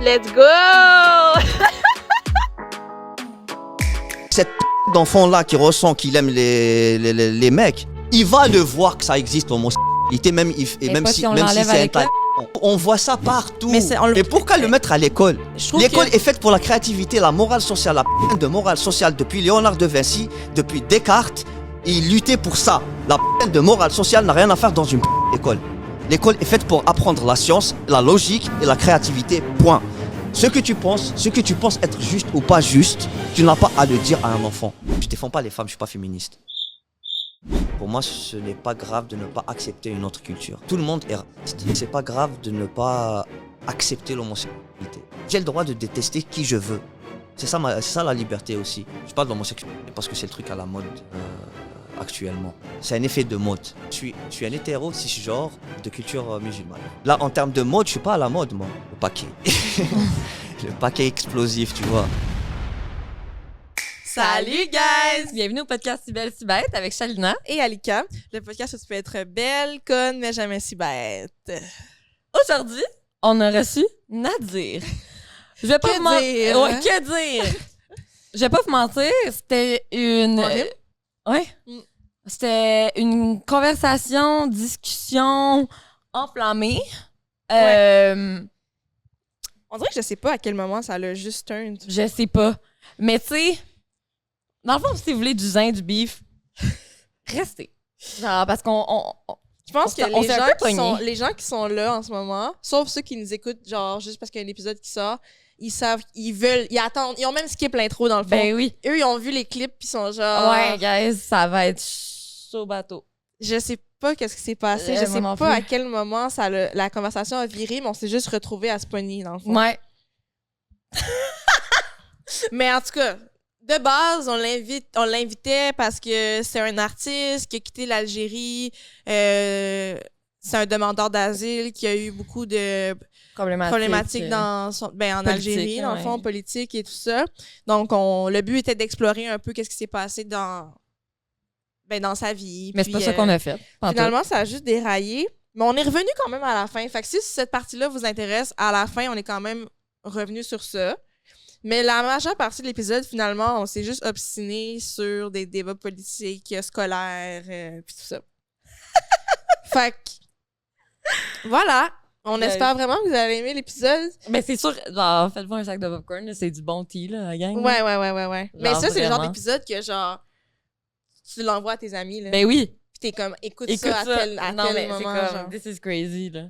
Let's go! Cette d'enfant-là qui ressent qu'il aime les mecs, il va le voir que ça existe l'homosexualité, même si c'est un on voit ça partout. Mais pourquoi le mettre à l'école? L'école est faite pour la créativité, la morale sociale, la p*** de morale sociale. Depuis Léonard de Vinci, depuis Descartes, il luttait pour ça. La p*** de morale sociale n'a rien à faire dans une p*** école. L'école est faite pour apprendre la science, la logique et la créativité, point. Ce que tu penses être juste ou pas juste, tu n'as pas à le dire à un enfant. Je défends pas les femmes, je suis pas féministe. Pour moi, ce n'est pas grave de ne pas accepter une autre culture. Tout le monde est raciste. C'est pas grave de ne pas accepter l'homosexualité. J'ai le droit de détester qui je veux. C'est ça la liberté aussi. Je parle de l'homosexualité parce que c'est le truc à la mode actuellement. C'est un effet de mode. Je suis un hétéro cisgenre de culture musulmane. Là, en termes de mode, je suis pas à la mode, moi. Le paquet. Le paquet explosif, tu vois. Salut guys! Bienvenue au podcast Si belle, si bête avec Shalina et Alika. Le podcast où tu peux être belle, conne, mais jamais si bête. Aujourd'hui, on a reçu Nadir. Je vais pas vous mentir. Ouais, que dire? Je vais pas vous mentir, c'était une... C'était une conversation, discussion enflammée. On dirait que je sais pas à quel moment ça l'a juste turned. Je sais pas. Mais tu sais... Dans le fond, si vous voulez du zin, du beef, restez. Genre, parce qu'on... Je pense que les gens qui sont là en ce moment, sauf ceux qui nous écoutent, genre, juste parce qu'il y a un épisode qui sort, ils savent, ils attendent, ils ont même skip l'intro dans le fond. Ben oui. Eux, ils ont vu les clips, puis ils sont genre... Ouais, guys, ça va être chaud bateau. Je sais pas qu'est-ce qui s'est passé, je sais pas à quel moment la conversation a viré, mais on s'est juste retrouvés à se pogner, dans le fond. Ouais. Mais en tout cas... De base, on l'invitait parce que c'est un artiste qui a quitté l'Algérie. C'est un demandeur d'asile qui a eu beaucoup de problématiques en Algérie, dans le fond, politique et tout ça. Donc, le but était d'explorer un peu qu'est-ce qui s'est passé dans sa vie. Mais c'est pas ça qu'on a fait. Finalement, ça a juste déraillé. Mais on est revenu quand même à la fin. Fait que si cette partie-là vous intéresse, à la fin, on est quand même revenu sur ça. Mais la majeure partie de l'épisode, finalement, on s'est juste obstiné sur des débats politiques, scolaires, puis tout ça. Fait que, voilà. On espère vraiment que vous avez aimé l'épisode. Mais c'est sûr, genre, faites-vous un sac de popcorn, c'est du bon tea, là, la gang. Ouais. Genre, mais ça, c'est le genre vraiment. d'épisode que, genre, tu l'envoies à tes amis, là. Ben oui. Puis t'es comme, écoute ça à tel moment, c'est comme, genre. This is crazy, là.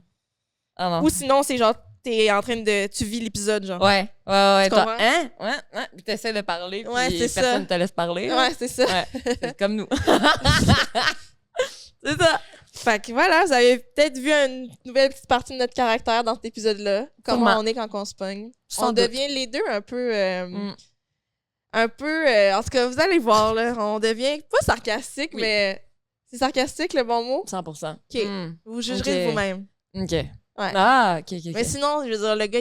Ah non. Ou sinon, c'est genre, t'es en train de... Tu vis l'épisode, genre. Ouais. Tu comprends? Hein? Ouais. Puis t'essaies de parler, puis c'est personne ça. te laisse parler. Ouais, c'est ça. Ouais. C'est comme nous. C'est ça. Fait que voilà, vous avez peut-être vu une nouvelle petite partie de notre caractère dans cet épisode-là. Comment on est quand on se pogne. On devient les deux un peu... en tout cas, vous allez voir, là. On devient pas sarcastique, mais... C'est sarcastique, le bon mot? 100%. OK. Vous jugerez de vous-même. OK. Ouais. Ah, OK. Mais sinon, je veux dire, le gars,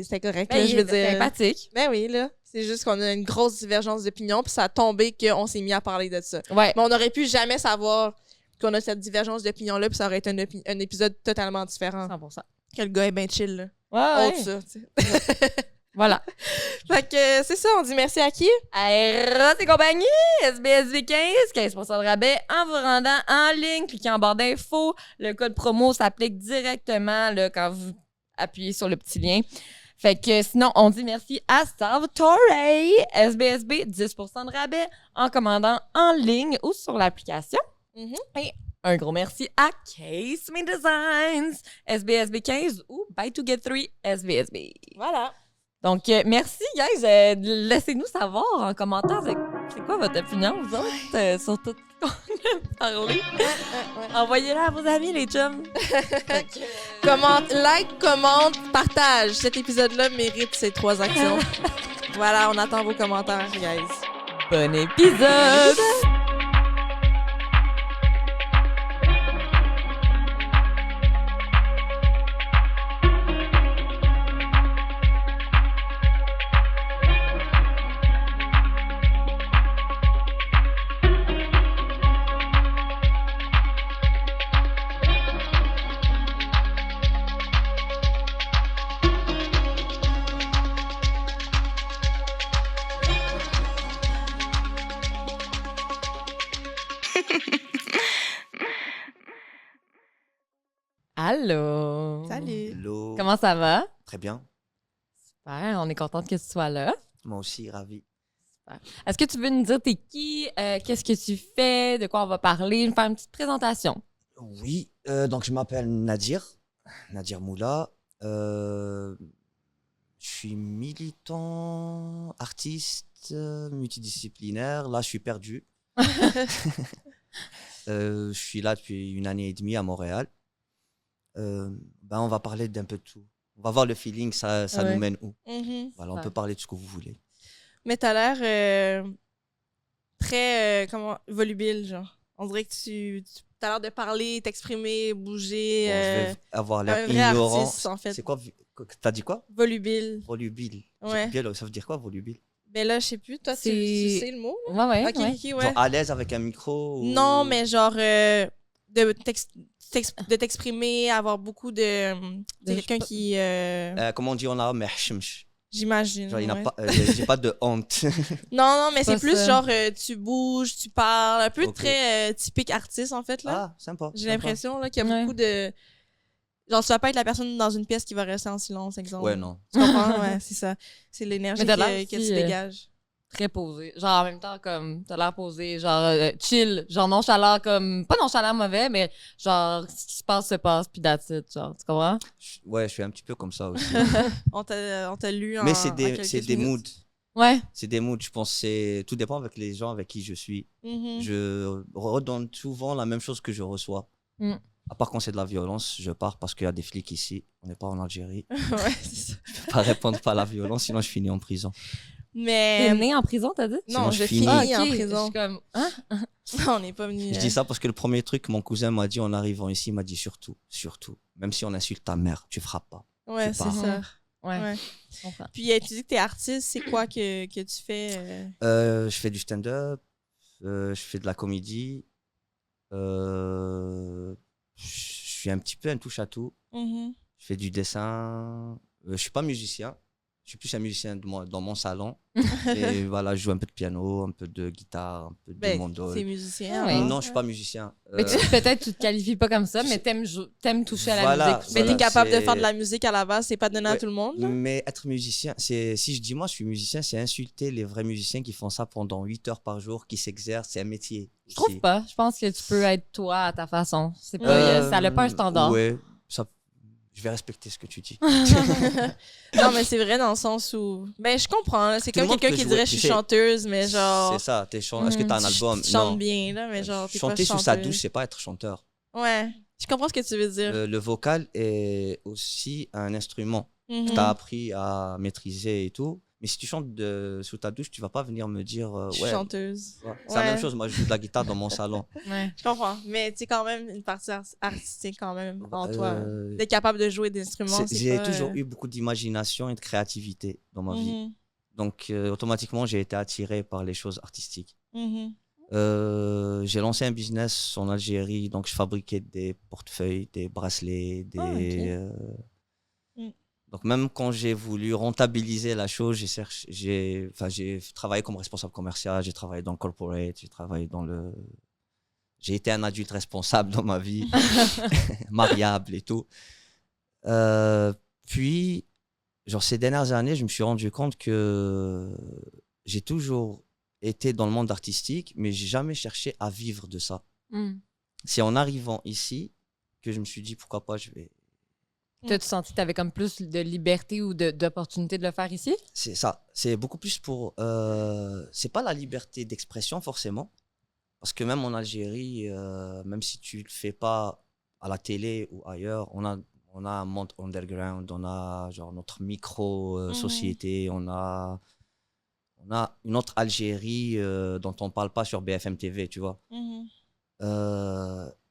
c'était correct. Ben, là, je veux dire. sympathique. Ben oui, là. C'est juste qu'on a une grosse divergence d'opinion, puis ça a tombé qu'on s'est mis à parler de ça. Ouais. Mais on aurait pu jamais savoir qu'on a cette divergence d'opinion-là, puis ça aurait été un épisode totalement différent. 100%. Que le gars est bien chill, là. Ouais. Autre ça, tu sais. Voilà. Fait que c'est ça, on dit merci à qui? Aéros et compagnie, SBSV 15 % de rabais en vous rendant en ligne, cliquez en barre d'infos. Le code promo s'applique directement là, quand vous appuyez sur le petit lien. Fait que sinon, on dit merci à Salvatore, SBSB, 10 % de rabais en commandant en ligne ou sur l'application. Et un gros merci à Case Me Designs, SBSB 15 ou Buy to Get 3 SBSB. Voilà. Donc, merci, guys. Laissez-nous savoir en commentaire c'est quoi votre opinion, vous autres, sur tout ce qu'on a parlé. Envoyez-la à vos amis, les chums. Commente, partage. Cet épisode-là mérite ces 3 actions. Voilà, on attend vos commentaires, guys. Bon épisode! Allô? Salut. Hello. Comment ça va? Très bien. Super, on est contente que tu sois là. Moi aussi, ravi. Super. Est-ce que tu veux nous dire t'es qui? Qu'est-ce que tu fais? De quoi on va parler? Nous faire une petite présentation. Oui, donc je m'appelle Nadir Moula. Je suis militant, artiste, multidisciplinaire. Là, je suis perdu. Je suis là depuis 1 année et demie à Montréal. On va parler d'un peu de tout. On va voir le feeling, ça Ouais. nous mène où. Voilà, on Ouais. peut parler de ce que vous voulez. Mais t'as l'air très volubile, genre. On dirait que tu as l'air de parler, t'exprimer, bouger. Bon, je vais avoir l'air un vrai ignorant. artiste, en fait. C'est quoi? T'as dit quoi? Volubile. Volubile. Ouais. Ça veut dire quoi, volubile? Ben là, je sais plus. Toi, tu sais le mot? Ouais. Ok, ouais. Genre à l'aise avec un micro? Non, mais genre de t'exprimer, avoir beaucoup de... C'est quelqu'un qui... Comment on dit en arabe? Mais hachmch. J'imagine. Genre, Ouais. j'ai pas de honte. Non, mais Pas c'est plus ça. genre tu bouges, tu parles, un peu Ok. très typique artiste en fait là. Ah, sympa. J'ai sympa. l'impression là qu'il y a Ouais. beaucoup de genre tu vas pas être la personne dans une pièce qui va rester en silence exemple. Ouais, non. Tu comprends? Ouais, c'est ça. C'est l'énergie Mais t'as l'air que aussi, tu dégages. Très posé. Genre, en même temps, comme, t'as l'air posé, genre, chill. Genre, nonchalant, comme, pas nonchalant mauvais, mais genre, ce qui se passe, puis that's it, genre, tu comprends? Ouais, je suis un petit peu comme ça aussi. On t'a lu en Mais c'est en des, quelques c'est des minutes. moods. Ouais. C'est des moods. Je pense que tout dépend avec les gens avec qui je suis. Mhm. Je redonne souvent la même chose que je reçois. Mm. À part quand c'est de la violence, je pars parce qu'il y a des flics ici. On n'est pas en Algérie. Ouais, c'est ça. Je peux pas répondre pas à la violence, sinon je finis en prison. T'es Mais né en prison, t'as dit? non, Sinon, je je finis finis. en ok. prison. Je suis comme, hein? Non, on n'est pas venu. Je dis ça parce que le premier truc que mon cousin m'a dit en arrivant ici, il m'a dit surtout, même si on insulte ta mère, tu frappes pas. Ouais, c'est c'est pas- ça. Ouais. Ouais. Je comprends. Puis tu dis que t'es artiste, c'est quoi que tu fais Je fais du stand-up, je fais de la comédie, je suis un petit peu un touche-à-tout. Mhm. Je fais du dessin. Je suis pas musicien. Je suis plus un musicien dans mon salon. Et voilà, je joue un peu de piano, un peu de guitare, un peu de Ben, mandole. c'est musicien. Ouais. alors, Non, ça. je suis pas musicien. Mais peut-être tu te qualifies pas comme ça, mais t'aimes toucher à la Voilà, musique. Mais voilà, t'es capable de c'est- faire de la musique à la base, c'est pas donné à Ouais. tout le monde. Là? Mais être musicien, si je dis moi je suis musicien, c'est insulter les vrais musiciens qui font ça pendant 8 heures par jour, qui s'exercent. C'est un métier. Je trouve aussi. pas. Je pense que tu peux être toi à ta façon. C'est pas, ça n'a pas un standard. Ouais, je vais respecter ce que tu dis. Non, mais c'est vrai dans le sens où. Ben, je comprends. là. C'est Tout le comme monde quelqu'un peut qui jouer, dirait je tu suis sais. chanteuse, mais genre. C'est ça. Est-ce que tu as un album? Tu chantes Non. bien, là, mais genre. T'es Chanter pas sous sa chanteuse. douche, c'est pas être chanteur. Ouais. Je comprends ce que tu veux dire. Le vocal est aussi un instrument Mhm. que tu as appris à maîtriser et tout. Mais si tu chantes sous ta douche, tu vas pas venir me dire Je suis ouais. chanteuse. Ouais. C'est la Ouais. même chose. Moi, je joue de la guitare dans mon salon. Ouais. Je comprends. Mais tu sais, quand même, une partie artistique, quand même, en toi. Euh, D'être capable de jouer des instruments, c'est J'ai pas, toujours eu beaucoup d'imagination et de créativité dans ma vie. Mhm. Donc, automatiquement, j'ai été attiré par les choses artistiques. Mhm. J'ai lancé un business en Algérie, donc je fabriquais des portefeuilles, des bracelets, des. Ah, ok. Mm. Donc même quand j'ai voulu rentabiliser la chose, j'ai travaillé comme responsable commercial, j'ai travaillé dans le corporate, j'ai été un adulte responsable dans ma vie, mariable et tout. Puis, genre ces dernières années, je me suis rendu compte que j'ai toujours été dans le monde artistique, mais j'ai jamais cherché à vivre de ça. Mm. C'est en arrivant ici que je me suis dit pourquoi pas je vais. T'as-tu senti que t'avais comme plus de liberté ou d'opportunité de le faire ici? C'est ça. C'est beaucoup plus pour. C'est pas la liberté d'expression forcément, parce que même en Algérie, même si tu le fais pas à la télé ou ailleurs, on a un monde underground, on a genre notre micro société, on a une autre Algérie dont on parle pas sur BFM TV, tu vois. Mhm.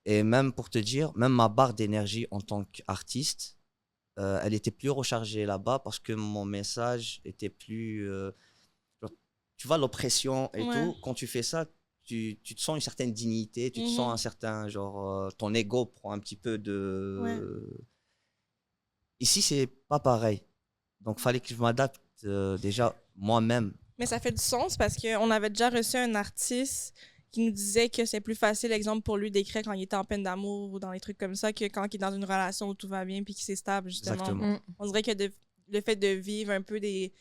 Et même pour te dire, même ma barre d'énergie en tant qu'artiste, elle était plus rechargée là-bas parce que mon message était plus... genre, tu vois, l'oppression et Ouais. tout, quand tu fais ça, tu te sens une certaine dignité, tu te Mhm. sens un certain... genre, ton ego prend un petit peu de... Ouais. Ici, c'est pas pareil. Donc, fallait que je m'adapte déjà moi-même. Mais ça fait du sens parce qu'on avait déjà reçu un artiste qui nous disait que c'est plus facile, exemple, pour lui d'écrire quand il était en peine d'amour ou dans des trucs comme ça que quand il est dans une relation où tout va bien puis qu'il c'est stable, justement. Exactement. On dirait que le fait de vivre un peu des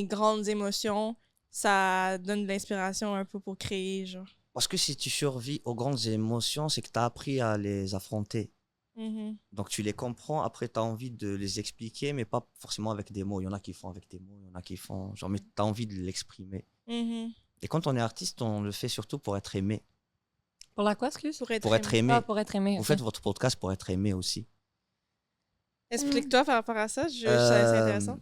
grandes émotions, ça donne de l'inspiration un peu pour créer, genre. Parce que si tu survis aux grandes émotions, c'est que tu as appris à les affronter. Donc tu les comprends, après tu as envie de les expliquer, mais pas forcément avec des mots. Il y en a qui font avec des mots, il y en a qui font... Genre, mais tu as envie de l'exprimer. Et quand on est artiste, on le fait surtout pour être aimé. Pour la quoi, excuse? Pour être aimé. Ah, pour être aimé. Vous faites votre podcast pour être aimé aussi. Explique-toi par rapport à ça, c'est intéressant.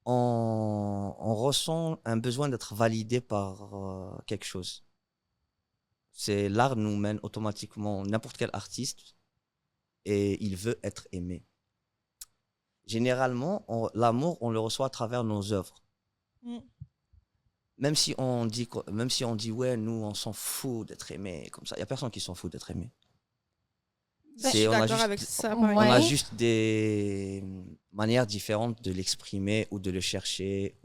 On ressent un besoin d'être validé par quelque chose. L'art nous mène automatiquement, n'importe quel artiste, et il veut être aimé. Généralement, l'amour, on le reçoit à travers nos œuvres. Même si on dit, ouais, nous, on s'en fout d'être aimé, comme ça, il n'y a personne qui s'en fout d'être aimé. Je suis d'accord avec ça. On a juste des manières différentes de l'exprimer ou de le chercher.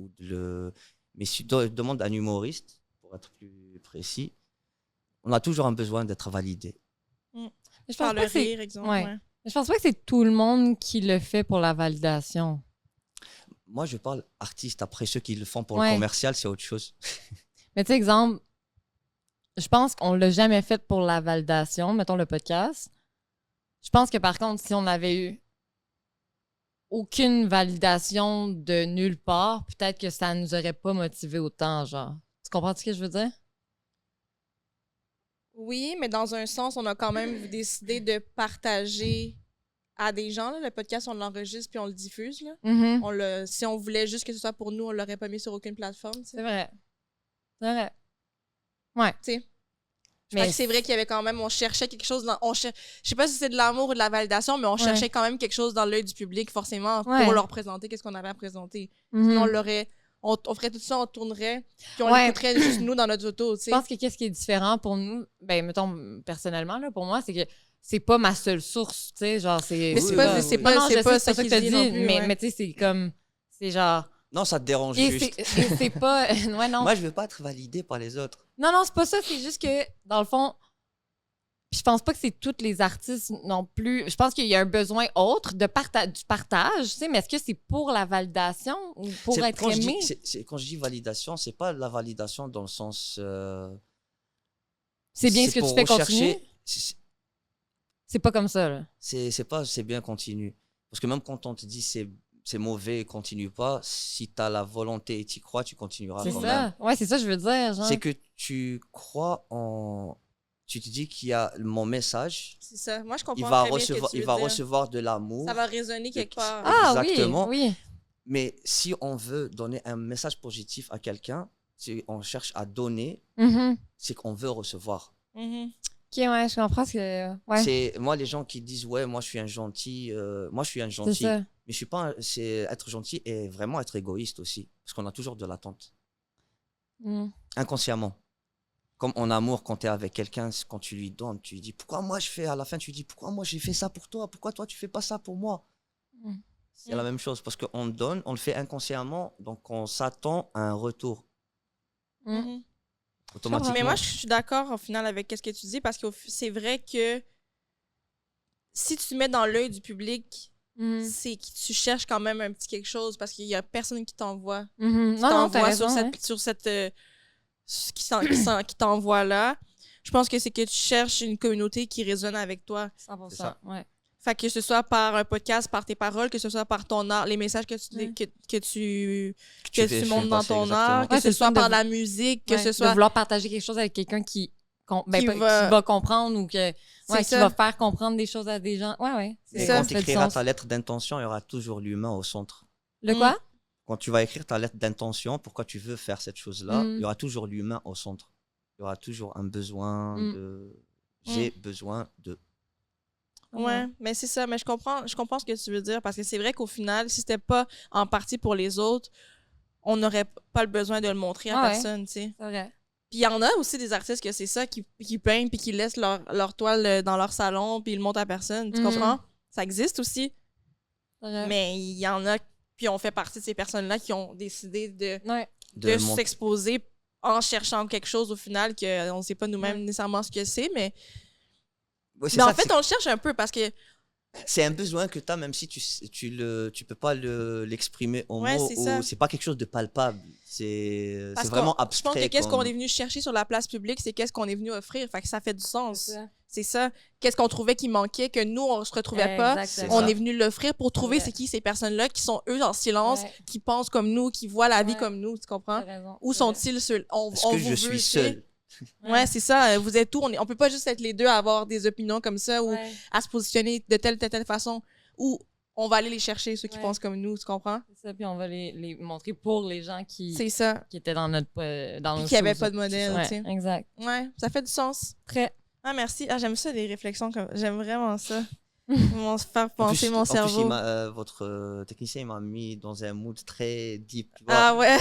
Mais si tu demandes à un humoriste, pour être plus précis, on a toujours un besoin d'être validé. Je pense pas rire, exemple. Ouais. Je pense pas que c'est tout le monde qui le fait pour la validation. Moi, je parle artiste. Après, ceux qui le font pour le commercial, c'est autre chose. Mais tu sais, exemple, je pense qu'on l'a jamais fait pour la validation, mettons le podcast. Je pense que par contre, si on avait eu aucune validation de nulle part, peut-être que ça nous aurait pas motivé autant, genre. Tu comprends ce que je veux dire? Oui, mais dans un sens, on a quand même décidé de partager à des gens. Là. Le podcast, on l'enregistre puis on le diffuse. Là. Si on voulait juste que ce soit pour nous, on l'aurait pas mis sur aucune plateforme. T'sais. C'est vrai. C'est vrai. Ouais. Mais c'est vrai qu'il y avait quand même, on cherchait quelque chose je sais pas si c'est de l'amour ou de la validation, mais on cherchait quand même quelque chose dans l'œil du public, forcément, pour leur présenter qu'est-ce qu'on avait à présenter. Sinon, on ferait tout ça, on tournerait, puis on l'écouterait juste nous dans notre auto, tu sais. Je pense que qu'est-ce qui est différent pour nous, ben, mettons, personnellement, là, pour moi, c'est que c'est pas ma seule source, tu sais, genre, c'est... Mais c'est pas ça que tu dis, mais tu sais, c'est comme, c'est genre... Non, ça te dérange juste. C'est pas... ouais, non. Moi, je veux pas être validé par les autres. Non, c'est pas ça, c'est juste que, dans le fond, je pense pas que c'est tous les artistes non plus. Je pense qu'il y a un besoin autre du partage, tu sais, mais est-ce que c'est pour la validation ou pour être aimé? Quand je dis validation, c'est pas la validation dans le sens... c'est bien ce que tu fais continuer? C'est pas comme ça, là. C'est bien continu. Parce que même quand on te dit c'est mauvais, continue pas, si tu as la volonté et tu crois, tu continueras quand même. Ouais, c'est ça que je veux dire. Genre. C'est que tu crois en... Tu te dis qu'il y a mon message. C'est ça. Moi, je comprends il va recevoir de l'amour. Ça va résonner quelque part. Ah, exactement. Oui. Mais si on veut donner un message positif à quelqu'un, si on cherche à donner, c'est qu'on veut recevoir. Ok, ouais, je comprends ce que... Ouais. C'est moi, les gens qui disent, ouais, moi, je suis un gentil. Moi, je suis un gentil. C'est ça. Mais je suis pas... C'est être gentil et vraiment être égoïste aussi. Parce qu'on a toujours de l'attente. Inconsciemment. Comme en amour, quand tu es avec quelqu'un, quand tu lui donnes, tu lui dis, pourquoi moi je fais... À la fin, tu lui dis, pourquoi moi j'ai fait ça pour toi? Pourquoi toi, tu fais pas ça pour moi? C'est la même chose. Parce qu'on donne, on le fait inconsciemment. Donc, on s'attend à un retour. Automatiquement. Mais moi, je suis d'accord au final avec ce que tu dis parce que c'est vrai que si tu mets dans l'œil du public, c'est que tu cherches quand même un petit quelque chose parce qu'il y a personne qui t'envoie. Qui t'envoie là. Je pense que c'est que tu cherches une communauté qui résonne avec toi. 100%, ouais. Fait que ce soit par un podcast, par tes paroles, que ce soit par ton art, les messages que tu montres dans ton art, que ce soit par la musique, que ce soit... De vouloir partager quelque chose avec quelqu'un qui va comprendre ou qui va faire comprendre des choses à des gens. Ouais. Et quand tu écriras ta lettre d'intention, il y aura toujours l'humain au centre. Le quoi? Quand tu vas écrire ta lettre d'intention, pourquoi tu veux faire cette chose-là, il y aura toujours l'humain au centre. Il y aura toujours un besoin de... J'ai besoin de... Ouais, mais c'est ça. Mais je comprends ce que tu veux dire parce que c'est vrai qu'au final, si c'était pas en partie pour les autres, on n'aurait pas le besoin de le montrer à personne, tu sais. C'est vrai. Puis il y en a aussi des artistes que c'est ça, qui peignent puis qui laissent leur toile dans leur salon puis ils le montrent à personne. Tu comprends? Ça existe aussi. Mais il y en a, puis on fait partie de ces personnes-là qui ont décidé de s'exposer en cherchant quelque chose au final qu'on ne sait pas nous-mêmes nécessairement ce que c'est, mais... Ouais, mais en fait, on le cherche un peu parce que... C'est un besoin que tu as, même si tu peux pas l'exprimer en mots, ou c'est pas quelque chose de palpable. C'est vraiment abstrait. Je pense que qu'est-ce qu'on est venu chercher sur la place publique, c'est qu'est-ce qu'on est venu offrir. Fait que ça fait du sens. C'est ça. Qu'est-ce qu'on trouvait qui manquait, que nous, on se retrouvait pas. On est venu l'offrir pour trouver c'est qui ces personnes-là qui sont eux en silence, qui pensent comme nous, qui voient la vie comme nous, tu comprends? Où sont-ils seuls? Est-ce que je suis seul? Ouais, c'est ça. Vous êtes où? On peut pas juste être les deux à avoir des opinions comme ça ou à se positionner de telle façon. Ou on va aller les chercher, ceux qui pensent comme nous, tu comprends? C'est ça, puis on va les montrer pour les gens qui étaient dans notre qui n'avaient pas de modèle, tu sais. Exact. Ouais, ça fait du sens. Très. Ah, merci. Ah, j'aime ça, des réflexions comme... J'aime vraiment ça. Faire penser mon cerveau. Votre technicien, il m'a mis dans un mood très deep. Tu vois. Ah ouais?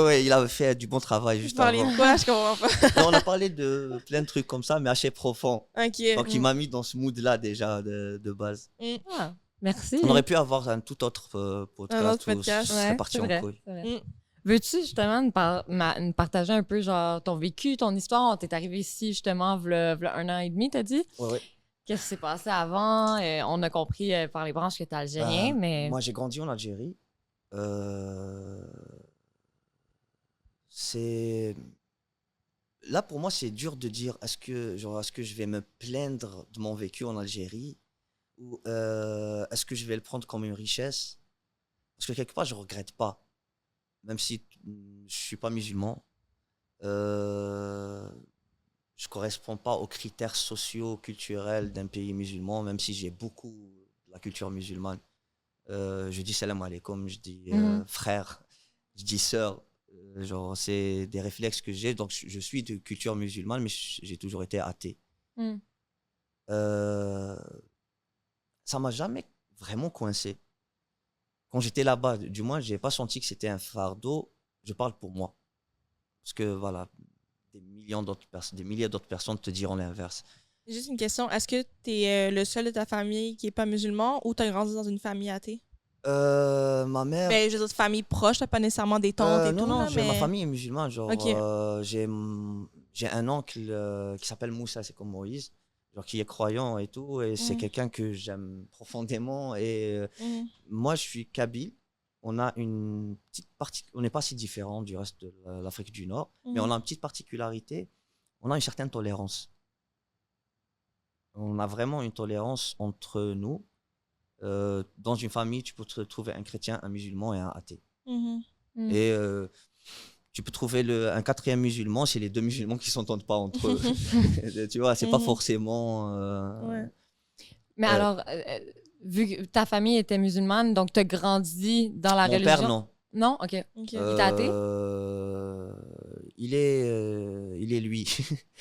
Ouais. Il a fait du bon travail juste avant. Vous parlez de quoi? Je comprends pas. Non, on a parlé de plein de trucs comme ça, mais assez profond. OK. Donc, il m'a mis dans ce mood-là déjà de base. Ah, merci. On aurait pu avoir un tout autre podcast où ce serait parti en couille. Veux-tu justement nous partager un peu genre ton vécu, ton histoire? T'es arrivé ici justement v'là 1 an et demi, t'as dit? Ouais. Qu'est-ce qui s'est passé avant? On a compris par les branches que t'es algérien, mais... Moi, j'ai grandi en Algérie. Là, pour moi, c'est dur de dire est-ce que je vais me plaindre de mon vécu en Algérie ou est-ce que je vais le prendre comme une richesse? Parce que quelque part, je ne regrette pas. Même si je ne suis pas musulman. Je ne corresponds pas aux critères sociaux, culturels d'un pays musulman, même si j'ai beaucoup de la culture musulmane. Je dis salam alaikum, je dis frère, je dis sœur. Genre, c'est des réflexes que j'ai. Donc, je suis de culture musulmane, mais j'ai toujours été athée. Ça ne m'a jamais vraiment coincé. Quand j'étais là-bas, du moins, je n'ai pas senti que c'était un fardeau. Je parle pour moi. Parce que, voilà, des milliers d'autres personnes te diront l'inverse. Juste une question. Est-ce que tu es le seul de ta famille qui n'est pas musulman ou tu as grandi dans une famille athée? Ma mère... Ben, je veux dire, famille proche, pas nécessairement des tantes et tout. Non, mais... ma famille est musulmane. Genre, okay. J'ai un oncle qui s'appelle Moussa, c'est comme Moïse, genre, qui est croyant et tout. Et c'est quelqu'un que j'aime profondément. Et moi, je suis kabyle. On a une petite partie, on n'est pas si différent du reste de l'Afrique du Nord, mais on a une petite particularité, on a une certaine tolérance. On a vraiment une tolérance entre nous. Dans une famille, tu peux trouver un chrétien, un musulman et un athée. Et tu peux trouver un 4e musulman, c'est les 2 musulmans qui ne s'entendent pas entre eux. Tu vois, c'est pas forcément... Mais alors... vu que ta famille était musulmane, donc tu as grandi dans la religion? Mon père, non. Non? OK. Il est athée? Il est lui.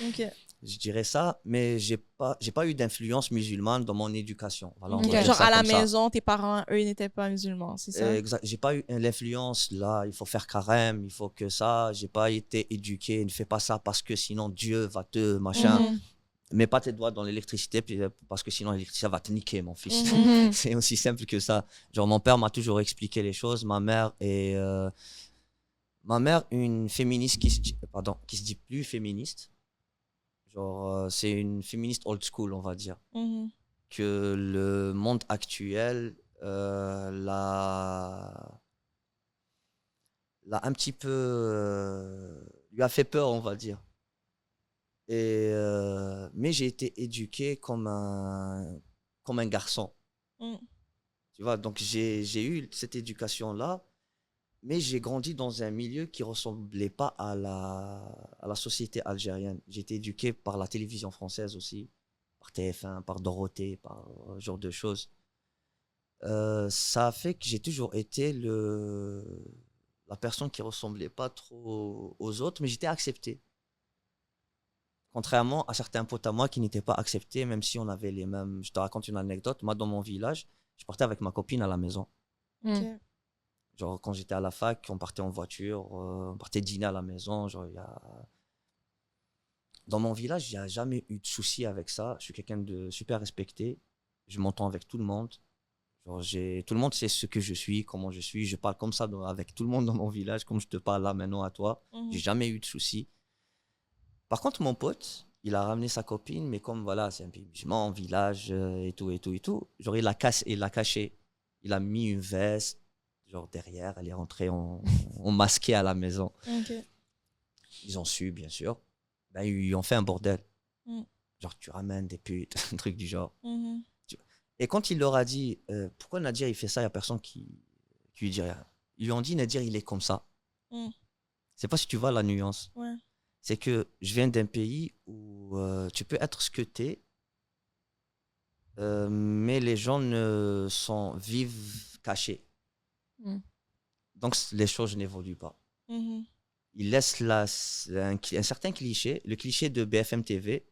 OK. Je dirais ça, mais j'ai pas eu d'influence musulmane dans mon éducation. Voilà, genre à la maison, tes parents, eux, n'étaient pas musulmans, c'est ça? Exact. J'ai pas eu l'influence là, il faut faire carême, il faut que ça. J'ai pas été éduqué, ne fais pas ça parce que sinon Dieu va te machin. Mets pas tes doigts dans l'électricité parce que sinon l'électricité va te niquer, mon fils. C'est aussi simple que ça. Genre, mon père m'a toujours expliqué les choses. Ma mère, une féministe qui se dit plus féministe. Genre, c'est une féministe old school, on va dire. Que le monde actuel l'a un petit peu... lui a fait peur, on va dire. Mais j'ai été éduqué comme un garçon. Tu vois, donc j'ai eu cette éducation-là, mais j'ai grandi dans un milieu qui ne ressemblait pas à la société algérienne. J'ai été éduqué par la télévision française aussi, par TF1, par Dorothée, par ce genre de choses. Ça a fait que j'ai toujours été la personne qui ne ressemblait pas trop aux autres, mais j'étais accepté. Contrairement à certains potes à moi qui n'étaient pas acceptés, même si on avait les mêmes... Je te raconte une anecdote. Moi, dans mon village, je partais avec ma copine à la maison. Genre, quand j'étais à la fac, on partait en voiture, on partait dîner à la maison. Genre, dans mon village, il n'y a jamais eu de souci avec ça. Je suis quelqu'un de super respecté. Je m'entends avec tout le monde. Genre, tout le monde sait ce que je suis, comment je suis. Je parle comme ça avec tout le monde dans mon village, comme je te parle là maintenant à toi. J'ai jamais eu de soucis. Par contre, mon pote, il a ramené sa copine, mais comme voilà, c'est un pays musulman, village et tout. Genre, il l'a caché. Il a mis une veste, genre derrière, elle est rentrée en masqué à la maison. Ils ont su, bien sûr. Ben, ils ont fait un bordel. Genre, tu ramènes des putes, un truc du genre. Et quand il leur a dit, pourquoi Nadir, il fait ça, il n'y a personne qui lui dit rien. Ils lui ont dit, Nadir, il est comme ça. C'est pas si tu vois la nuance. Ouais. C'est que je viens d'un pays où tu peux être ce que t'es, mais les gens vivent cachés. Donc les choses n'évoluent pas. Ils laissent un certain cliché, le cliché de BFM TV,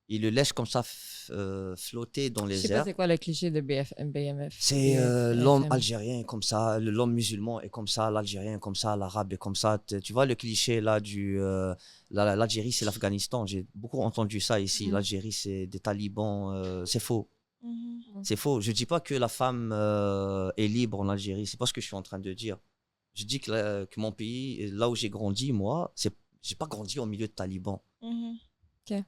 ils le laissent comme ça flotter dans les airs. Je sais pas c'est quoi le cliché de BMF. C'est l'homme algérien est comme ça, l'homme musulman est comme ça, l'algérien est comme ça, l'arabe est comme ça. Tu vois le cliché là l'Algérie c'est l'Afghanistan. J'ai beaucoup entendu ça ici. L'Algérie c'est des talibans. C'est faux. C'est faux. Je dis pas que la femme est libre en Algérie. C'est pas ce que je suis en train de dire. Je dis que mon pays, là où j'ai grandi, moi, j'ai pas grandi au milieu de talibans. Ok.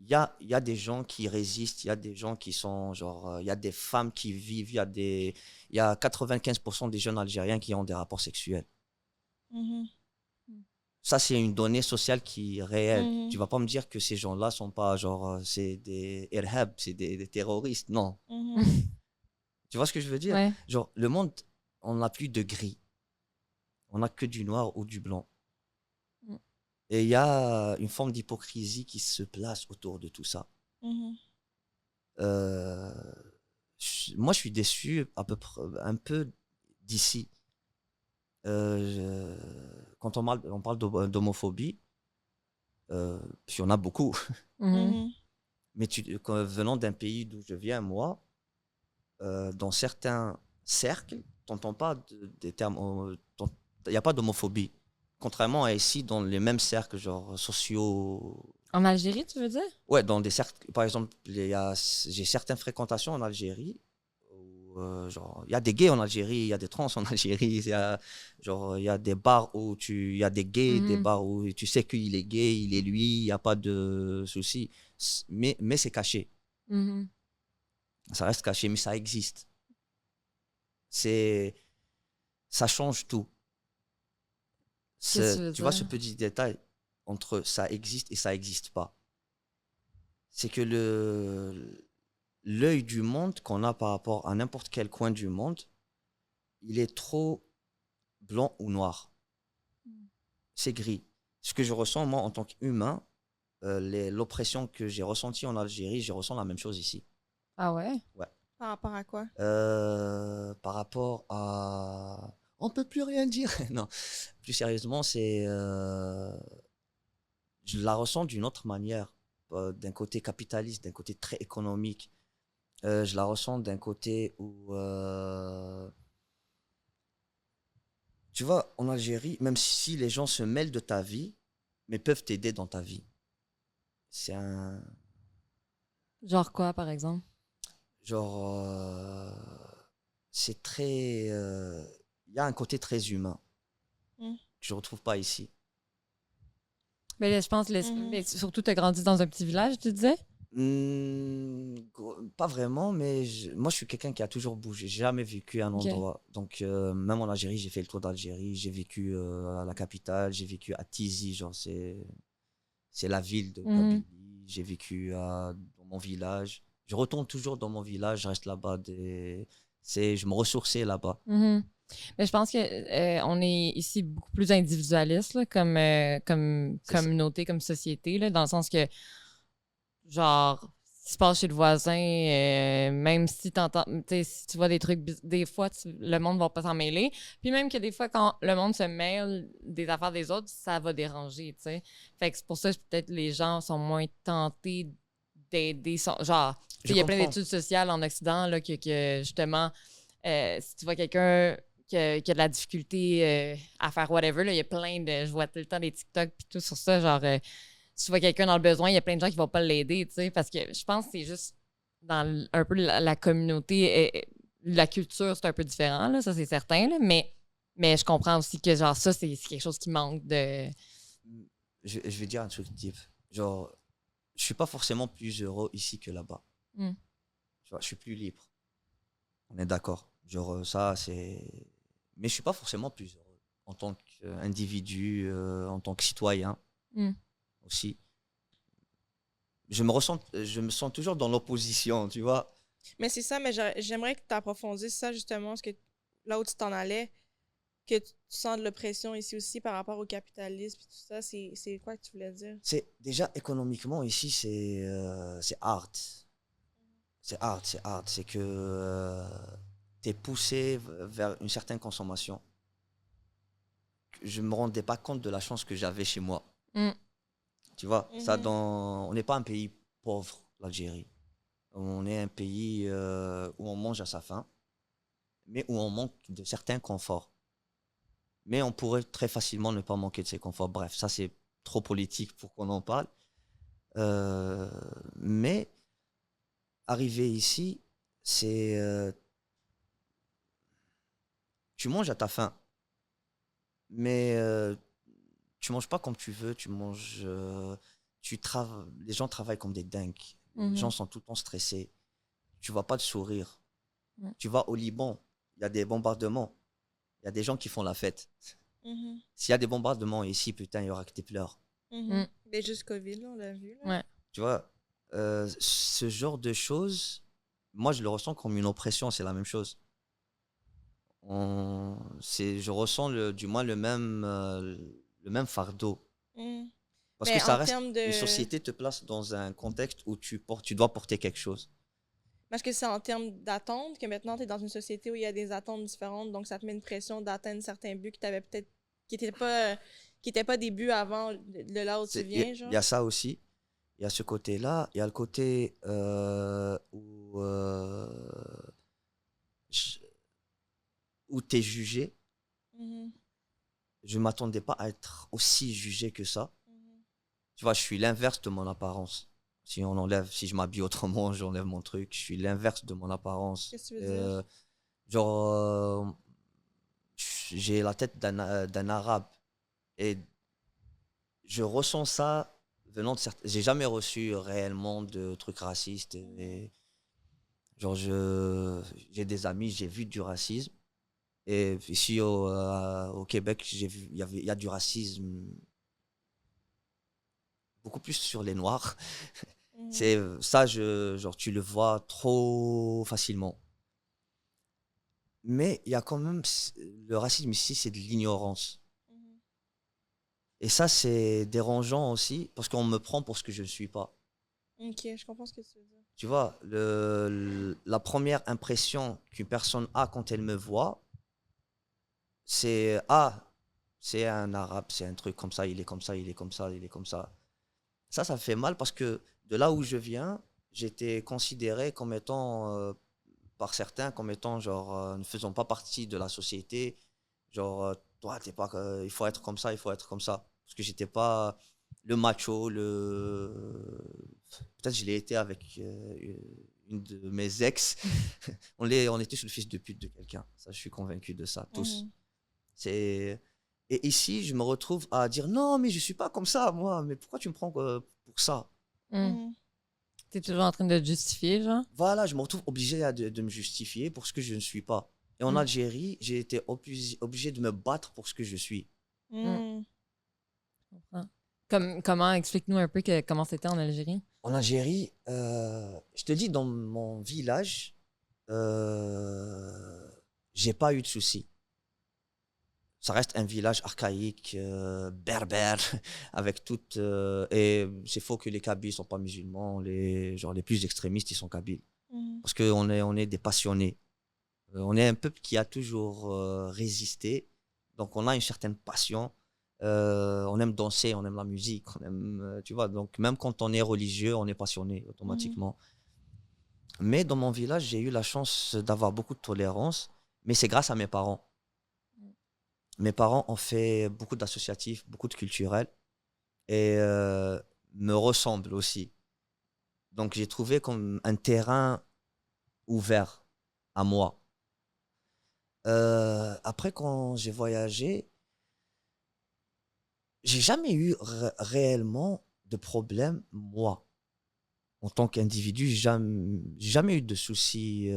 Il y a des gens qui résistent, il y a des gens qui sont genre, il y a des femmes qui vivent, il y a 95% des jeunes Algériens qui ont des rapports sexuels. Ça, c'est une donnée sociale qui est réelle. Tu vas pas me dire que ces gens-là sont pas genre, c'est des irhab, c'est des terroristes. Non. Tu vois ce que je veux dire? Ouais. Genre, le monde, on n'a plus de gris. On n'a que du noir ou du blanc. Et il y a une forme d'hypocrisie qui se place autour de tout ça. Moi, je suis déçu un peu d'ici. Quand on parle d'homophobie, puis on a beaucoup. Mais venant d'un pays d'où je viens, moi, dans certains cercles, tu n'entends pas des termes. Il n'y a pas d'homophobie. Contrairement à ici, dans les mêmes cercles genre sociaux. En Algérie, tu veux dire? Ouais, dans des cercles. Par exemple, j'ai certaines fréquentations en Algérie. Genre, il y a des gays en Algérie, il y a des trans en Algérie. Il y a des bars où il y a des gays, des bars où tu sais qu'il est gay, il est lui, il n'y a pas de souci. Mais c'est caché. Ça reste caché, mais ça existe. Ça change tout. Tu vois ce petit détail entre ça existe et ça n'existe pas. C'est que l'œil du monde qu'on a par rapport à n'importe quel coin du monde, il est trop blanc ou noir. C'est gris. Ce que je ressens, moi, en tant qu'humain, l'oppression que j'ai ressentie en Algérie, je ressens la même chose ici. Ah ouais? Ouais. Par rapport à quoi? Par rapport à... On ne peut plus rien dire. Non, plus sérieusement, je la ressens d'une autre manière, d'un côté capitaliste, d'un côté très économique. Je la ressens d'un côté où, tu vois, en Algérie, même si les gens se mêlent de ta vie, mais peuvent t'aider dans ta vie. C'est un... Genre quoi, par exemple? Genre, c'est très... Il y a un côté très humain que je ne retrouve pas ici. Mais là, je pense, mais surtout, tu as grandi dans un petit village, tu disais? Pas vraiment, mais moi, je suis quelqu'un qui a toujours bougé. J'ai jamais vécu à un endroit. Donc, même en Algérie, j'ai fait le tour d'Algérie. J'ai vécu à la capitale. J'ai vécu à Tizi. Genre, c'est la ville de Kabylie. J'ai vécu dans mon village. Je retourne toujours dans mon village. Je reste là-bas. Je me ressourçais là-bas. Mais je pense que on est ici beaucoup plus individualiste là, comme communauté, comme société, là, dans le sens que, genre, ce qui se passe chez le voisin, même si si tu vois des trucs, des fois, le monde va pas s'en mêler. Puis même que des fois, quand le monde se mêle des affaires des autres, ça va déranger, tu sais. Fait que c'est pour ça que peut-être les gens sont moins tentés d'aider. Genre, il y a plein d'études sociales en Occident là, que justement, si tu vois quelqu'un qui a de la difficulté à faire whatever, là, il y a plein de... Je vois tout le temps des TikTok puis tout sur ça, genre... si tu vois quelqu'un dans le besoin, il y a plein de gens qui vont pas l'aider, tu sais, parce que je pense que c'est juste dans un peu la communauté la culture, c'est un peu différent, là, ça, c'est certain, là, mais je comprends aussi que, genre, ça, c'est quelque chose qui manque de... Je vais dire un truc type. Genre, je suis pas forcément plus heureux ici que là-bas. Tu vois, je suis plus libre. On est d'accord. Genre, ça, c'est... Mais je suis pas forcément plus heureux en tant qu'individu, en tant que citoyen aussi. Je me sens toujours dans l'opposition, tu vois. Mais c'est ça, mais j'aimerais que tu approfondisses ça justement, parce que là où tu t'en allais, que tu sens de l'oppression ici aussi par rapport au capitalisme et tout ça, c'est quoi que tu voulais dire? C'est déjà économiquement ici, c'est hard. C'est hard. C'est que tu es poussé vers une certaine consommation. Je me rendais pas compte de la chance que j'avais chez moi. Tu vois, ça on n'est pas un pays pauvre, l'Algérie. On est un pays où on mange à sa faim, mais où on manque de certains conforts. Mais on pourrait très facilement ne pas manquer de ces conforts. Bref, ça c'est trop politique pour qu'on en parle. Mais arriver ici, c'est... tu manges à ta faim, mais tu manges pas comme tu veux, tu manges... les gens travaillent comme des dingues. Les gens sont tout le temps stressés. Tu vois pas de sourire. Tu vas au Liban, il y a des bombardements. Il y a des gens qui font la fête. S'il y a des bombardements ici, putain, il y aura que des pleurs. Mais juste Covid, là, on l'a vu. Là. Ouais. Tu vois, ce genre de choses, moi, je le ressens comme une oppression, c'est la même chose. Je ressens du moins le même fardeau. Parce que ça reste, une société te place dans un contexte où tu dois porter quelque chose. Parce que c'est en termes d'attente que maintenant tu es dans une société où il y a des attentes différentes, donc ça te met une pression d'atteindre certains buts qui n'étaient pas des buts avant de là où tu viens. Il y a ça aussi. Il y a ce côté-là. Il y a le côté où tu es jugé. Je ne m'attendais pas à être aussi jugé que ça. Tu vois, je suis l'inverse de mon apparence. Si je m'habille autrement, j'enlève mon truc. Je suis l'inverse de mon apparence. Qu'est-ce que tu veux dire? Genre, j'ai la tête d'un arabe. Et je ressens ça venant de certains... J'ai jamais reçu réellement de trucs racistes. Genre, j'ai des amis, j'ai vu du racisme. Et ici, au Québec, j'ai vu, il y a du racisme beaucoup plus sur les Noirs. C'est ça, genre, tu le vois trop facilement. Mais il y a quand même... Le racisme ici, c'est de l'ignorance. Et ça, c'est dérangeant aussi, parce qu'on me prend pour ce que je ne suis pas. Ok, je comprends ce que tu veux dire. Tu vois, la première impression qu'une personne a quand elle me voit, c'est « Ah, c'est un arabe, c'est un truc comme ça, il est comme ça, il est comme ça, il est comme ça. » Ça fait mal parce que de là où je viens, j'étais considéré comme étant, par certains, comme étant genre ne faisant pas partie de la société. Genre, toi, t'es pas, il faut être comme ça, il faut être comme ça. Parce que j'étais pas le macho, peut-être je l'ai été avec une de mes ex. On était sur le fils de pute de quelqu'un. Ça, je suis convaincu de ça, tous. Et ici, je me retrouve à dire non, mais je suis pas comme ça, moi. Mais pourquoi tu me prends pour ça? T'es toujours en train de te justifier, genre? Voilà, je me retrouve obligé de me justifier pour ce que je ne suis pas. Et en Algérie, j'ai été obligé de me battre pour ce que je suis. Comment, explique-nous un peu comment c'était en Algérie? En Algérie, je te dis, dans mon village, j'ai pas eu de soucis. Ça reste un village archaïque, berbère, avec toutes... et c'est faux que les Kabyles sont pas musulmans, les plus extrémistes, ils sont Kabyles. Parce qu'on est des passionnés. On est un peuple qui a toujours résisté, donc on a une certaine passion. On aime danser, on aime la musique, on aime, tu vois, donc même quand on est religieux, on est passionné automatiquement. Mais dans mon village, j'ai eu la chance d'avoir beaucoup de tolérance, mais c'est grâce à mes parents. Mes parents ont fait beaucoup d'associatifs, beaucoup de culturels, et me ressemblent aussi. Donc j'ai trouvé comme un terrain ouvert à moi. Après, quand j'ai voyagé, j'ai jamais eu réellement de problème, moi. En tant qu'individu, j'ai jamais eu de soucis,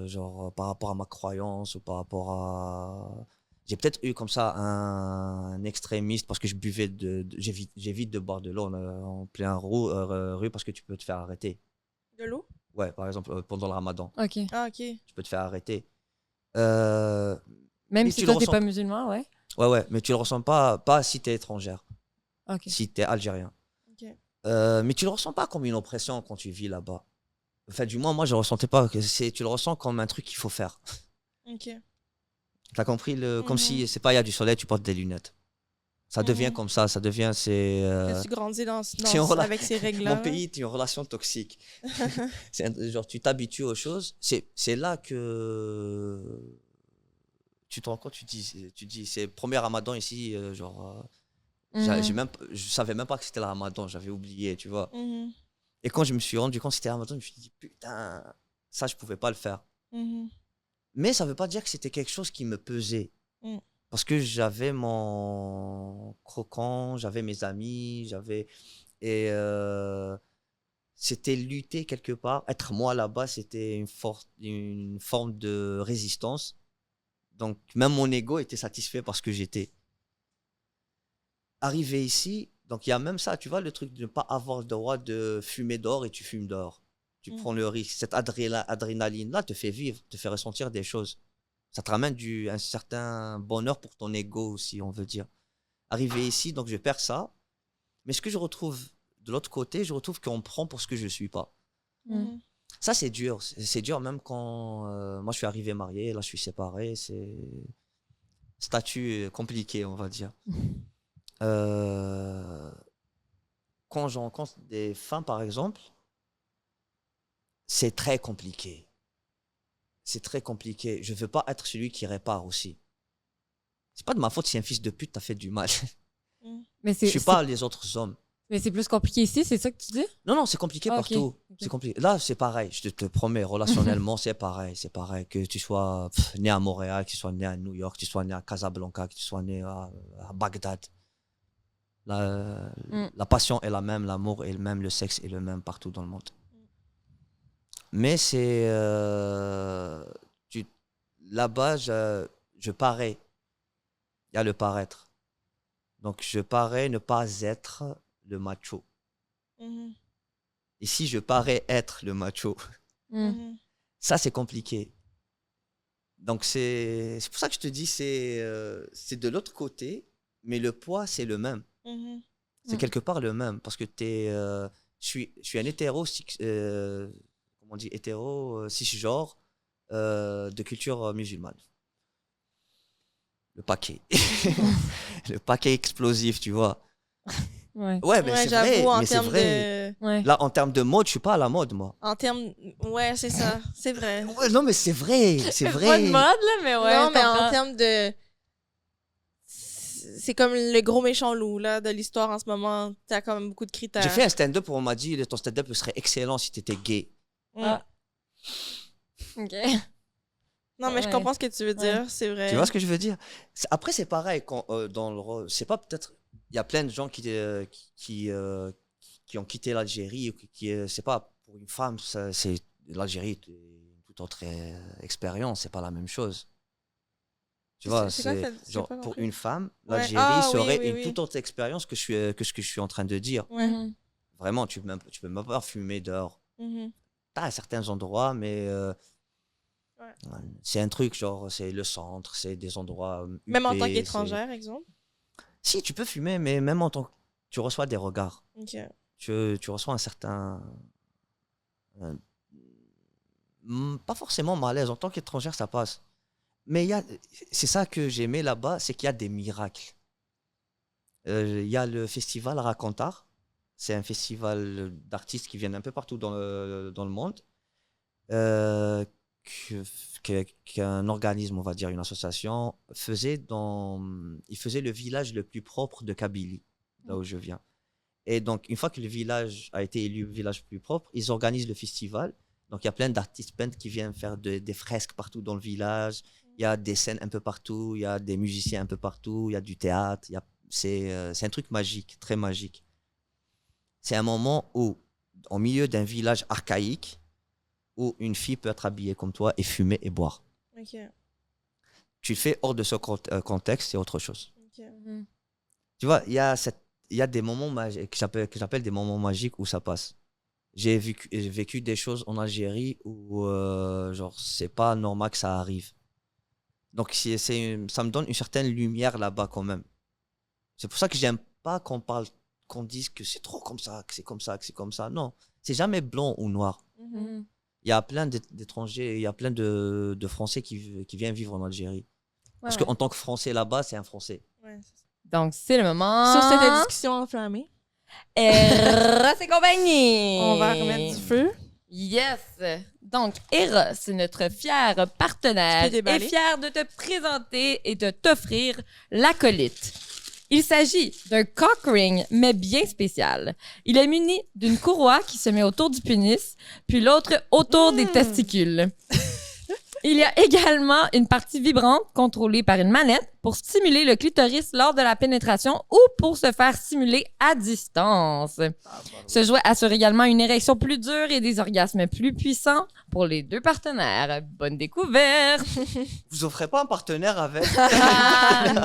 genre par rapport à ma croyance ou par rapport à. J'ai peut-être eu comme ça un extrémiste parce que je buvais j'évite de boire de l'eau en plein rue parce que tu peux te faire arrêter. De l'eau? Ouais, par exemple, pendant le ramadan. Ok. Ah, ok. Tu peux te faire arrêter. Même si toi, t'es pas musulman, ouais. Ouais, mais tu le ressens pas si t'es étrangère. Ok. Si t'es algérien. Ok. Mais tu le ressens pas comme une oppression quand tu vis là-bas. Enfin, du moins, moi, je ressentais pas. Tu le ressens comme un truc qu'il faut faire. Ok. T'as compris comme si, c'est pas, il y a du soleil, tu portes des lunettes. Ça devient comme ça devient, Tu grandis avec ces règles-là. Mon pays est une relation toxique. Genre, tu t'habitues aux choses. C'est là que tu te rends compte, tu dis c'est le premier ramadan ici, je savais même pas que c'était le ramadan, j'avais oublié, tu vois. Et quand je me suis rendu compte que c'était le ramadan, je me suis dit, putain, ça, je pouvais pas le faire. Mais ça veut pas dire que c'était quelque chose qui me pesait. Parce que j'avais mon croquant, j'avais mes amis, et c'était lutter quelque part. Être moi là-bas, c'était une forme de résistance. Donc, même mon ego était satisfait parce que j'étais. Arrivé ici, donc il y a même ça, tu vois, le truc de ne pas avoir le droit de fumer dehors et tu fumes dehors. Tu prends le risque. Cette adrénaline-là te fait vivre, te fait ressentir des choses. Ça te ramène un certain bonheur pour ton ego aussi, on veut dire. Arrivé ici, donc je perds ça. Mais ce que je retrouve de l'autre côté, je retrouve qu'on me prend pour ce que je ne suis pas. Ça, c'est dur. C'est dur même quand moi, je suis arrivé marié, là, je suis séparé. C'est statut compliqué, on va dire. Quand je rencontre des femmes, par exemple, c'est très compliqué. C'est très compliqué. Je ne veux pas être celui qui répare aussi. C'est pas de ma faute si un fils de pute t'a fait du mal. Mais je suis pas les autres hommes. Mais c'est plus compliqué ici, c'est ça que tu dis? Non, c'est compliqué partout. Okay. C'est compliqué. Là, c'est pareil. Je te promets, relationnellement, c'est pareil. C'est pareil. Que tu sois né à Montréal, que tu sois né à New York, que tu sois né à Casablanca, que tu sois né à Bagdad. La passion est la même, l'amour est le même, le sexe est le même partout dans le monde. Mais c'est... là-bas, je parais. Il y a le paraître. Donc, je parais ne pas être le macho. Ici, je parais être le macho. Ça, c'est compliqué. Donc, c'est pour ça que je te dis, c'est de l'autre côté, mais le poids, c'est le même. C'est quelque part le même. Parce que je suis un hétéro, comment on dit, hétéro, cisgenre, de culture musulmane. Le paquet. Le paquet explosif, tu vois. Ouais, mais c'est vrai. Mais c'est vrai. Là, en termes de mode, je suis pas à la mode, moi. Ouais, c'est ça. C'est vrai. Ouais, non, mais c'est vrai. C'est vrai. Pas de mode, là, mais ouais. Non, mais en termes de... C'est comme le gros méchant loup, là, de l'histoire en ce moment. T'as quand même beaucoup de critères. J'ai fait un stand-up où on m'a dit ton stand-up serait excellent si t'étais gay. Ah. OK. Non, mais je comprends ce que tu veux dire, c'est vrai. Tu vois ce que je veux dire? Après, c'est pareil, dans le rôle, c'est pas peut-être... Il y a plein de gens qui ont quitté l'Algérie, c'est pas pour une femme, l'Algérie est une toute autre expérience, c'est pas la même chose. Tu vois, genre pour une femme, l'Algérie serait une toute autre expérience que ce que je suis en train de dire. Vraiment, tu peux même pas fumer dehors. T'as certains endroits, mais... c'est un truc genre c'est le centre, c'est des endroits même en tant qu'étrangère, exemple. Si tu peux fumer, mais même en tant que tu reçois des regards. Tu reçois un certain pas forcément malaise. En tant qu'étrangère, ça passe. Mais c'est ça que j'aimais là-bas, c'est qu'il y a des miracles. Il y a le festival Racontar. C'est un festival d'artistes qui viennent un peu partout dans le monde. Qu'un organisme, on va dire une association, il faisait le village le plus propre de Kabylie, là où je viens. Et donc, une fois que le village a été élu le village le plus propre, ils organisent le festival. Donc, il y a plein d'artistes peintres qui viennent faire des fresques partout dans le village. Il y a des scènes un peu partout, il y a des musiciens un peu partout, il y a du théâtre. C'est un truc magique, très magique. C'est un moment où, au milieu d'un village archaïque, où une fille peut être habillée comme toi et fumer et boire. Okay. Tu le fais hors de ce contexte, c'est autre chose. Okay. Tu vois, il y a des moments magiques que j'appelle des moments magiques où ça passe. J'ai vécu des choses en Algérie où genre c'est pas normal que ça arrive. Donc ça me donne une certaine lumière là-bas quand même. C'est pour ça que j'aime pas qu'on dise que c'est trop comme ça, que c'est comme ça, que c'est comme ça. Non, c'est jamais blanc ou noir. Mm-hmm. Il y a plein d'étrangers, il y a plein de Français qui viennent vivre en Algérie. Parce qu'en tant que Français là-bas, c'est un Français. Ouais, donc, c'est le moment. Sur cette discussion enflammée. Eros et compagnie. On va remettre du feu. Yes! Donc, Eros, notre fier partenaire, est fier de te présenter et de t'offrir l'acolyte. Il s'agit d'un cock ring, mais bien spécial. Il est muni d'une courroie qui se met autour du pénis, puis l'autre autour des testicules. Il y a également une partie vibrante contrôlée par une manette pour stimuler le clitoris lors de la pénétration ou pour se faire stimuler à distance. Ce jouet assure également une érection plus dure et des orgasmes plus puissants pour les deux partenaires. Bonne découverte! Vous offrez pas un partenaire avec?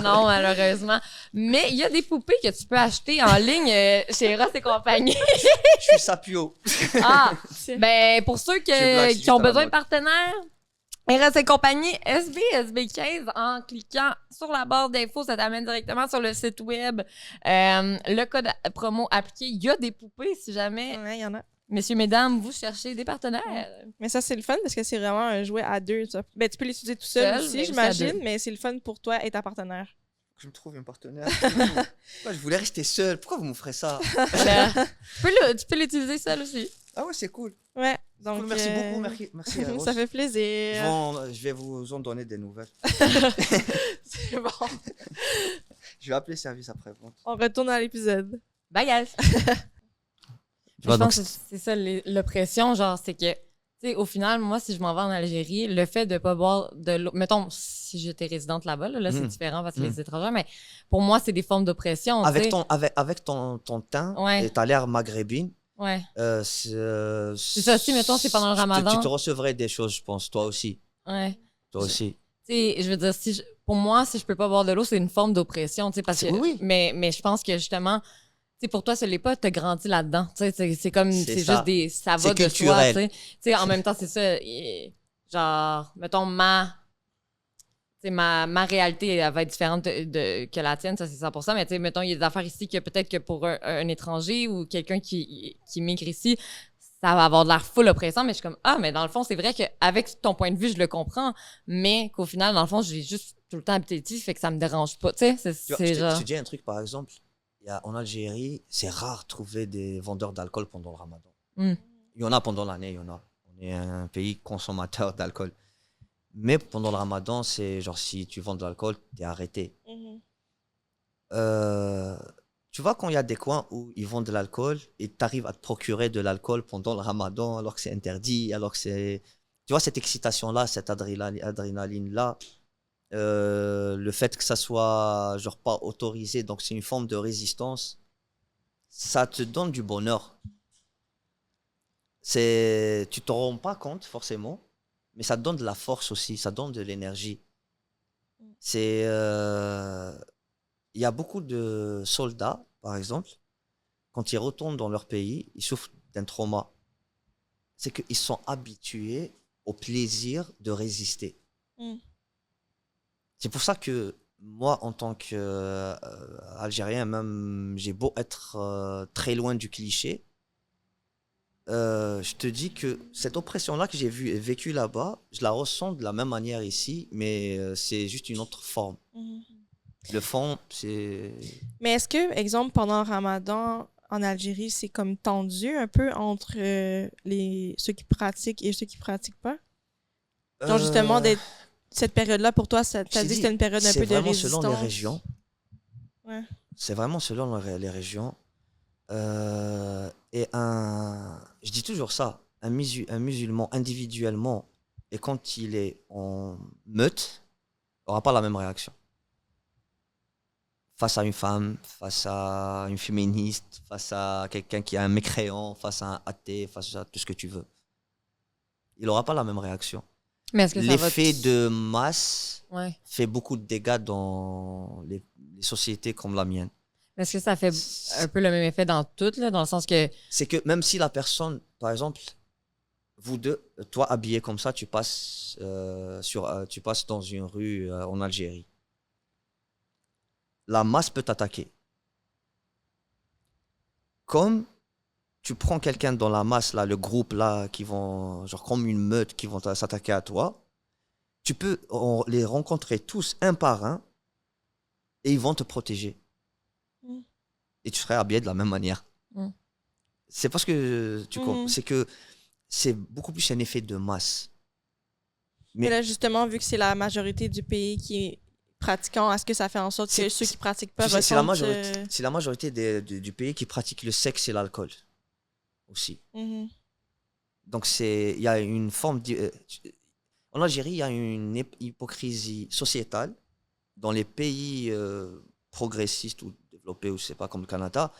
Non, malheureusement. Mais il y a des poupées que tu peux acheter en ligne chez Eros et compagnie. Je suis sapio. Ah, ben pour ceux qui ont besoin de partenaires, Eros et compagnie, SB15, en cliquant sur la barre d'infos, ça t'amène directement sur le site web. Le code promo appliqué, il y a des poupées si jamais. Ouais, il y en a. Messieurs, mesdames, vous cherchez des partenaires. Mais ça, c'est le fun parce que c'est vraiment un jouet à deux. Ben, tu peux l'utiliser tout seul aussi, j'imagine, mais c'est le fun pour toi et ta partenaire. Je me trouve un partenaire. Moi, je voulais rester seul. Pourquoi vous me ferez ça? Tu peux l'utiliser seul aussi. Ah ouais, c'est cool. Ouais. Donc, cool, merci beaucoup. Merci Eros. Ça fait plaisir. Je vais vous en donner des nouvelles. C'est bon. Je vais appeler service après-vente. On retourne à l'épisode. Bye, guys. Je pense que c'est ça l'oppression, genre, c'est que, tu sais, au final, moi, si je m'en vais en Algérie, le fait de pas boire de l'eau, mettons, si j'étais résidente là-bas, là c'est différent parce que les étrangers, mais pour moi, c'est des formes d'oppression. Avec ton teint, ouais. t'as l'air maghrébine. Ouais. C'est ça aussi, mettons, c'est pendant le ramadan. Tu te recevrais des choses, je pense, toi aussi. Ouais. Toi aussi. Tu sais, je veux dire, pour moi, si je peux pas boire de l'eau, c'est une forme d'oppression, tu sais, parce que. Oui. Mais je pense que justement, tu sais, pour toi, ce l'est pas, t'as grandi là-dedans. Tu sais, c'est comme, c'est juste des. Ça va de soi, tu sais. En même temps, c'est ça. Genre, mettons, ma réalité, elle va être différente que la tienne, ça, c'est 100%. Mais tu sais, mettons, il y a des affaires ici que peut-être que pour un étranger ou quelqu'un qui migre ici, ça va avoir de l'air full oppressant. Mais je suis comme, mais dans le fond, c'est vrai qu'avec ton point de vue, je le comprends. Mais qu'au final, dans le fond, j'ai juste tout le temps habité ici, fait que ça me dérange pas. Tu sais, Je te dis un truc, par exemple. En Algérie, c'est rare de trouver des vendeurs d'alcool pendant le ramadan. Il y en a pendant l'année, il y en a. On est un pays consommateur d'alcool. Mais pendant le ramadan, c'est genre si tu vends de l'alcool, t'es arrêté. Tu vois, quand il y a des coins où ils vendent de l'alcool et t'arrives à te procurer de l'alcool pendant le ramadan alors que c'est interdit, alors que c'est... Tu vois, cette excitation-là, cette adrénaline-là, le fait que ça soit genre pas autorisé, donc c'est une forme de résistance, ça te donne du bonheur. Tu te rends pas compte forcément, mais ça te donne de la force aussi, ça donne de l'énergie. Il y a beaucoup de soldats, par exemple, quand ils retournent dans leur pays, ils souffrent d'un trauma. C'est qu'ils sont habitués au plaisir de résister. C'est pour ça que moi, en tant qu'Algérien, même, j'ai beau être très loin du cliché, je te dis que cette oppression-là que j'ai vécue là-bas, je la ressens de la même manière ici, mais c'est juste une autre forme. Le fond, c'est... Mais est-ce que, exemple, pendant le Ramadan, en Algérie, c'est comme tendu un peu entre ceux qui pratiquent et ceux qui pratiquent pas? Genre, justement, cette période-là, pour toi, t'as dit que c'était une période un peu de résistance? C'est vraiment selon les régions. Ouais. C'est vraiment selon les régions. Je dis toujours ça, un musulman individuellement, et quand il est en meute, n'aura pas la même réaction. Face à une femme, face à une féministe, face à quelqu'un qui est un mécréant, face à un athée, face à tout ce que tu veux. Il n'aura pas la même réaction. Mais est-ce que l'effet de masse fait beaucoup de dégâts dans les sociétés comme la mienne. Est-ce que ça fait un peu le même effet dans toutes, là, dans le sens que... C'est que même si la personne, par exemple, vous deux, toi habillé comme ça, tu passes dans une rue en Algérie. La masse peut t'attaquer. Comme tu prends quelqu'un dans la masse, là, le groupe, là, qui vont, genre comme une meute, qui vont s'attaquer à toi, tu peux les rencontrer tous un par un et ils vont te protéger. Et tu serais habillé de la même manière. C'est parce que c'est que c'est beaucoup plus un effet de masse. Mais là, justement, vu que c'est la majorité du pays qui est pratiquant, est-ce que ça fait en sorte que ceux qui pratiquent pas ressentent... C'est la majorité du pays qui pratique le sexe et l'alcool aussi. Donc il y a une forme... en Algérie, il y a une hypocrisie sociétale. Dans les pays progressistes ou développés, ou je sais pas, comme le Canada,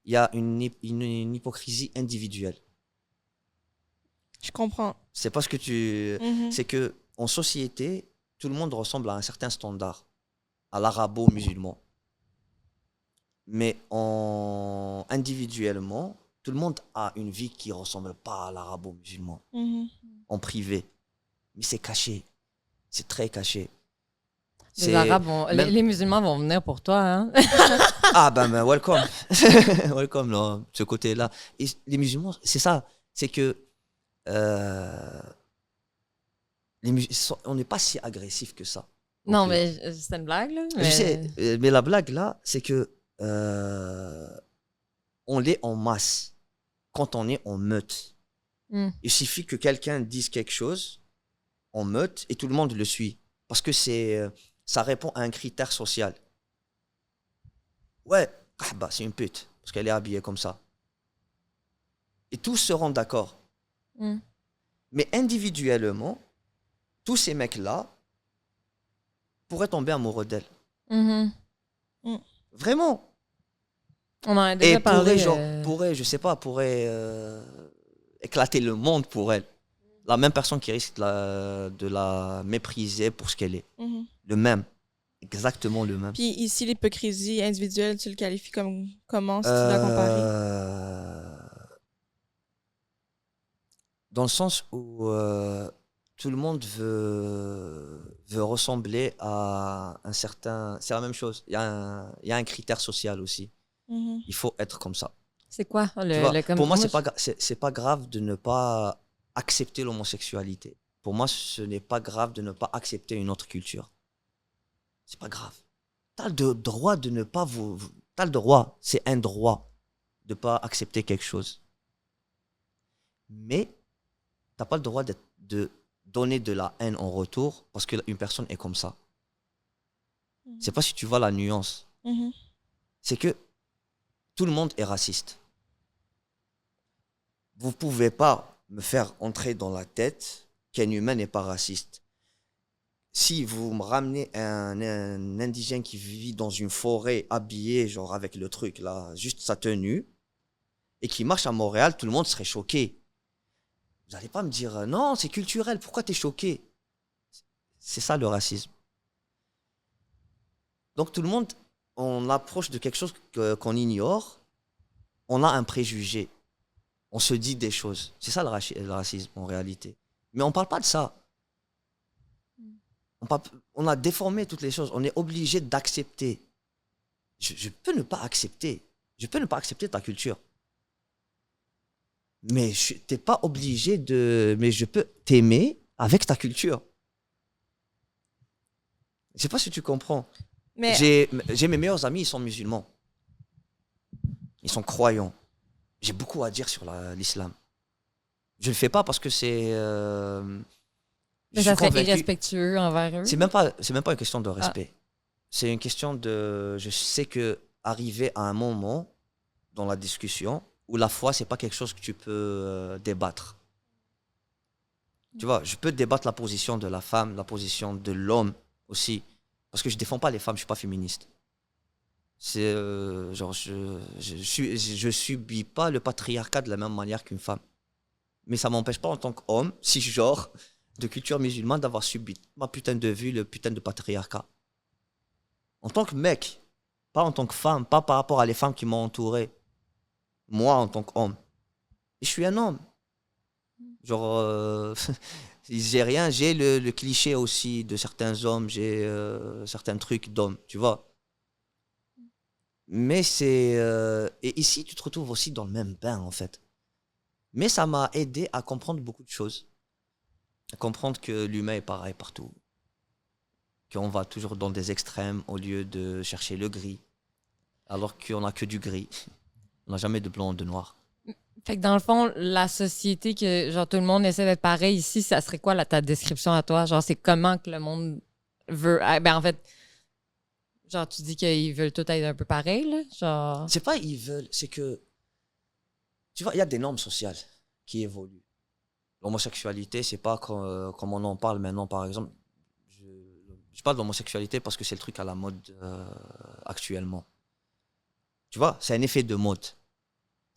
il y a une hypocrisie individuelle. Je comprends. C'est parce que c'est que en société, tout le monde ressemble à un certain standard, à l'arabo-musulman. Mais individuellement, tout le monde a une vie qui ne ressemble pas à l'arabo-musulman, en privé. Mais c'est caché. C'est très caché. Les Arabes les musulmans vont venir pour toi, hein? Ah ben welcome. Welcome, là, ce côté-là. Et les musulmans, c'est ça. C'est que on n'est pas si agressif que ça. Non, mais c'est une blague, là. Mais... Je sais, mais la blague, là, c'est que on l'est en masse quand on est en meute. Il suffit que quelqu'un dise quelque chose en meute et tout le monde le suit. Parce que ça répond à un critère social. Ouais, c'est une pute, parce qu'elle est habillée comme ça. Et tous seront d'accord. Mais individuellement, tous ces mecs-là pourraient tomber amoureux d'elle. Vraiment. On en a déjà parlé. Pourrait éclater le monde pour elle. La même personne qui risque de la mépriser pour ce qu'elle est. Le même. Exactement le même. Puis ici, l'hypocrisie individuelle, tu le qualifies comme comment, si tu dois comparer? Dans le sens où tout le monde veut ressembler à un certain... C'est la même chose. Il y a un critère social aussi. Il faut être comme ça. C'est quoi? Pour moi, c'est pas grave de ne pas accepter l'homosexualité. Pour moi, ce n'est pas grave de ne pas accepter une autre culture. C'est pas grave. T'as le droit de ne pas t'as le droit, c'est un droit de pas accepter quelque chose. Mais t'as pas le droit de donner de la haine en retour parce qu'une personne est comme ça. C'est pas si tu vois la nuance. C'est que tout le monde est raciste. Vous pouvez pas me faire entrer dans la tête qu'un humain n'est pas raciste. Si vous me ramenez un indigène qui vit dans une forêt habillé, genre avec le truc là, juste sa tenue, et qui marche à Montréal, tout le monde serait choqué. Vous n'allez pas me dire non, c'est culturel, pourquoi t'es choqué? C'est ça le racisme. Donc tout le monde, on approche de quelque chose qu'on ignore, on a un préjugé. On se dit des choses. C'est ça le racisme en réalité. Mais on ne parle pas de ça. On a déformé toutes les choses. On est obligé d'accepter. Je peux ne pas accepter. Je peux ne pas accepter ta culture. Mais tu n'es pas obligé de... Mais je peux t'aimer avec ta culture. Je ne sais pas si tu comprends. Mais... J'ai mes meilleurs amis, ils sont musulmans. Ils sont croyants. J'ai beaucoup à dire sur l'islam. Je ne le fais pas parce que c'est... mais ça serait irrespectueux envers eux? C'est même pas une question de respect. C'est une question de... Je sais que arriver à un moment dans la discussion où la foi, c'est pas quelque chose que tu peux débattre. Tu vois, je peux débattre la position de la femme, la position de l'homme aussi. Parce que je défends pas les femmes, je suis pas féministe. C'est genre, je subis pas le patriarcat de la même manière qu'une femme. Mais ça m'empêche pas en tant qu'homme, cisgenre, de culture musulmane, d'avoir subi ma putain de vue, le putain de patriarcat. En tant que mec, pas en tant que femme, pas par rapport à les femmes qui m'ont entouré. Moi, en tant qu'homme. Et je suis un homme. Genre, j'ai rien, j'ai le cliché aussi de certains hommes, j'ai certains trucs d'hommes, tu vois. Mais c'est... et ici, tu te retrouves aussi dans le même bain, en fait. Mais ça m'a aidé à comprendre beaucoup de choses. À comprendre que l'humain est pareil partout. Qu'on va toujours dans des extrêmes au lieu de chercher le gris. Alors qu'on n'a que du gris. On n'a jamais de blanc ou de noir. Fait que dans le fond, la société que genre tout le monde essaie d'être pareil ici, ça serait quoi ta description à toi? Genre, c'est comment que le monde veut... Ben en fait, genre, tu dis qu'ils veulent tout être un peu pareil, là? Genre... C'est pas ils veulent, c'est que... Tu vois, il y a des normes sociales qui évoluent. L'homosexualité, c'est pas comme on en parle maintenant, par exemple. Je parle d'homosexualité parce que c'est le truc à la mode actuellement. Tu vois, c'est un effet de mode.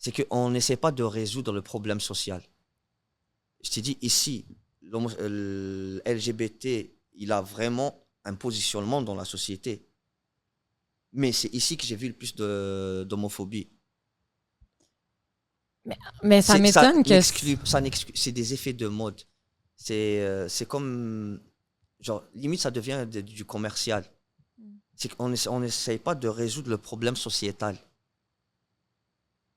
C'est qu'on n'essaie pas de résoudre le problème social. Je t'ai dit, ici, LGBT, il a vraiment un positionnement dans la société. Mais c'est ici que j'ai vu le plus d'homophobie. Mais ça m'étonne que... C'est des effets de mode. C'est comme... Genre, limite, ça devient du commercial. C'est qu'on n'essaye pas de résoudre le problème sociétal.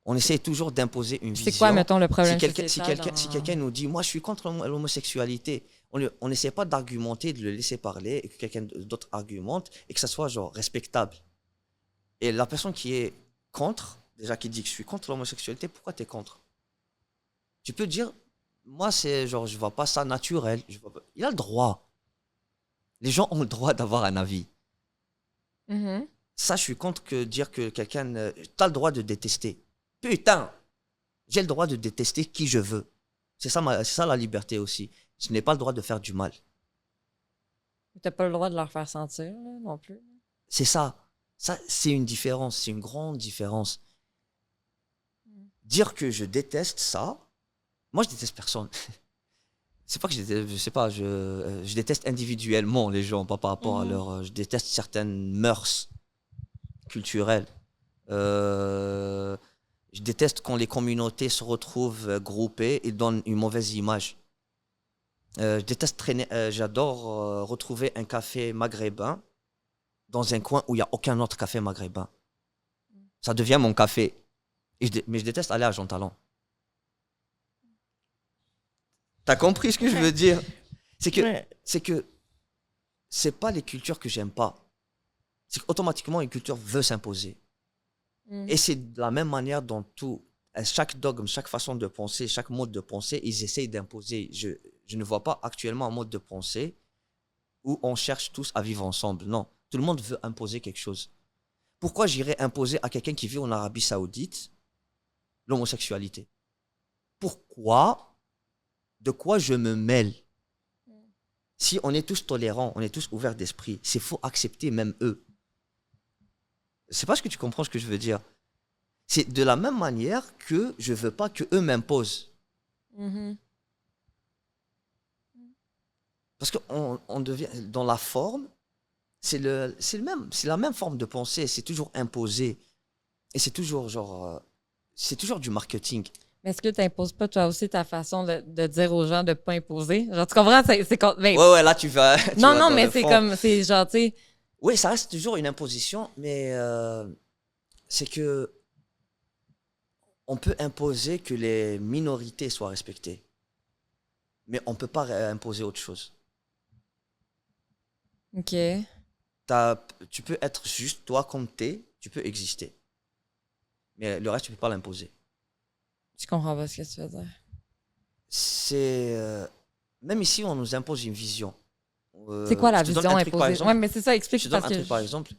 On essaie toujours d'imposer une vision. C'est quoi, mettons, le problème sociétal? Si quelqu'un nous dit « Moi, je suis contre l'homosexualité », on n'essaie pas d'argumenter, de le laisser parler, et que quelqu'un d'autre argumente, et que ça soit genre respectable. Et la personne qui est contre, déjà qui dit que je suis contre l'homosexualité, pourquoi tu es contre? Tu peux dire « Moi, c'est genre, je vois pas ça naturel. » Il a le droit. Les gens ont le droit d'avoir un avis. Mm-hmm. Ça, je suis contre que dire que quelqu'un... Tu as le droit de détester. Putain, j'ai le droit de détester qui je veux. C'est ça la liberté aussi. Je n'ai pas le droit de faire du mal. Tu n'as pas le droit de leur faire sentir, là, non plus. C'est ça. Ça, c'est une différence. C'est une grande différence. Dire que je déteste ça, moi, je déteste personne. C'est pas que je sais pas, je déteste individuellement les gens, pas par rapport à leur... Je déteste certaines mœurs culturelles. Je déteste quand les communautés se retrouvent groupées et donnent une mauvaise image. Je déteste traîner... j'adore retrouver un café maghrébin dans un coin où il n'y a aucun autre café maghrébin. Ça devient mon café. Mais je déteste aller à Jean Talon. T'as compris ce que je veux dire? C'est que c'est pas les cultures que j'aime pas. C'est qu'automatiquement une culture veut s'imposer. Et c'est de la même manière dans tout. Chaque dogme, chaque façon de penser, chaque mode de pensée, ils essayent d'imposer. Je ne vois pas actuellement un mode de pensée où on cherche tous à vivre ensemble. Non, tout le monde veut imposer quelque chose. Pourquoi j'irais imposer à quelqu'un qui vit en Arabie Saoudite l'homosexualité? Pourquoi? De quoi je me mêle? Si on est tous tolérants, on est tous ouverts d'esprit, c'est faut accepter même eux. C'est pas ce que tu comprends ce que je veux dire. C'est de la même manière que je veux pas que eux m'imposent. Parce qu'on devient dans la forme, c'est la même forme de pensée, c'est toujours imposé et c'est toujours genre c'est toujours du marketing. Mais est-ce que tu n'imposes pas toi aussi ta façon de dire aux gens de ne pas imposer? Genre, tu comprends? Ben, ouais, là, tu vas... non, mais c'est comme... C'est genre, tu sais... Oui, ça reste toujours une imposition, mais c'est que on peut imposer que les minorités soient respectées. Mais on ne peut pas imposer autre chose. OK. Tu peux être juste toi comme t'es, tu peux exister. Mais le reste, tu ne peux pas l'imposer. Je comprends pas ce que tu veux dire. C'est... même ici, on nous impose une vision. C'est quoi la vision imposée? Oui, mais c'est ça, explique. Je te donne un truc, par exemple.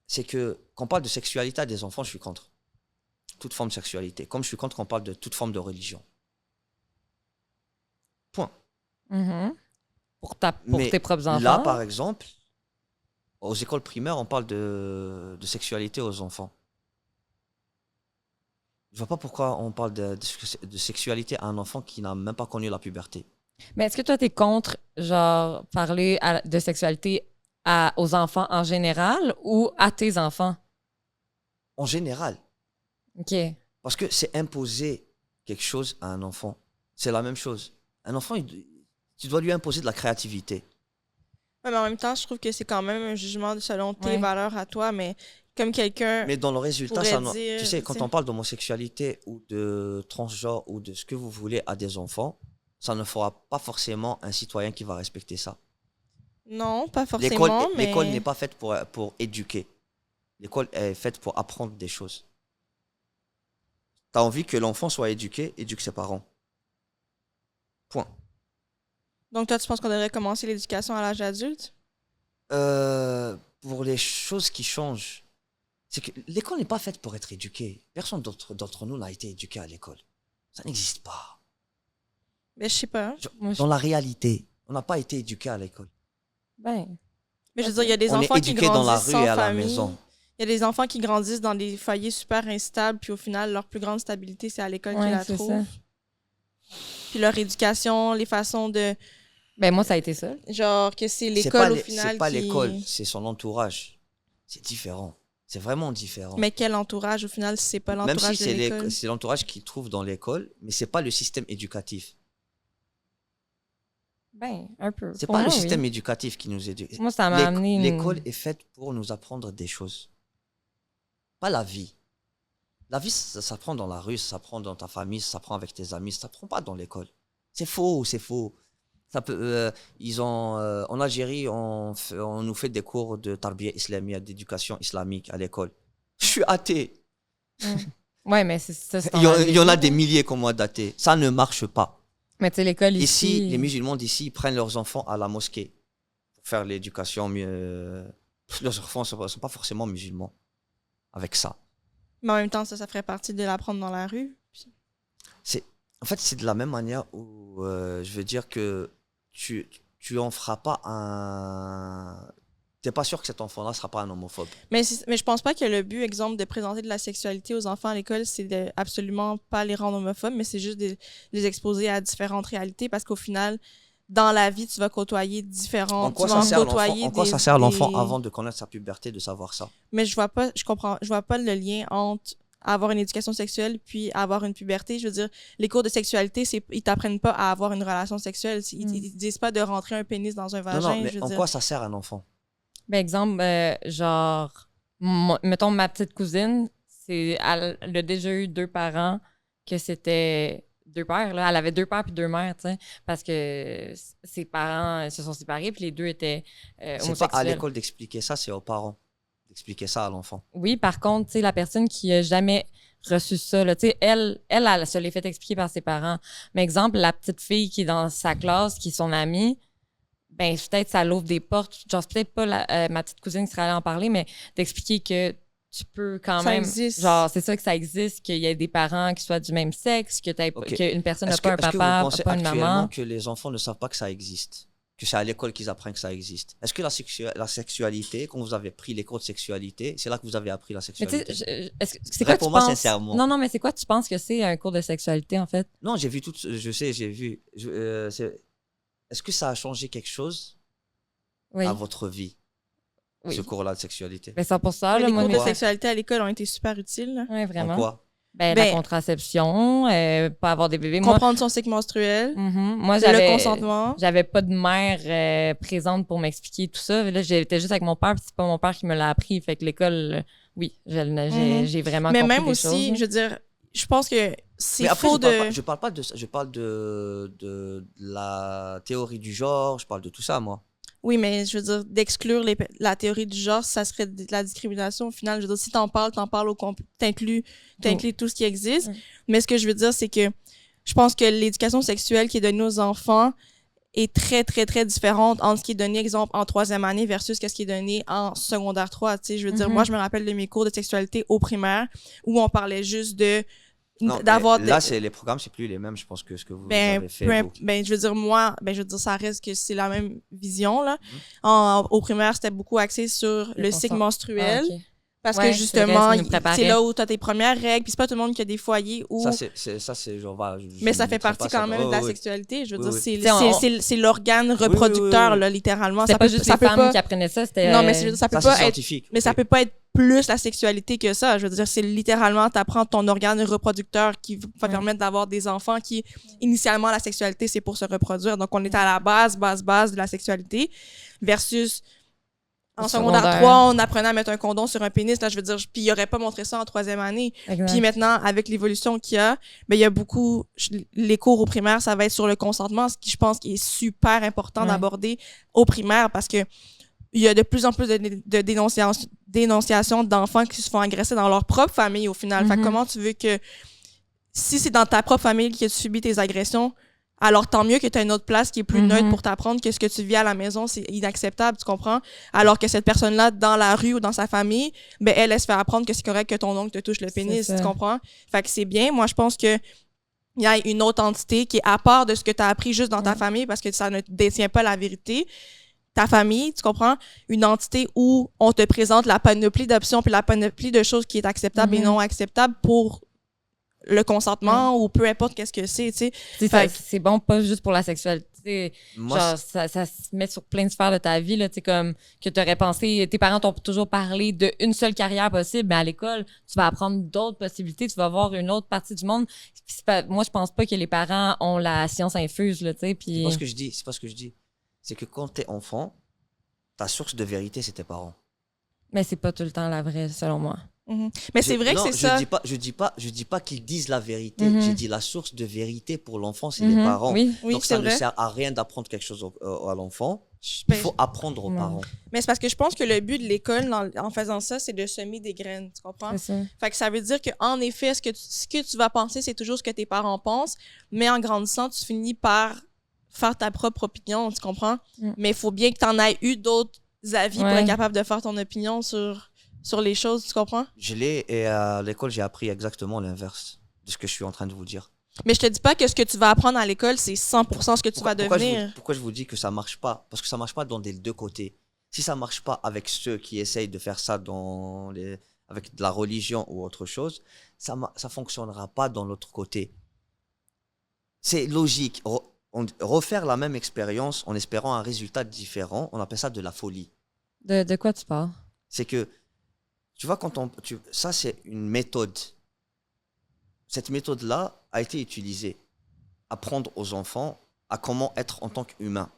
C'est que quand on parle de sexualité à des enfants, je suis contre. Toute forme de sexualité. Comme je suis contre qu'on parle de toute forme de religion. Point. Pour tes propres enfants. Là, par exemple, Aux écoles primaires, on parle de sexualité aux enfants. Je vois pas pourquoi on parle de sexualité à un enfant qui n'a même pas connu la puberté. Mais est-ce que toi, t'es contre, genre, parler de sexualité aux enfants en général ou à tes enfants? En général. OK. Parce que c'est imposer quelque chose à un enfant. C'est la même chose. Un enfant, tu dois lui imposer de la créativité. Ouais, mais en même temps, je trouve que c'est quand même un jugement selon tes valeurs à toi, mais comme quelqu'un. Mais dans le résultat, dire, tu sais, quand on parle d'homosexualité ou de transgenre ou de ce que vous voulez à des enfants, ça ne fera pas forcément un citoyen qui va respecter ça. Non, pas forcément. L'école n'est pas faite pour éduquer. L'école est faite pour apprendre des choses. Tu as envie que l'enfant soit éduqué, éduque ses parents. Point. Donc toi, tu penses qu'on devrait commencer l'éducation à l'âge adulte? Pour les choses qui changent, c'est que l'école n'est pas faite pour être éduquée. Personne d'entre nous n'a été éduqué à l'école. Ça n'existe pas. Mais je sais pas. Dans la réalité, on n'a pas été éduqué à l'école. Ben. Mais je veux dire, il y a des enfants qui grandissent dans la rue sans et à la famille. maison. Il y a des enfants qui grandissent dans des foyers super instables, puis au final, leur plus grande stabilité, c'est à l'école qu'ils la trouvent. Ça. Puis leur éducation, les façons de... Ben moi, ça a été ça. Genre que c'est l'école au final c'est pas l'école, c'est son entourage. C'est différent. C'est vraiment différent. Mais quel entourage au final si c'est pas l'entourage de l'école? Même si c'est l'entourage qu'ils trouvent dans l'école, mais c'est pas le système éducatif. Ben, un peu. C'est pas le système éducatif qui nous éduque. Moi, ça m'a amené... L'école est faite pour nous apprendre des choses. Pas la vie. La vie, ça s'apprend dans la rue, ça s'apprend dans ta famille, ça s'apprend avec tes amis, ça s'apprend pas dans l'école. C'est faux, c'est faux. Ça peut, en Algérie, on nous fait des cours de tarbiya islamia, d'éducation islamique à l'école. Je suis athée. Ouais, mais c'est ça. Il y en a des milliers comme moi d'athées. Ça ne marche pas. Mais tu sais, l'école ici... les musulmans d'ici prennent leurs enfants à la mosquée pour faire l'éducation. Leurs enfants ne sont pas forcément musulmans avec ça. Mais en même temps, ça ferait partie de l'apprendre dans la rue. En fait, c'est de la même manière où je veux dire que tu en feras pas un... T'es pas sûr que cet enfant-là ne sera pas un homophobe. Mais je pense pas que le but, exemple, de présenter de la sexualité aux enfants à l'école, c'est de absolument pas les rendre homophobes, mais c'est juste de les exposer à différentes réalités parce qu'au final, dans la vie, tu vas côtoyer différents... En quoi ça sert l'enfant avant de connaître sa puberté, de savoir ça? Mais je vois pas le lien entre avoir une éducation sexuelle puis avoir une puberté. Je veux dire, les cours de sexualité, ils t'apprennent pas à avoir une relation sexuelle. Ils disent pas de rentrer un pénis dans un vagin. Non, mais quoi ça sert un enfant? Ben, exemple, genre, mettons ma petite cousine, elle a déjà eu 2 parents que c'était 2 pères. Là. Elle avait 2 pères puis 2 mères, tu sais, parce que ses parents se sont séparés puis les 2 étaient homosexuels. C'est pas à l'école d'expliquer ça, c'est aux parents d'expliquer ça à l'enfant. Oui, par contre, tu sais, la personne qui a jamais reçu ça, tu sais, elle se l'est fait expliquer par ses parents. Mais exemple, la petite fille qui est dans sa classe, qui est son amie, ben peut-être ça l'ouvre des portes. Genre, peut-être pas ma petite cousine qui serait allée en parler, mais d'expliquer que tu peux quand même... Existe. Genre, c'est ça que ça existe, qu'il y ait des parents qui soient du même sexe, qu'une personne n'a pas un papa, pas une maman. Que les enfants ne savent pas que ça existe? Que c'est à l'école qu'ils apprennent que ça existe? Est-ce que la sexualité, quand vous avez pris les cours de sexualité, c'est là que vous avez appris la sexualité? C'est quoi tu penses? Sincèrement. Non, mais c'est quoi tu penses que c'est un cours de sexualité, en fait? Non, j'ai vu j'ai vu. Est-ce que ça a changé quelque chose à votre vie, ce cours-là de sexualité? Ben 100%. Les cours de sexualité à l'école ont été super utiles. Oui, vraiment. En quoi? La contraception, pas avoir des bébés. Comprendre son cycle menstruel. Moi, le consentement. J'avais pas de mère présente pour m'expliquer tout ça. Là, j'étais juste avec mon père, puis c'est pas mon père qui me l'a appris. Fait que l'école, oui, j'ai vraiment compris mais même des aussi, choses. Je veux dire, je pense que c'est après, faux je parle pas de ça. Je parle de la théorie du genre. Je parle de tout ça, moi. Oui, mais je veux dire, d'exclure la théorie du genre, ça serait de la discrimination au final. Je veux dire, si t'en parles t'inclus tout ce qui existe. Mais ce que je veux dire, c'est que je pense que l'éducation sexuelle qui est donnée aux enfants est très, très, très différente entre ce qui est donné, exemple, en 3e année versus ce qui est donné en secondaire 3. Tu sais, je veux dire, moi, je me rappelle de mes cours de sexualité au primaire où on parlait juste de d'avoir là, les programmes, c'est plus les mêmes, je pense, que ce que vous avez fait. Je veux dire, ça reste que c'est la même vision, là. Au primaire, c'était beaucoup axé sur le cycle menstruel. Ah, okay. Parce que justement, c'est là où tu as tes premières règles, puis c'est pas tout le monde qui a des foyers où... Ça, c'est genre... Mais ça fait partie quand même de la sexualité. Je veux dire, c'est l'organe reproducteur, là, littéralement. C'est pas juste les femmes qui apprenaient ça, c'était... Non, mais ça peut pas être... scientifique. Mais ça peut pas être plus la sexualité que ça. Je veux dire, c'est littéralement, t'apprends ton organe reproducteur qui va permettre d'avoir des enfants qui, initialement, la sexualité, c'est pour se reproduire. Donc, on est à la base de la sexualité versus... En secondaire 3, on apprenait à mettre un condom sur un pénis. Là, je veux dire, puis il n'aurait pas montré ça en 3e année. Exact. Puis maintenant, avec l'évolution qu'il y a, il y a beaucoup... Les cours au primaire, ça va être sur le consentement, ce qui, je pense, qui est super important d'aborder au primaire parce que il y a de plus en plus de dénonciations d'enfants qui se font agresser dans leur propre famille, au final. Fait que comment tu veux que... Si c'est dans ta propre famille que tu subis tes agressions, alors tant mieux que tu as une autre place qui est plus neutre pour t'apprendre que ce que tu vis à la maison, c'est inacceptable, tu comprends? Alors que cette personne-là, dans la rue ou dans sa famille, ben elle se fait apprendre que c'est correct que ton oncle te touche le pénis, tu comprends? Fait que c'est bien. Moi, je pense que il y a une autre entité qui est à part de ce que tu as appris juste dans ta famille parce que ça ne détient pas la vérité. Ta famille, tu comprends? Une entité où on te présente la panoplie d'options puis la panoplie de choses qui est acceptable et non acceptable pour le consentement ou peu importe qu'est-ce que c'est, tu sais. C'est bon pas juste pour la sexualité. Genre, ça se met sur plein de sphères de ta vie, là, tu sais, comme que tu aurais pensé, tes parents t'ont toujours parlé d'une seule carrière possible, mais à l'école, tu vas apprendre d'autres possibilités, tu vas voir une autre partie du monde. Moi, je pense pas que les parents ont la science infuse, là, tu sais, puis... C'est pas ce que je dis. C'est que quand t'es enfant, ta source de vérité, c'est tes parents. Mais c'est pas tout le temps la vraie, selon moi. Mais c'est vrai que c'est ça. Je dis pas qu'ils disent la vérité. J'ai dit la source de vérité pour l'enfant, c'est les parents. Oui, donc ça ne sert à rien d'apprendre quelque chose à l'enfant. Il faut apprendre aux parents. Mais c'est parce que je pense que le but de l'école, en faisant ça, c'est de semer des graines, tu comprends? Fait que ça veut dire qu'en effet, ce que tu vas penser, c'est toujours ce que tes parents pensent, mais en grandissant, tu finis par faire ta propre opinion, tu comprends? Mais il faut bien que tu en aies eu d'autres avis pour être capable de faire ton opinion sur les choses, tu comprends? Je l'ai, et à l'école, j'ai appris exactement l'inverse de ce que je suis en train de vous dire. Mais je te dis pas que ce que tu vas apprendre à l'école, c'est 100% ce que tu vas devenir. Pourquoi je vous dis que ça marche pas? Parce que ça marche pas dans les deux côtés. Si ça marche pas avec ceux qui essayent de faire ça avec de la religion ou autre chose, ça fonctionnera pas dans l'autre côté. C'est logique. Refaire la même expérience en espérant un résultat différent, on appelle ça de la folie. De quoi tu parles? C'est que, tu vois, ça c'est une méthode. Cette méthode-là a été utilisée. Apprendre aux enfants à comment être en tant qu'humain,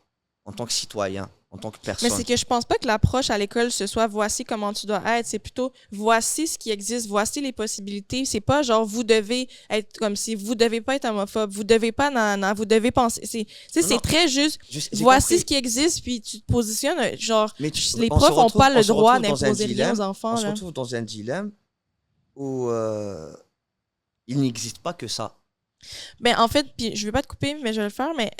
en tant que citoyen, en tant que personne. Mais c'est que je pense pas que l'approche à l'école, ce soit voici comment tu dois être. C'est plutôt voici ce qui existe, voici les possibilités. C'est pas genre vous devez être comme si, vous devez pas être homophobe, vous devez pas nanana, vous devez penser. C'est très juste voici ce qui existe, puis tu te positionnes. Genre, les profs n'ont pas le droit d'imposer rien aux enfants. On se retrouve dans un dilemme où il n'existe pas que ça. Ben, en fait, puis je vais pas te couper, mais je vais le faire, mais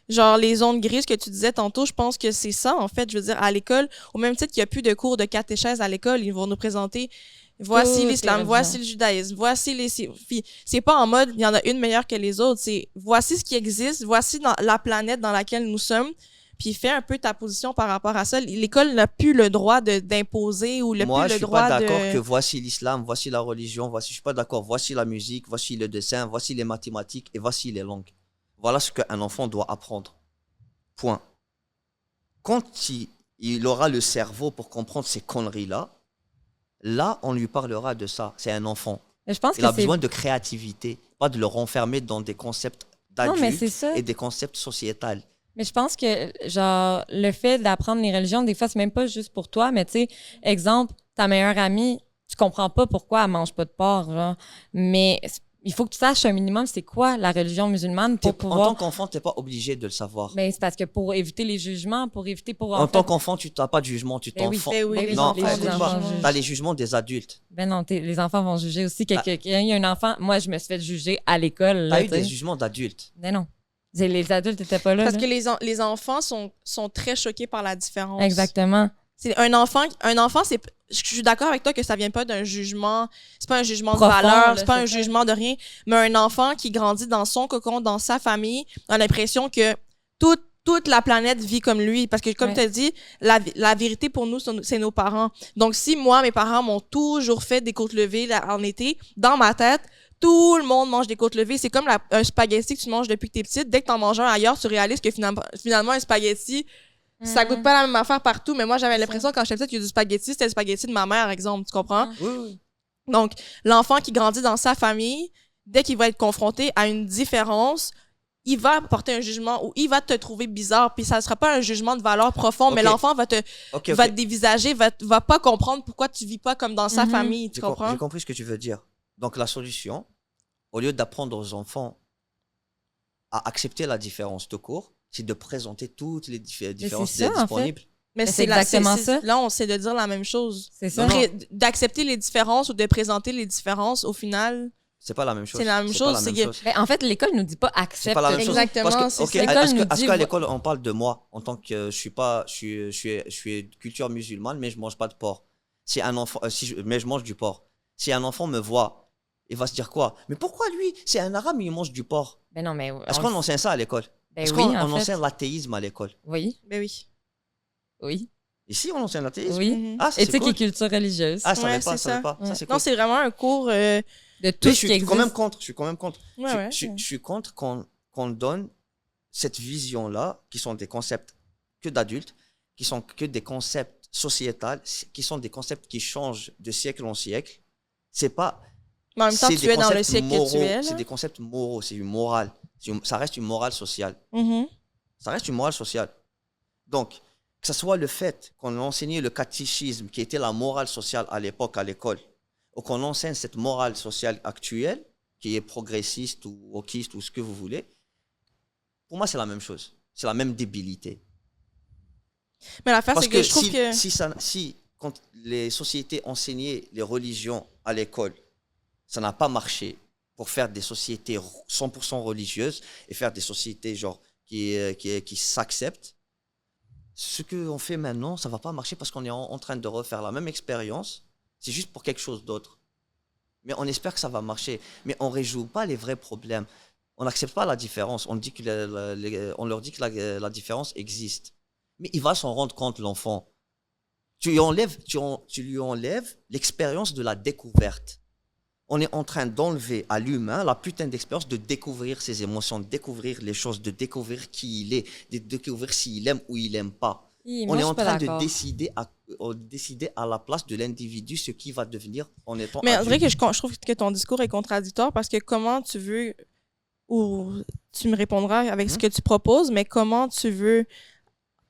genre les zones grises que tu disais tantôt, je pense que c'est ça, en fait. Je veux dire, à l'école, au même titre qu'il n'y a plus de cours de catéchèse à l'école, ils vont nous présenter voici l'islam, voici le judaïsme, voici les... C'est pas en mode, il y en a une meilleure que les autres, c'est voici ce qui existe, voici la planète dans laquelle nous sommes, puis fais un peu ta position par rapport à ça. L'école n'a plus le droit d'imposer ou Moi, plus le droit de... Moi, je suis pas d'accord que voici l'islam, voici la religion, je suis pas d'accord, voici la musique, voici le dessin, voici les mathématiques et voici les langues. Voilà ce qu'un enfant doit apprendre. Point. Quand il aura le cerveau pour comprendre ces conneries-là, là, on lui parlera de ça. C'est un enfant. Il a besoin de créativité, pas de le renfermer dans des concepts d'adultes et des concepts sociétals. Mais je pense que, genre, le fait d'apprendre les religions, des fois, c'est même pas juste pour toi, mais tu sais, exemple, ta meilleure amie, tu comprends pas pourquoi elle mange pas de porc, genre, mais il faut que tu saches un minimum c'est quoi la religion musulmane pour pouvoir... En tant qu'enfant, t'es pas obligé de le savoir. Mais c'est parce que pour éviter les jugements, En tant qu'enfant, tu n'as pas de jugement, tu t'en fous. Non, t'as les jugements des adultes. Ben non, les enfants vont juger aussi. Quand il y a un enfant, moi, je me suis fait juger à l'école. T'as eu des jugements d'adultes. Ben non. Les adultes n'étaient pas là. Parce que les enfants sont très choqués par la différence. Exactement. C'est un enfant, c'est. Je suis d'accord avec toi que ça vient pas d'un jugement. C'est pas un jugement profond, de valeur, là, c'est pas un jugement de rien. Mais un enfant qui grandit dans son cocon, dans sa famille, a l'impression que toute la planète vit comme lui. Parce que, comme tu as dit, la vérité pour nous, c'est nos parents. Donc, si moi, mes parents m'ont toujours fait des côtes levées en été, dans ma tête, tout le monde mange des côtes levées. C'est comme un spaghetti que tu manges depuis que t'es petite. Dès que t'en manges un ailleurs, tu réalises que finalement un spaghetti, ça goûte pas la même affaire partout. Mais moi, j'avais l'impression, quand j'étais petite, que du spaghetti, c'était le spaghetti de ma mère, par exemple. Tu comprends? Oui. Donc, l'enfant qui grandit dans sa famille, dès qu'il va être confronté à une différence, il va porter un jugement ou il va te trouver bizarre. Puis ça ne sera pas un jugement de valeur profond, mais l'enfant va te dévisager, va pas comprendre pourquoi tu vis pas comme dans sa famille. Tu comprends? J'ai compris ce que tu veux dire. Donc, la solution, au lieu d'apprendre aux enfants à accepter la différence de cours, c'est de présenter toutes les différences disponibles. En fait. Mais c'est exactement ça. Là, on sait de dire la même chose. C'est ça. D'accepter les différences ou de présenter les différences, au final... C'est pas la même chose. C'est la même chose. Mais en fait, l'école nous dit pas accepte. C'est pas la même chose. Exactement. Est-ce qu'à l'école, on parle de moi en tant que je suis de culture musulmane, mais je mange pas de porc. Si un enfant, mais je mange du porc. Si un enfant me voit, il va se dire quoi? Mais pourquoi lui? C'est un arabe, mais il mange du porc. Ben non, mais est-ce qu'on enseigne ça à l'école? Est-ce qu'on enseigne l'athéisme à l'école? Oui. Ben oui. Oui. Ici, on enseigne l'athéisme? Oui. Éthique et culture religieuse. Ah, ça savais pas. Ça, c'est cool. Non, c'est vraiment un cours de tout ce qui existe. Je suis quand même contre. Je Ouais. suis contre qu'on donne cette vision-là, qui sont des concepts que d'adultes, qui sont que des concepts sociétals, qui sont des concepts qui changent de siècle en siècle. C'est pas... Mais en même temps, tu es dans le siècle que tu es. C'est des concepts moraux, c'est une morale. Ça reste une morale sociale. Ça reste une morale sociale. Donc, que ce soit le fait qu'on enseignait le catéchisme, qui était la morale sociale à l'époque à l'école, ou qu'on enseigne cette morale sociale actuelle, qui est progressiste ou wokiste ou ce que vous voulez, pour moi, c'est la même chose. C'est la même débilité. Mais l'affaire, c'est que je trouve que... Si, quand les sociétés enseignaient les religions à l'école, ça n'a pas marché pour faire des sociétés 100% religieuses et faire des sociétés genre qui s'acceptent. Ce qu'on fait maintenant, ça ne va pas marcher parce qu'on est en train de refaire la même expérience. C'est juste pour quelque chose d'autre. Mais on espère que ça va marcher. Mais on ne résout pas les vrais problèmes. On n'accepte pas la différence. On leur dit que la différence existe. Mais il va s'en rendre compte, l'enfant. Tu lui enlèves l'expérience de la découverte. On est en train d'enlever à l'humain la putain d'expérience de découvrir ses émotions, de découvrir les choses, de découvrir qui il est, de découvrir s'il aime ou il n'aime pas. On est en train de décider à la place de l'individu ce qu'il va devenir en étant Mais adulte. c'est vrai que je trouve que ton discours est contradictoire parce que comment tu veux, ou tu me répondras avec ce que tu proposes, mais comment tu veux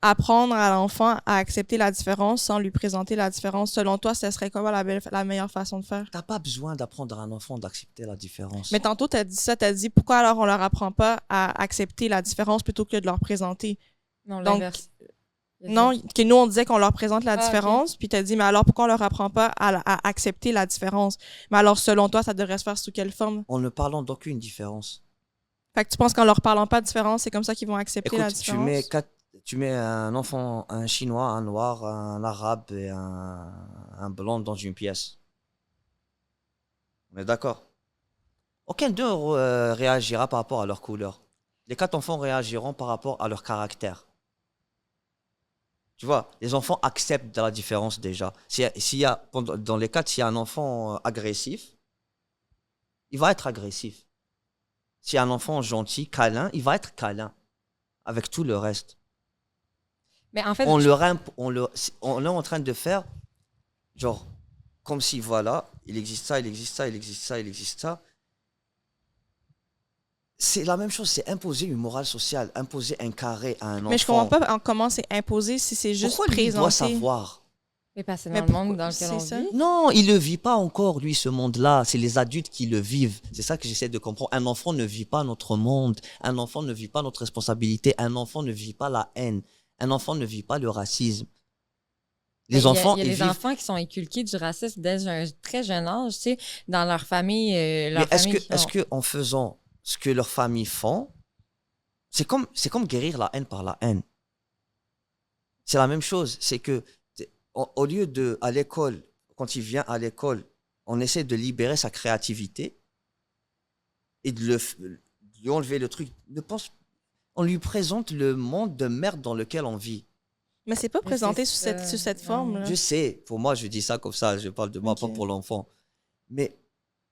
apprendre à l'enfant à accepter la différence sans lui présenter la différence? Selon toi, ce serait quoi la meilleure façon de faire? T'as pas besoin d'apprendre à un enfant d'accepter la différence. Mais tantôt, tu as dit ça, tu as dit pourquoi alors on leur apprend pas à accepter la différence plutôt que de leur présenter? Non, donc, l'inverse. Non, que nous, on disait qu'on leur présente la différence, puis tu as dit, mais alors pourquoi on leur apprend pas à accepter la différence? Mais alors, selon toi, ça devrait se faire sous quelle forme? En ne parlant d'aucune différence. Fait que tu penses qu'en leur parlant pas de différence, c'est comme ça qu'ils vont accepter la différence? Tu mets un enfant, un chinois, un noir, un arabe et un blanc dans une pièce. On est d'accord? Aucun d'eux réagira par rapport à leur couleur. Les 4 enfants réagiront par rapport à leur caractère. Tu vois, les enfants acceptent la différence déjà. Dans les 4, s'il y a un enfant agressif, il va être agressif. S'il y a un enfant gentil, câlin, il va être câlin. Avec tout le reste. Mais en fait, on est en train de faire, genre, comme si, voilà, il existe ça, il existe ça, il existe ça, il existe ça. C'est la même chose, c'est imposer une morale sociale, imposer un carré à un enfant. Mais je comprends pas comment c'est imposé si c'est juste pourquoi présenté. Pourquoi lui doit savoir? Mais pas c'est dans le monde dans lequel on vit. Non, il ne le vit pas encore, lui, ce monde-là. C'est les adultes qui le vivent. C'est ça que j'essaie de comprendre. Un enfant ne vit pas notre monde. Un enfant ne vit pas notre responsabilité. Un enfant ne vit pas la haine. Un enfant ne vit pas le racisme. Les enfants, il y a les enfants qui sont inculqués du racisme dès un très jeune âge, tu sais, dans leur famille. Est-ce que en faisant ce que leurs familles font, c'est comme guérir la haine par la haine. C'est la même chose. C'est que au lieu de, à l'école, quand il vient à l'école, on essaie de libérer sa créativité et de lui enlever le truc. On lui présente le monde de merde dans lequel on vit. Mais c'est pas présenté sous cette forme-là. Je sais, pour moi, je dis ça comme ça, je parle de moi, pas pour l'enfant. Mais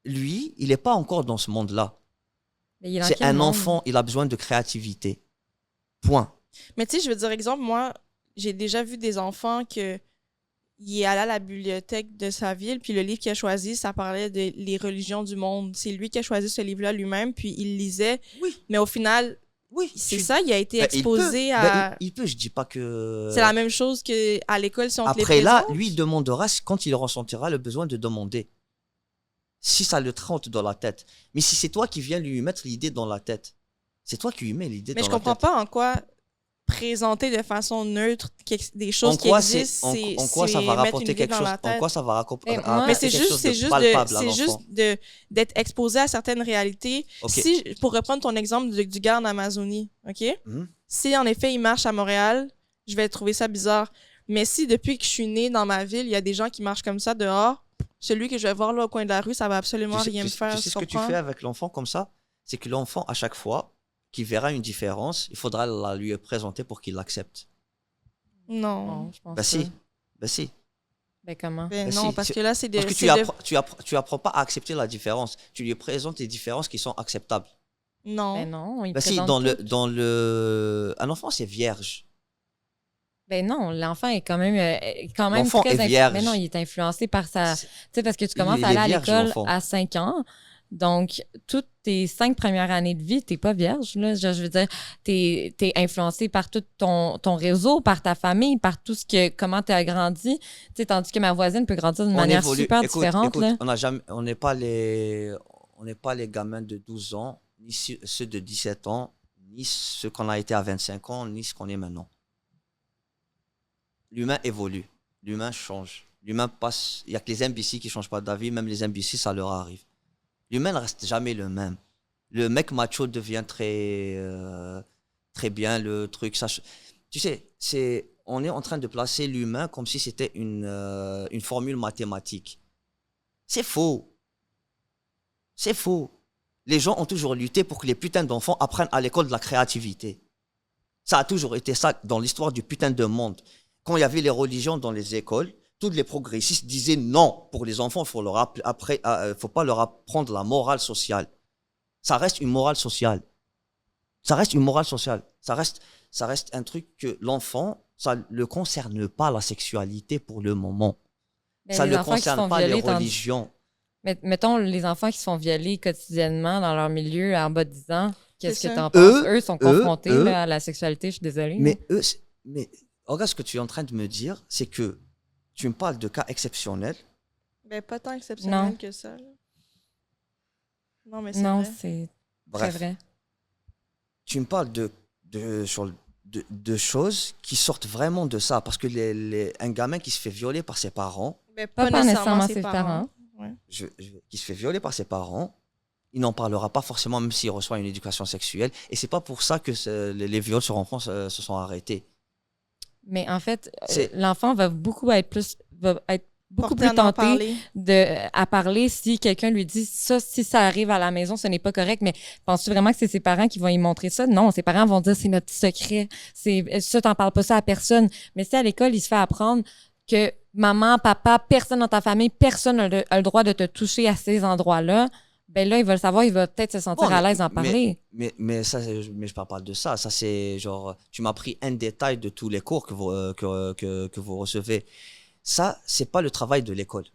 lui, il n'est pas encore dans ce monde-là. C'est un enfant, il a besoin de créativité. Point. Mais tu sais, je veux dire, exemple, moi, j'ai déjà vu des enfants que il est allé à la bibliothèque de sa ville, puis le livre qu'il a choisi, ça parlait de les religions du monde. C'est lui qui a choisi ce livre-là lui-même, puis il lisait. Oui. Mais au final, c'est ça, il a été exposé à... Il peut, je dis pas que... C'est la même chose qu'à l'école, si on te les Après là, présente. lui, il demandera quand il ressentira le besoin de demander. Si ça le trente dans la tête. Mais si c'est toi qui viens lui mettre l'idée dans la tête, c'est toi qui lui mets l'idée dans la tête. Mais je comprends pas en quoi présenter de façon neutre des choses qui existent, en quoi ça va rapporter quelque chose. En quoi ça va rapporter mais c'est juste d'être exposé à certaines réalités. Okay. Si, pour reprendre ton exemple du gars en Amazonie, OK? Si en effet il marche à Montréal, je vais trouver ça bizarre. Mais si depuis que je suis née dans ma ville, il y a des gens qui marchent comme ça dehors, celui que je vais voir là au coin de la rue, ça va absolument rien me faire. Tu sais ce que tu fais avec l'enfant comme ça? C'est que l'enfant, à chaque fois qu'il verra une différence, il faudra la lui présenter pour qu'il l'accepte. Non, je pense pas. Si. Ben comment? Non, parce que là, c'est de... Parce que tu apprends pas à accepter la différence. Tu lui présentes les différences qui sont acceptables. Non. Ben non, il si, un enfant, c'est vierge. Ben non, l'enfant est quand même l'enfant très est vierge. Mais non, il est influencé par sa... Tu sais, parce que tu commences à aller à l'école à 5 ans. Donc, toutes tes 5 premières années de vie, t'es pas vierge, là. Je veux dire, t'es influencé par tout ton réseau, par ta famille, par tout comment t'as grandi. Tu sais, tandis que ma voisine peut grandir d'une manière super différente, là. On n'est pas les gamins de 12 ans, ni ceux de 17 ans, ni ceux qu'on a été à 25 ans, ni ce qu'on est maintenant. L'humain évolue, l'humain change. L'humain passe, il n'y a que les imbéciles qui ne changent pas d'avis, même les imbéciles, ça leur arrive. L'humain ne reste jamais le même. Le mec macho devient très bien, le truc. Ça, tu sais, on est en train de placer l'humain comme si c'était une formule mathématique. C'est faux. C'est faux. Les gens ont toujours lutté pour que les putains d'enfants apprennent à l'école de la créativité. Ça a toujours été ça dans l'histoire du putain de monde. Quand il y avait les religions dans les écoles, tous les progressistes disaient non, pour les enfants, faut pas leur apprendre la morale sociale. Ça reste une morale sociale. Ça reste un truc que l'enfant, ça ne le concerne pas la sexualité pour le moment. Mais ça ne le concerne pas les religions. Mais mettons, les enfants qui se font violer quotidiennement dans leur milieu à en bas de 10 ans, qu'est-ce que t'en penses? Eux sont confrontés à la sexualité, je suis désolée. Mais regarde ce que tu es en train de me dire, c'est que tu me parles de cas exceptionnels. Ben, pas tant exceptionnel que ça. Là. Non, mais c'est vrai. Non, c'est très vrai. Tu me parles de choses qui sortent vraiment de ça. Parce que un gamin qui se fait violer par ses parents... Ben, pas nécessairement ses parents. Ouais. Qui se fait violer par ses parents, il n'en parlera pas forcément, même s'il reçoit une éducation sexuelle. Et c'est pas pour ça que les viols sur enfants se sont arrêtés. Mais en fait, l'enfant va être beaucoup plus tenté à parler si quelqu'un lui dit ça, si ça arrive à la maison, ce n'est pas correct. Mais penses-tu vraiment que c'est ses parents qui vont y montrer ça? Non, ses parents vont dire c'est notre secret. Ça, t'en parles pas ça à personne. Mais si à l'école, il se fait apprendre que maman, papa, personne dans ta famille, personne n'a le droit de te toucher à ces endroits-là, ben là, il va le savoir, il va peut-être se sentir à l'aise d'en parler. Mais je parle pas de ça. Ça, c'est genre, tu m'as pris un détail de tous les cours que vous recevez. Ça, c'est pas le travail de l'école.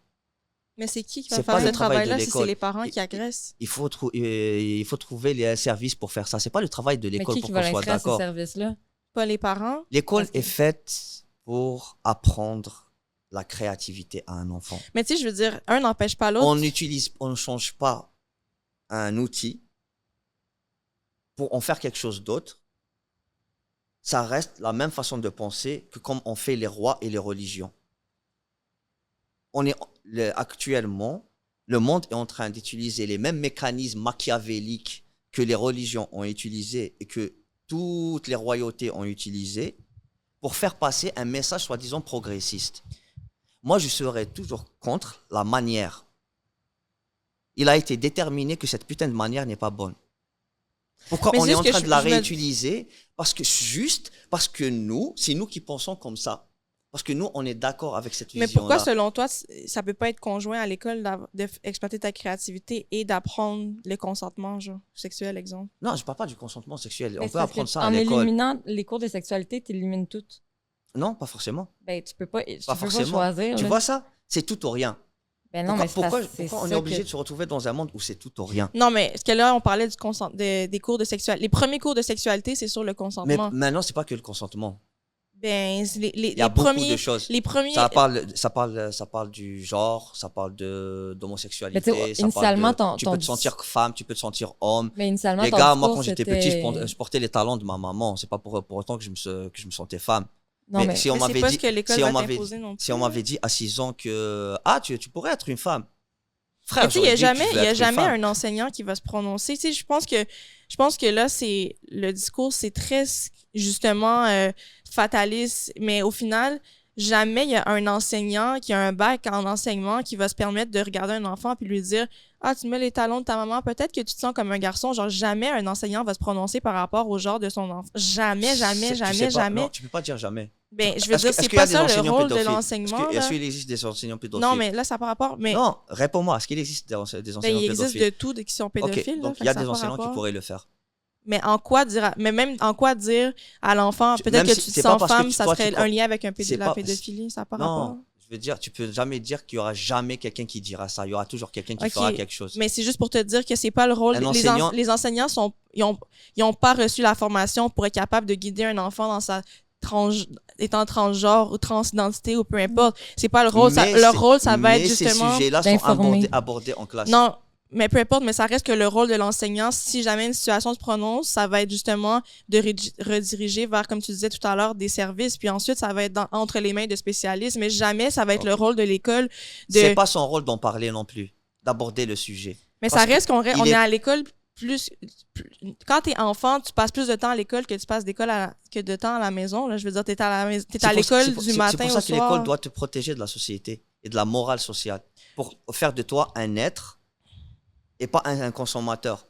Mais c'est qui va faire ce travail-là si c'est les parents qui agressent? Il faut trouver les services pour faire ça. C'est pas le travail de l'école pour qu'on soit d'accord. Mais qui va l'inscrire à ces services-là? Pas les parents? L'école est faite pour apprendre la créativité à un enfant. Mais tu sais, je veux dire, un n'empêche pas l'autre. On ne change pas un outil pour en faire quelque chose d'autre. Ça reste la même façon de penser que comme on fait les rois et les religions. Actuellement, le monde est en train d'utiliser les mêmes mécanismes machiavéliques que les religions ont utilisés et que toutes les royautés ont utilisés pour faire passer un message soi-disant progressiste. Moi, je serai toujours contre la manière. Il a été déterminé que cette putain de manière n'est pas bonne. Pourquoi on est en train de la réutiliser? Parce que nous, c'est nous qui pensons comme ça. Parce que nous, on est d'accord avec cette vision-là. Mais pourquoi, selon toi, ça peut pas être conjoint à l'école d'exploiter ta créativité et d'apprendre le consentement sexuel, exemple? Non, je parle pas du consentement sexuel. On peut apprendre ça à l'école. En éliminant les cours de sexualité, tu élimines tout. Non, pas forcément. Ben, tu peux pas choisir. Tu vois ça? C'est tout ou rien. Ben non, pourquoi on est obligé de se retrouver dans un monde où c'est tout ou rien? Non, mais parce que là, on parlait des cours de sexualité. Les premiers cours de sexualité, c'est sur le consentement. Mais maintenant, c'est pas que le consentement. Ben, il y a beaucoup de choses. Les premiers... ça parle du genre, ça parle d'homosexualité, tu peux te sentir femme, tu peux te sentir homme. Mais initialement, les gars, moi, quand j'étais petit, je portais les talons de ma maman. C'est pas pour autant que je me sentais femme. Non, mais si on m'avait dit, si on m'avait dit à 6 ans que tu pourrais être une femme. Frère, il y a jamais un enseignant qui va se prononcer. Tu sais, je pense que là, le discours, c'est très justement fataliste, mais au final, jamais il y a un enseignant qui a un bac en enseignement qui va se permettre de regarder un enfant puis lui dire tu mets les talons de ta maman, peut-être que tu te sens comme un garçon. Genre, jamais un enseignant va se prononcer par rapport au genre de son enfant. Jamais. Non, tu peux pas dire jamais. Ben, je veux dire, c'est pas ça le rôle de l'enseignement. Est-ce qu'il existe des enseignants pédophiles? Non, mais là, ça n'a pas rapport. Mais... Non, réponds-moi. Est-ce qu'il existe des enseignants pédophiles? Il existe de tout qui sont pédophiles. Okay, donc, il y a des enseignants qui pourraient le faire. Mais même en quoi dire à l'enfant, peut-être que tu te sens femme, ça serait un lien avec la pédophilie, ça n'a pas rapport. Non, je veux dire, tu peux jamais dire qu'il y aura jamais quelqu'un qui dira ça. Il y aura toujours quelqu'un qui fera quelque chose. Mais c'est juste pour te dire que c'est pas le rôle. Les enseignants ils ont pas reçu la formation pour être capable de guider un enfant dans sa étant transgenre ou transidentité ou peu importe. C'est pas le rôle. Leur rôle, ça va être justement ces sujets-là sont abordés en classe. Non, mais peu importe, mais ça reste que le rôle de l'enseignant, si jamais une situation se prononce, ça va être justement de rediriger vers, comme tu disais tout à l'heure, des services. Puis ensuite, ça va être entre les mains de spécialistes. Mais jamais ça va être le rôle de l'école de... C'est pas son rôle d'en parler non plus, d'aborder le sujet. Mais ça reste qu'on est à l'école plus... Quand t'es enfant, tu passes plus de temps à l'école que tu passes que de temps à la maison. Là. Je veux dire, t'es à l'école du matin au soir. C'est pour ça que l'école doit te protéger de la société et de la morale sociale pour faire de toi un être et pas un consommateur.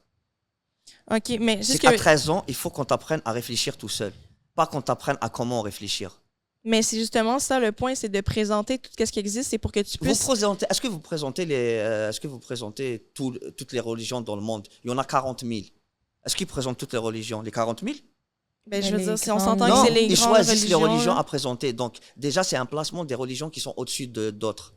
OK, mais c'est qu'à 13 ans, il faut qu'on t'apprenne à réfléchir tout seul. Pas qu'on t'apprenne à comment réfléchir. Mais c'est justement ça le point, c'est de présenter tout ce qui existe, c'est pour que tu puisses... Est-ce que vous présentez toutes les religions dans le monde? Il y en a 40 000. Est-ce qu'ils présentent toutes les religions? Les 40 000? Ben, je veux dire, si on s'entend que c'est les grandes religions... Ils choisissent les religions à présenter. Donc, déjà, c'est un placement des religions qui sont au-dessus d'autres.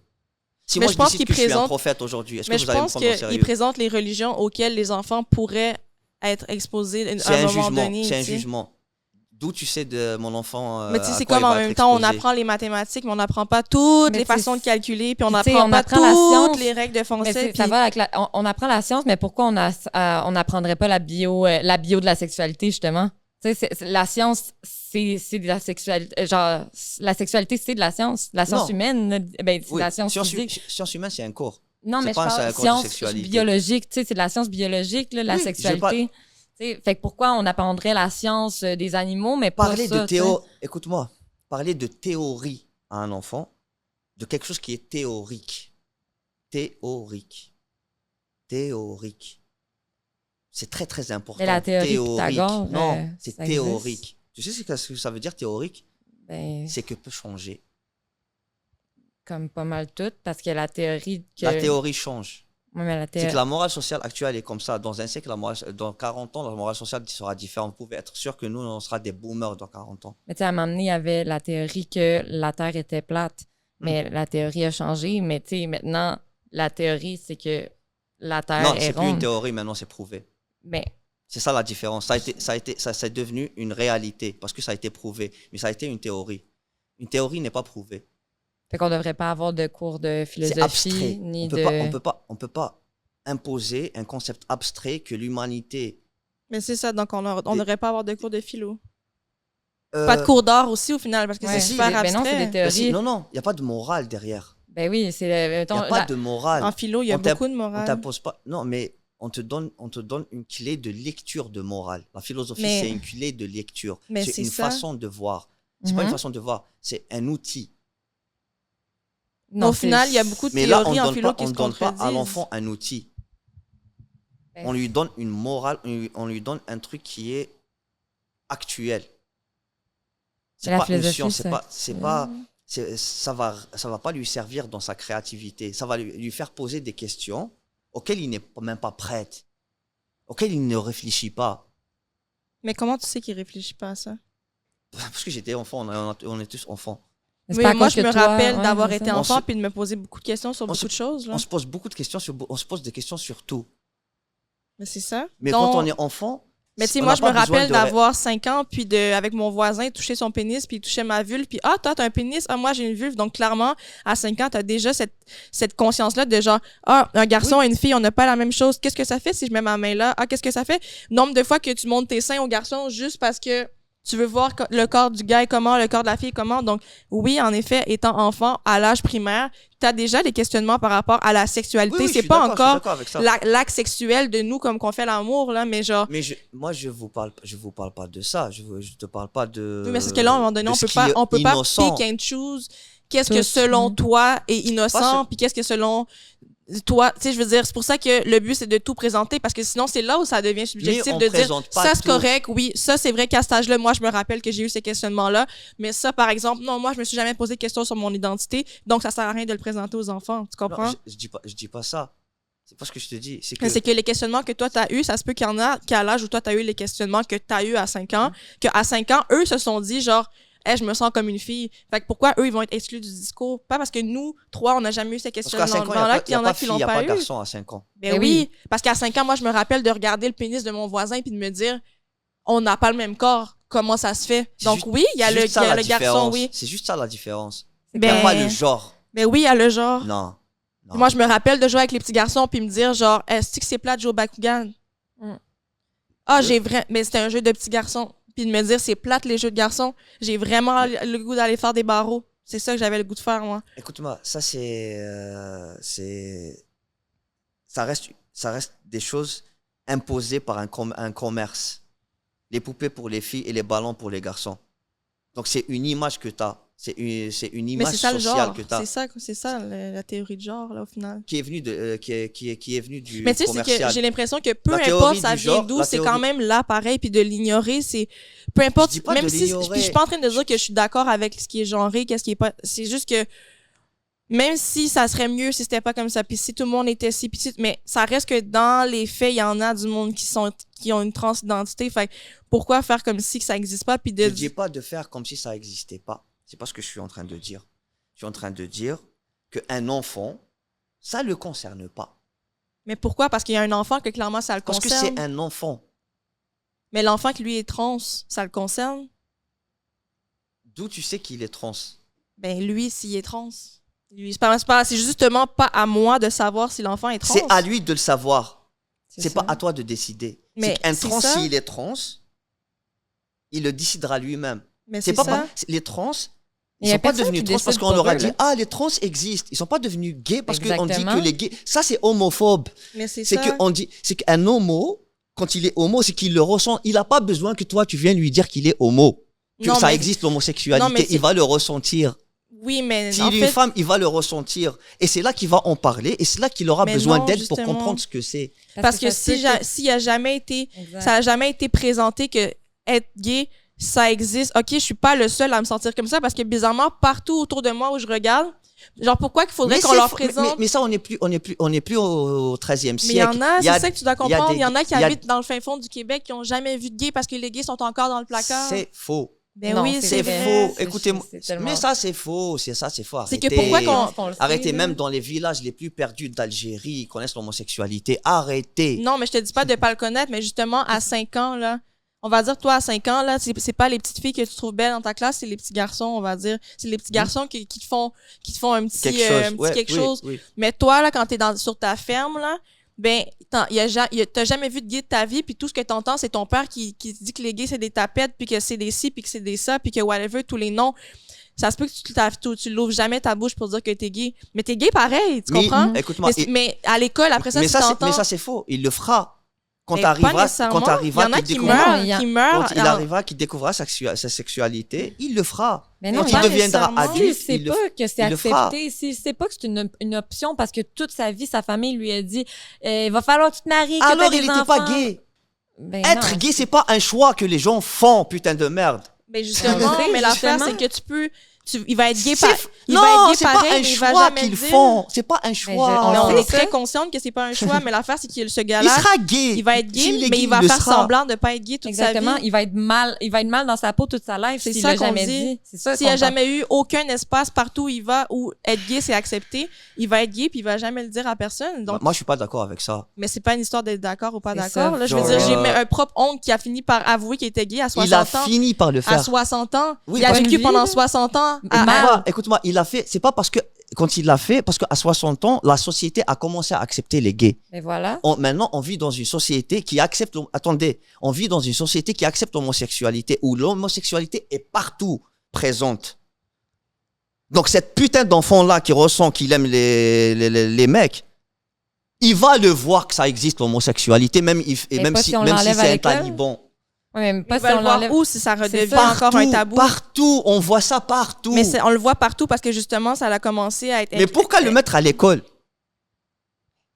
Si moi je décide que je suis un prophète aujourd'hui, est-ce que vous allez me prendre au sérieux? Mais je pense qu'ils présentent les religions auxquelles les enfants pourraient être exposés à un moment donné. C'est un jugement. D'où tu sais de mon enfant. Mais tu sais, c'est comme en même temps, on apprend les mathématiques, mais on n'apprend pas toutes les façons de calculer, puis on n'apprend pas toutes les règles de français. Ça va avec on apprend la science, mais pourquoi on n'apprendrait pas la bio de la sexualité, justement? La science, c'est de la sexualité. Genre, la sexualité, c'est de la science. La science humaine, c'est de la science physique. Science humaine, c'est un cours. Non, mais je parle de science biologique. C'est de la science biologique, là, la sexualité. Fait que pourquoi on apprendrait la science des animaux, mais pas ça? Écoute-moi, parler de théorie à un enfant, de quelque chose qui est théorique. Théorique. C'est très, très important. Mais la théorie de Pythagore, non, c'est théorique. Tu sais ce que ça veut dire, théorique? C'est que peut changer. Comme pas mal tout, parce que la théorie... La théorie change. Ouais, mais c'est que la morale sociale actuelle est comme ça. Dans un siècle, dans 40 ans, la morale sociale sera différente. Vous pouvez être sûr que nous, on sera des boomers dans 40 ans. Mais tu sais, à un moment donné, il y avait la théorie que la Terre était plate. Mais la théorie a changé. Mais tu sais, maintenant, la théorie, c'est que la Terre est ronde. Non, c'est plus une théorie, maintenant, c'est prouvé. Mais... C'est ça la différence. Ça c'est devenu une réalité parce que ça a été prouvé. Mais ça a été une théorie. Une théorie n'est pas prouvée. Fait qu'on devrait pas avoir de cours de philosophie ni on peut pas imposer un concept abstrait que l'humanité. Mais c'est ça, donc on devrait pas avoir de cours de philo. Pas de cours d'art aussi au final parce que c'est super abstrait. Non, c'est des théories. Non, il y a pas de morale derrière. Ben oui, c'est il y a pas de morale. En philo, il y a beaucoup de morale. On t'impose pas. Non, mais on te donne une clé de lecture de morale. La philosophie, c'est une clé de lecture. C'est une façon de voir. C'est pas une façon de voir, c'est un outil. Non, au final, il y a beaucoup de théories en philo qui se contredisent. On ne donne pas à l'enfant un outil. On lui donne une morale, on lui donne un truc qui est actuel. C'est pas une science, ça va pas lui servir dans sa créativité. Ça va lui faire poser des questions auxquelles il n'est même pas prêt, auxquelles il ne réfléchit pas. Mais comment tu sais qu'il réfléchit pas à ça? Parce que j'étais enfant, on est tous enfants. Oui, moi, je me rappelle d'avoir été enfant puis de me poser beaucoup de questions sur beaucoup de choses. Là. On se pose beaucoup de questions, on se pose des questions sur tout. Mais c'est ça. Mais quand on est enfant... Mais tu sais, moi, je me rappelle d'avoir 5 ans, puis avec mon voisin, toucher son pénis, puis il touchait ma vulve, puis toi, t'as un pénis, moi, j'ai une vulve. Donc, clairement, à 5 ans, t'as déjà cette conscience-là de genre, un garçon et une fille, on n'a pas la même chose. Qu'est-ce que ça fait si je mets ma main là? Qu'est-ce que ça fait? Nombre de fois que tu montes tes seins au garçon juste parce que tu veux voir le corps du gars est comment, le corps de la fille est comment. Donc, oui, en effet, étant enfant, à l'âge primaire, t'as déjà des questionnements par rapport à la sexualité. Oui, c'est pas encore l'acte sexuel de nous comme qu'on fait l'amour, là, mais genre... Mais moi, je vous parle pas de ça. Je te parle pas de... Oui, mais c'est que là, à un moment donné, on peut pas pick and choose qu'est-ce que selon toi est innocent, puis qu'est-ce que selon... toi, tu sais, je veux dire, c'est pour ça que le but, c'est de tout présenter, parce que sinon, c'est là où ça devient subjectif de dire, ça, c'est correct, oui, ça, c'est vrai qu'à cet âge-là, moi, je me rappelle que j'ai eu ces questionnements-là, mais ça, par exemple, non, moi, je me suis jamais posé de questions sur mon identité, donc ça sert à rien de le présenter aux enfants, tu comprends? Non, je dis pas ça. C'est pas ce que je te dis. C'est que les questionnements que toi, t'as eu, ça se peut qu'il y en a qu'à l'âge où toi, t'as eu les questionnements que t'as eu à 5 ans, qu'à 5 ans, eux se sont dit, genre, je me sens comme une fille. Fait que pourquoi eux, ils vont être exclus du discours? Pas parce que nous, 3, on n'a jamais eu ces questionnements-là, qu'il y en a qui l'ont pas eu. Il n'y a pas de garçon à 5 ans. Ben oui, parce qu'à 5 ans, moi, je me rappelle de regarder le pénis de mon voisin puis de me dire, on n'a pas le même corps. Comment ça se fait? Donc oui, il y a le garçon, oui. C'est juste ça la différence. Il n'y a pas le genre. Ben oui, il y a le genre. Non. Moi, je me rappelle de jouer avec les petits garçons puis me dire, genre, est-ce que c'est plat de jouer au Bakugan? Mais c'était un jeu de petits garçons. Puis de me dire, c'est plate les jeux de garçons. J'ai vraiment le goût d'aller faire des barreaux. C'est ça que j'avais le goût de faire, moi. Écoute-moi, ça, ça reste des choses imposées par un commerce. Les poupées pour les filles et les ballons pour les garçons. Donc, c'est une image que tu as. C'est une image sociale que tu as. C'est ça la théorie de genre, là, au final. Qui est venue du commercial. Mais tu sais, c'est que j'ai l'impression que peu importe ça vient d'où, c'est quand même là, pareil, puis de l'ignorer, c'est... Peu importe, même si... Puis je suis pas en train de dire que je suis d'accord avec ce qui est genré, qu'est-ce qui est pas... C'est juste que même si ça serait mieux si c'était pas comme ça, puis si tout le monde était si... mais ça reste que dans les faits, il y en a du monde qui ont une transidentité, fait pourquoi faire comme si que ça existe pas, puis de... Je dis pas de faire comme si ça existait pas. C'est pas ce que je suis en train de dire. Je suis en train de dire qu'un enfant, ça le concerne pas. Mais pourquoi? Parce qu'il y a un enfant que clairement ça le concerne. Parce que c'est un enfant. Mais l'enfant qui lui est trans, ça le concerne? D'où tu sais qu'il est trans? Ben lui, s'il est trans. C'est justement pas à moi de savoir si l'enfant est trans. C'est à lui de le savoir. C'est pas à toi de décider. Mais un trans, s'il est trans, il le décidera lui-même. Mais c'est pas les trans, ils sont pas devenus trans parce qu'on leur a dit les trans existent. Ils sont pas devenus gays parce qu'on dit que les gays, ça c'est homophobe. Mais c'est qu'un homo, quand il est homo, c'est qu'il le ressent. Il a pas besoin que toi tu viennes lui dire qu'il est homo. Ça existe l'homosexualité, il va le ressentir. Oui, mais s'il est une femme, il va le ressentir. Et c'est là qu'il va en parler et c'est là qu'il aura besoin d'aide pour comprendre ce que c'est. Parce que s'il a jamais été, ça a jamais été présenté que être gay, ça existe. OK, je suis pas le seul à me sentir comme ça parce que bizarrement, partout autour de moi où je regarde, genre pourquoi qu'il faudrait qu'on leur présente... Mais ça, on n'est plus au 13e siècle. Mais il y en a, c'est ça que tu dois comprendre. Il y en a qui habitent dans le fin fond du Québec qui ont jamais vu de gay parce que les gays sont encore dans le placard. C'est faux. Ben oui, c'est faux. Écoutez-moi, mais ça c'est faux, c'est faux. Arrêtez. C'est que pourquoi arrêtez, même dans les villages les plus perdus d'Algérie, ils connaissent l'homosexualité. Arrêtez. Non, mais je te dis pas de pas le connaître, mais justement à 5 ans là, on va dire toi à 5 ans là, c'est pas les petites filles que tu trouves belles dans ta classe, c'est les petits garçons, on va dire, c'est les petits garçons qui te font un petit quelque chose. Oui. Mais toi là quand t'es sur ta ferme là, ben t'as jamais vu de gay de ta vie puis tout ce que t'entends c'est ton père qui dit que les gays c'est des tapettes puis que c'est des ci puis que c'est des ça puis que whatever tous les noms. Ça se peut que tu l'ouvres jamais ta bouche pour dire que t'es gay, mais t'es gay pareil, tu comprends? Écoute-moi, mais à l'école après ça mais ça c'est faux, il le fera quand il y en a qui meurent quand il arrivera, qu'il découvrira sa sexualité, il le fera. Mais non, quand il deviendra adulte, il ne sait pas que c'est accepté. S'il ne sait pas que c'est une option parce que toute sa vie, sa famille lui a dit il va falloir que tu te maries, que alors t'aies il des n'était enfants. pas gay. Être gay, c'est pas un choix que les gens font, putain de merde. Mais justement, mais l'affaire, c'est que tu peux... il va être gay non, c'est pas un choix qu'ils font. C'est pas un choix. Mais on est très consciente que c'est pas un choix, mais l'affaire, c'est que ce gars-là... Il sera gay. Il va être gay, mais il va faire semblant de pas être gay toute sa vie. Exactement. Il va être mal dans sa peau toute sa life s'il l'a jamais dit. C'est ça. S'il a jamais eu aucun espace partout où il va où être gay, c'est accepté, il va être gay puis il va jamais le dire à personne. Donc... Moi, je suis pas d'accord avec ça. Mais c'est pas une histoire d'être d'accord ou pas d'accord. Là, je veux dire, j'ai un propre oncle qui a fini par avouer qu'il était gay à 60 ans. Il a fini par le faire. À 60 ans. Oui, il a vécu pendant 60 ans. Écoute-moi, il a fait, c'est pas parce que, quand il l'a fait, parce qu'à 60 ans, la société a commencé à accepter les gays. Et voilà. Maintenant, on vit dans une société qui accepte, on vit dans une société qui accepte l'homosexualité, où l'homosexualité est partout présente. Donc, cette putain d'enfant-là qui ressent qu'il aime les mecs, il va le voir que ça existe l'homosexualité, même si c'est un taliban. Ouais, mais pas si on l'enlève. Ou si ça redevient encore un tabou. Partout, on voit ça partout. Mais on le voit partout parce que justement, ça a commencé à être... Mais pourquoi le mettre à l'école?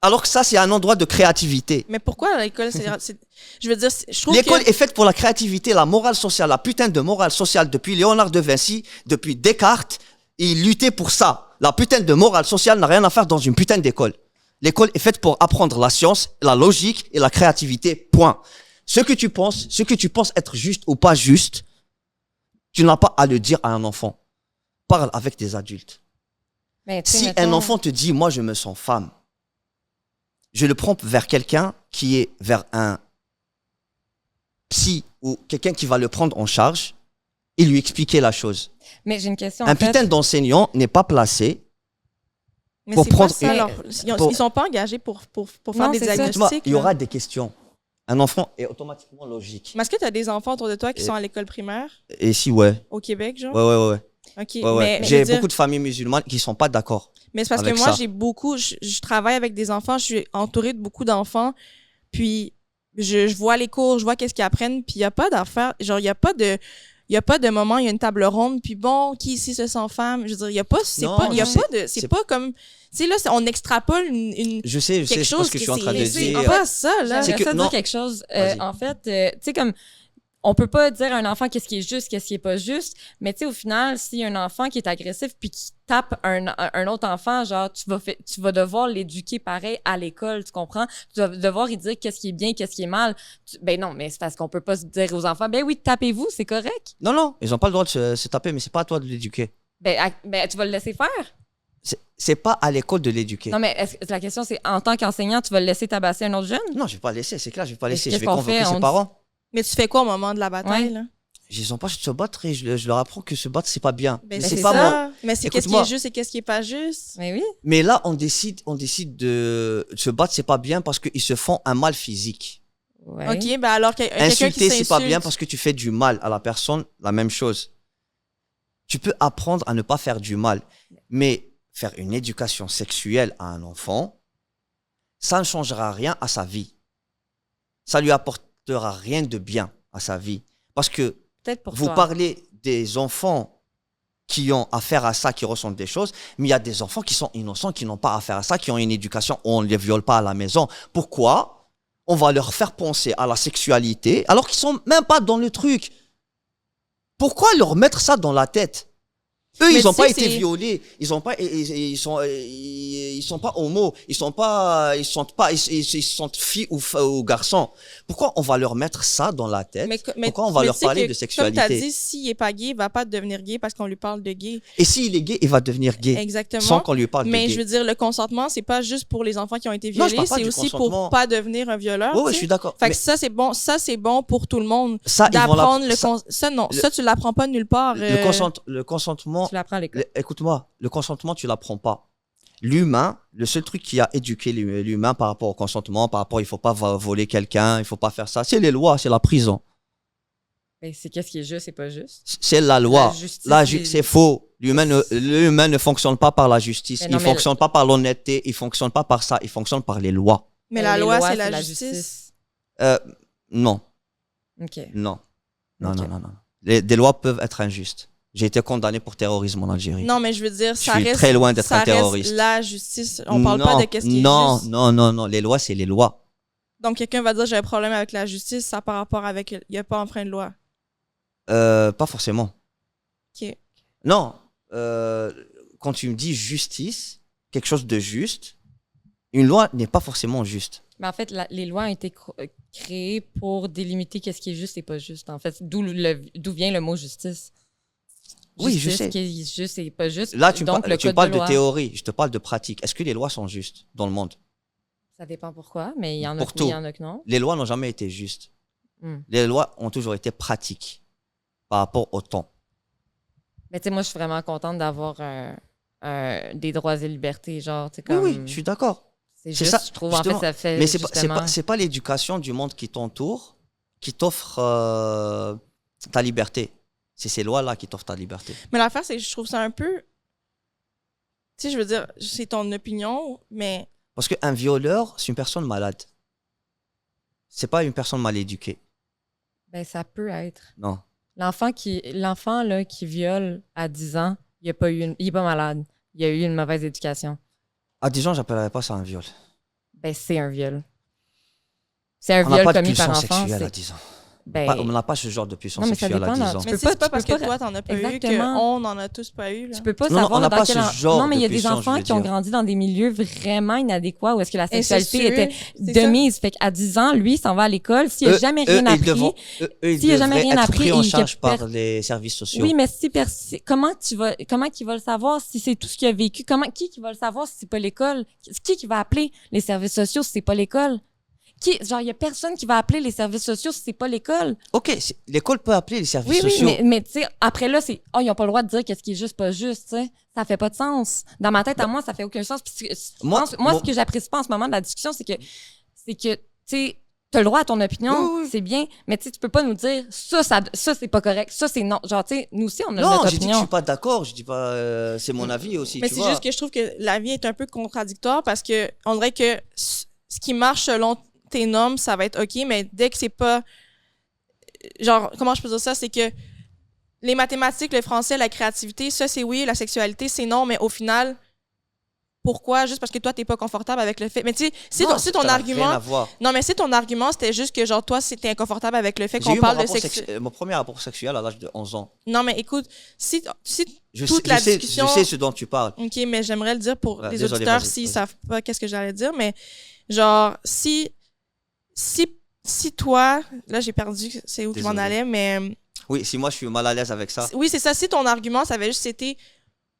Alors que ça, c'est un endroit de créativité. Mais pourquoi l'école? Je veux dire, je trouve l'école est faite pour la créativité, la morale sociale, la putain de morale sociale. Depuis Léonard de Vinci, depuis Descartes, il luttait pour ça. La putain de morale sociale n'a rien à faire dans une putain d'école. L'école est faite pour apprendre la science, la logique et la créativité, point. Ce que tu penses être juste ou pas juste, tu n'as pas à le dire à un enfant. Parle avec des adultes. Si un enfant te dit, moi je me sens femme, je le prends vers quelqu'un qui est vers un psy ou quelqu'un qui va le prendre en charge et lui expliquer la chose. Mais j'ai une question. Un putain d'enseignant n'est pas placé mais pour prendre... Pas ça, ils sont pas engagés pour faire des diagnostics. Il y aura des questions. Un enfant est automatiquement logique. Mais est-ce que tu as des enfants autour de toi qui sont à l'école primaire? Et si, ouais. Au Québec, genre? Ouais. OK. Ouais. J'ai beaucoup de familles musulmanes qui sont pas d'accord. Mais c'est parce que moi, je travaille avec des enfants, je suis entourée de beaucoup d'enfants, puis je vois les cours, je vois qu'est-ce qu'ils apprennent, puis il n'y a pas d'affaires, genre, il n'y a pas de moment, il y a une table ronde, puis bon, qui ici se sent femme? Je veux dire, il n'y a pas, c'est pas comme... Tu sais, là, on extrapole je sais ce que je suis en train de dire. C'est pas ça, là. J'aimerais ça dire quelque chose. En fait, tu sais, comme, on peut pas dire à un enfant qu'est-ce qui est juste, qu'est-ce qui est pas juste, mais tu sais, au final, s'il y a un enfant qui est agressif puis qui tape un autre enfant, genre, tu vas devoir l'éduquer pareil à l'école, tu comprends? Tu vas devoir lui dire qu'est-ce qui est bien, qu'est-ce qui est mal. Ben non, mais c'est parce qu'on peut pas se dire aux enfants, ben oui, tapez-vous, c'est correct. Non, ils ont pas le droit de se taper, mais c'est pas à toi de l'éduquer. Ben, tu vas le laisser faire. C'est pas à l'école de l'éduquer. Non, mais la question, c'est en tant qu'enseignant, tu vas le laisser tabasser un autre jeune? Non, je vais pas laisser, c'est clair, je vais pas laisser. Je vais qu'on convoquer ses parents. Mais tu fais quoi au moment de la bataille, là? Ils ont pas de se battre et je leur apprends que se battre, c'est pas bien. Ben, c'est pas ça. Mais c'est qu'est-ce qui est juste et qu'est-ce qui est pas juste. Mais oui. Mais là, on décide de se battre, c'est pas bien parce qu'ils se font un mal physique. Ouais. OK, ben alors quelqu'un qui insulter, s'insulte... c'est pas bien parce que tu fais du mal à la personne, la même chose. Tu peux apprendre à ne pas faire du mal, mais faire une éducation sexuelle à un enfant, ça ne changera rien à sa vie. Ça lui apportera rien de bien à sa vie. Parce que vous parlez des enfants qui ont affaire à ça, qui ressentent des choses, mais il y a des enfants qui sont innocents, qui n'ont pas affaire à ça, qui ont une éducation où on ne les viole pas à la maison. Pourquoi on va leur faire penser à la sexualité alors qu'ils sont même pas dans le truc? Pourquoi leur mettre ça dans la tête? Eux, ils n'ont pas été violés, ils sont pas homo, ils sont filles ou garçons. Pourquoi on va leur mettre ça dans la tête? Pourquoi on va leur parler de sexualité? Comme tu as dit, s'il n'est pas gay, il ne va pas devenir gay parce qu'on lui parle de gay. Et s'il est gay, il va devenir gay. Exactement. Sans qu'on lui parle de gay. Mais je veux dire, le consentement, c'est pas juste pour les enfants qui ont été violés, c'est aussi pour pas devenir un violeur. Oui, je suis d'accord. Fait que ça, c'est bon pour tout le monde. Ça, d'apprendre ça, tu l'apprends pas nulle part. Le consentement. Tu l'apprends à l'école. Écoute-moi, le consentement, tu l'apprends pas. L'humain, le seul truc qui a éduqué l'humain par rapport au consentement, par rapport il faut pas voler quelqu'un, il faut pas faire ça, c'est les lois, c'est la prison. Mais c'est qu'est-ce qui est juste et pas juste? C'est la loi. C'est faux. L'humain ne fonctionne pas par la justice, il fonctionne pas par l'honnêteté, il fonctionne pas par ça, il fonctionne par les lois. Mais la loi, c'est la justice. Non. OK. Non. Des lois peuvent être injustes. J'ai été condamné pour terrorisme en Algérie. Non, mais je veux dire, je suis très loin d'être un terroriste. La justice, on parle pas de qu'est-ce qui est juste. Non. Les lois, c'est les lois. Donc, quelqu'un va dire j'ai un problème avec la justice, ça par rapport avec... Il n'y a pas enfreint de loi. Pas forcément. OK. Non. Quand tu me dis justice, quelque chose de juste, une loi n'est pas forcément juste. Mais en fait, les lois ont été créées pour délimiter qu'est-ce qui est juste et pas juste. En fait, d'où vient le mot justice. Oui, justice, je sais. Qui est juste et pas juste. Là, tu parles de théorie, je te parle de pratique. Est-ce que les lois sont justes dans le monde? Ça dépend pourquoi, mais il y en a Pour tout. Il y en a que non. Les lois n'ont jamais été justes. Les lois ont toujours été pratiques par rapport au temps. Mais tu sais, moi, je suis vraiment contente d'avoir des droits et libertés. Genre, comme... Oui, je suis d'accord. C'est juste, ça, je trouve, justement. En fait, ça fait. Mais c'est pas l'éducation du monde qui t'entoure qui t'offre ta liberté. C'est ces lois-là qui t'offrent ta liberté. Mais l'affaire, c'est que je trouve ça un peu... Tu sais, je veux dire, c'est ton opinion, mais... Parce qu'un violeur, c'est une personne malade. C'est pas une personne mal éduquée. Ben, ça peut être. Non. L'enfant là, qui viole à 10 ans, il est pas malade. Il a eu une mauvaise éducation. À 10 ans, j'appellerais pas ça un viol. Ben, c'est un viol. C'est un viol commis par enfant. On n'a pas de pulsion sexuelle à 10 ans. Ben... On n'a pas ce genre de puissance sexuelle à 10 ans. Mais c'est pas parce que toi, t'en as pas eu qu'on n'en a tous pas eu. Là. Tu peux pas savoir dans quel... Non, mais il y a des enfants qui ont grandi dans des milieux vraiment inadéquats où est-ce que la sexualité était de mise. Fait qu'à 10 ans, lui, il s'en va à l'école. S'il n'a jamais rien appris... S'il n'a jamais rien appris... pris en charge par les services sociaux. Oui, mais comment il va le savoir si c'est tout ce qu'il a vécu? Qui va le savoir si c'est pas l'école? Qui va appeler les services sociaux si c'est pas l'école? Genre, il n'y a personne qui va appeler les services sociaux si c'est pas l'école. OK, l'école peut appeler les services sociaux. Oui, mais tu sais, après là, c'est ils n'ont pas le droit de dire qu'est-ce qui est juste, pas juste, tu sais. Ça fait pas de sens. Dans ma tête, à moi, ça fait aucun sens. Puis, moi, ce que j'apprécie pas en ce moment de la discussion, c'est que tu sais, t'as le droit à ton opinion, c'est bien, mais tu sais, tu peux pas nous dire ça c'est pas correct, ça c'est non. Genre, tu sais, nous aussi, on a notre opinion. Non, je dis que je suis pas d'accord, je dis pas, c'est mon avis aussi, mais c'est juste que je trouve que la vie est un peu contradictoire parce que on dirait que ce qui marche selon tes normes, ça va être OK, mais dès que c'est pas... Genre, comment je peux dire ça? C'est que les mathématiques, le français, la créativité, ça, c'est oui, la sexualité, c'est non, mais au final, pourquoi? Juste parce que toi, t'es pas confortable avec le fait... Mais tu sais, si ton argument... Non, mais si ton argument, c'était juste que, genre, toi, t'es inconfortable avec le fait qu'on parle de sexualité... Mon premier rapport sexuel à l'âge de 11 ans. Non, mais écoute, si discussion... Je sais ce dont tu parles. OK, mais j'aimerais le dire pour les auditeurs s'ils savent pas qu'est-ce que j'allais dire, mais genre, si toi, là j'ai perdu c'est où je m'en allais, mais... Oui, si moi je suis mal à l'aise avec ça. Oui, c'est ça. Si ton argument, ça avait juste été...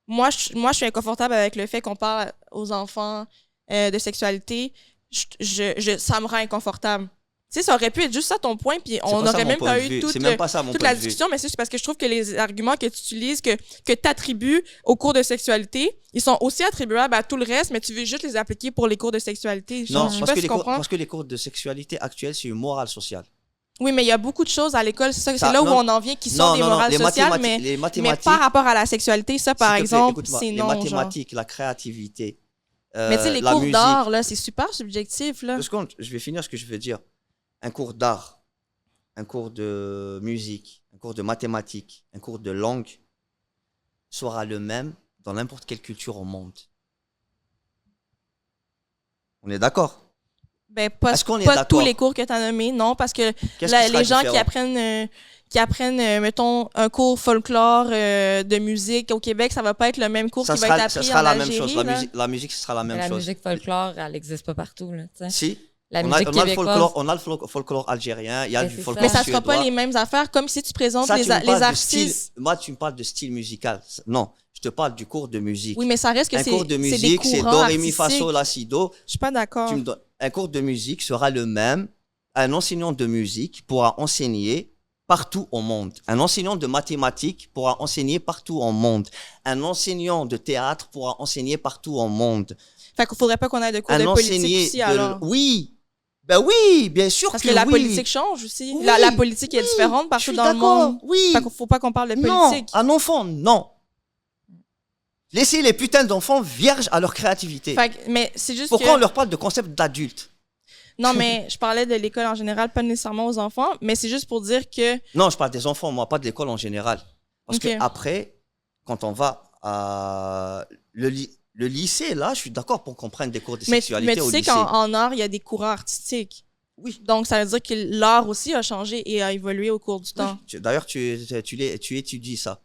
Moi, je suis inconfortable avec le fait qu'on parle aux enfants de sexualité. Ça me rend inconfortable. Tu sais, ça aurait pu être juste ça ton point, puis on n'aurait même pas eu toute la discussion, mais c'est parce que je trouve que les arguments que tu utilises, que tu attribues aux cours de sexualité, ils sont aussi attribuables à tout le reste, mais tu veux juste les appliquer pour les cours de sexualité. Non, parce que les cours de sexualité actuels, c'est une morale sociale. Oui, mais il y a beaucoup de choses à l'école, c'est là où on en vient, qui sont des morales sociales, mais par rapport à la sexualité, ça, par exemple, c'est non. Les mathématiques, la créativité, mais tu sais, les cours d'art, là, c'est super subjectif, là. 2 secondes, je vais finir ce que je veux dire. Un cours d'art, un cours de musique, un cours de mathématiques, un cours de langue sera le même dans n'importe quelle culture au monde. On est d'accord? Ben, pas tous les cours que tu as nommés, non, parce que les gens qui apprennent, mettons, un cours folklore de musique au Québec, ça va pas être le même cours qui va être appris en Algérie. La musique, ce sera la même chose. La musique folklore, elle n'existe pas partout, là, tu sais. Si. La musique québécoise. On a le folklore algérien, il y a du folklore mais ça suédois. sera pas les mêmes affaires, comme si tu présentes les artistes. Moi, tu me parles de style musical. Non, je te parle du cours de musique. Oui, mais ça reste que c'est des cours de musique, c'est do, ré, mi, fa, sol, la, si, do. Je suis pas d'accord. Un cours de musique sera le même. Un enseignant de musique pourra enseigner partout au monde. Un enseignant de mathématiques pourra enseigner partout au monde. Un enseignant de théâtre pourra enseigner partout au monde. Fait qu'il faudrait pas qu'on ait de cours de politique aussi, alors. Oui. Ben oui, bien sûr. Parce que la politique change aussi. Oui, la politique est différente partout dans le monde. Oui. Fait qu'il faut pas qu'on parle de politique. Non, un enfant, non. Laissez les putains d'enfants vierges à leur créativité. Mais c'est juste Pourquoi on leur parle de concept d'adulte? Non, mais je parlais de l'école en général, pas nécessairement aux enfants, mais c'est juste pour dire que... Non, je parle des enfants, moi, pas de l'école en général. Parce que après, quand on va à le lycée, là, je suis d'accord pour qu'on prenne des cours de sexualité au lycée. Mais tu sais qu'en art, il y a des courants artistiques. Oui. Donc, ça veut dire que l'art aussi a changé et a évolué au cours du temps. D'ailleurs, tu étudies ça.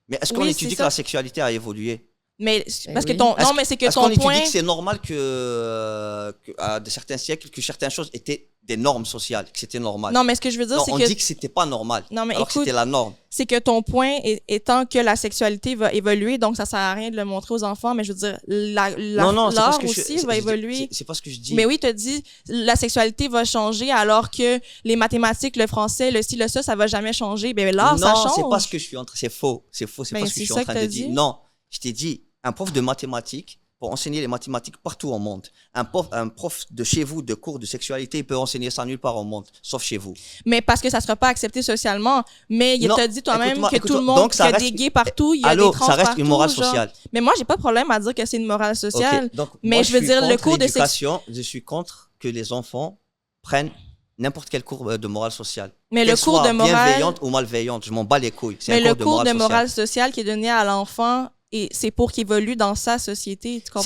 Mais est-ce qu'on étudie que la sexualité a évolué? Mais parce que ton non, mais c'est que ton point. Est-ce qu'on étudie que c'est normal que à certains siècles que certaines choses étaient des normes sociales, que c'était normal? Non, mais ce que je veux dire, c'est que on dit que c'était pas normal. Non, mais alors écoute, que c'était la norme. C'est que ton point étant que la sexualité va évoluer, donc ça sert à rien de le montrer aux enfants. Mais je veux dire, l'art aussi va évoluer. C'est pas ce que je dis. Mais oui, tu as dit la sexualité va changer alors que les mathématiques, le français, le ci, le ça va jamais changer. Ben l'art, ça change. Non, c'est pas ce que je suis en train. C'est faux. C'est pas ce que je suis en train de dire. Non, je t'ai dit. Un prof de mathématiques, pour enseigner les mathématiques partout au monde. Un prof de chez vous, de cours de sexualité, il peut enseigner ça nulle part au monde, sauf chez vous. Mais parce que ça ne sera pas accepté socialement. Mais il t'a dit toi-même que tout le monde, qu'il y a des gays partout, il y a des trans partout. Ça reste une morale sociale. Mais moi, j'ai pas de problème à dire que c'est une morale sociale. Okay, donc, mais moi, je veux dire, le cours de sexualité, je suis contre que les enfants prennent n'importe quel cours de morale sociale. Mais le cours de morale... bienveillante ou malveillante, je m'en bats les couilles. Mais le cours de morale sociale qui est donné à l'enfant... Et c'est pour qu'il évolue dans sa société, tu comprends?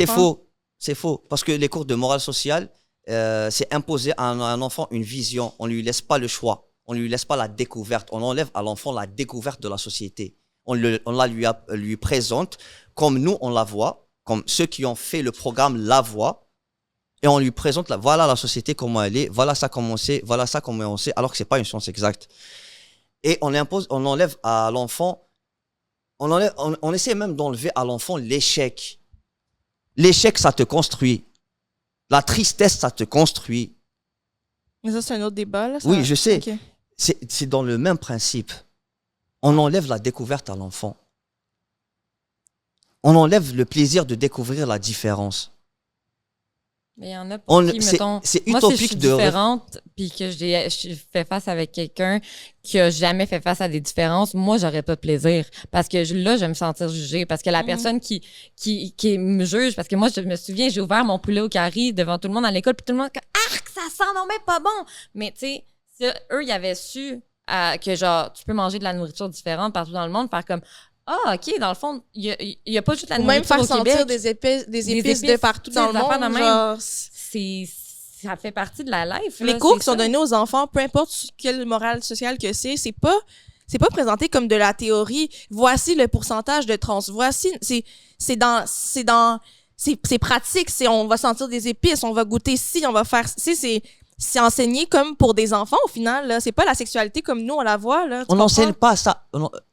C'est faux. Parce que les cours de morale sociale, c'est imposer à un enfant une vision. On ne lui laisse pas le choix. On ne lui laisse pas la découverte. On enlève à l'enfant la découverte de la société. On lui présente comme nous, on la voit, comme ceux qui ont fait le programme la voient. Et on lui présente, voilà la société, comment elle est, voilà ça comment on sait, voilà ça comment on sait, alors que ce n'est pas une science exacte. Et on enlève à l'enfant... On essaie même d'enlever à l'enfant l'échec. L'échec, ça te construit. La tristesse, ça te construit. Mais ça, c'est un autre débat, là? Oui, je sais. Okay. C'est dans le même principe. On enlève la découverte à l'enfant. On enlève le plaisir de découvrir la différence. Mais il y en a pour qui, mettons... C'est moi, utopique si je suis différente, puis que je fais face avec quelqu'un qui a jamais fait face à des différences, moi, j'aurais pas de plaisir. Parce que là, je vais me sentir jugée. Parce que la personne qui me juge, parce que moi, je me souviens, j'ai ouvert mon poulet au curry devant tout le monde à l'école, puis tout le monde, arc, ça sent non mais pas bon. Mais tu sais, si eux, ils avaient su que genre, tu peux manger de la nourriture différente partout dans le monde, faire comme... Ah, OK, dans le fond, il y a pas juste la nourriture même faire au sentir Québec. des épices de partout dans le monde. Genre... Ça fait partie de la life. Les cours qui sont donnés aux enfants, peu importe quelle morale sociale que c'est pas présenté comme de la théorie. Voici le pourcentage de trans. Voici, c'est pratique. On va sentir des épices, on va goûter ci, on va faire... C'est enseigné comme pour des enfants, au final. Là. C'est pas la sexualité comme nous, on la voit. Là, on n'enseigne pas ça.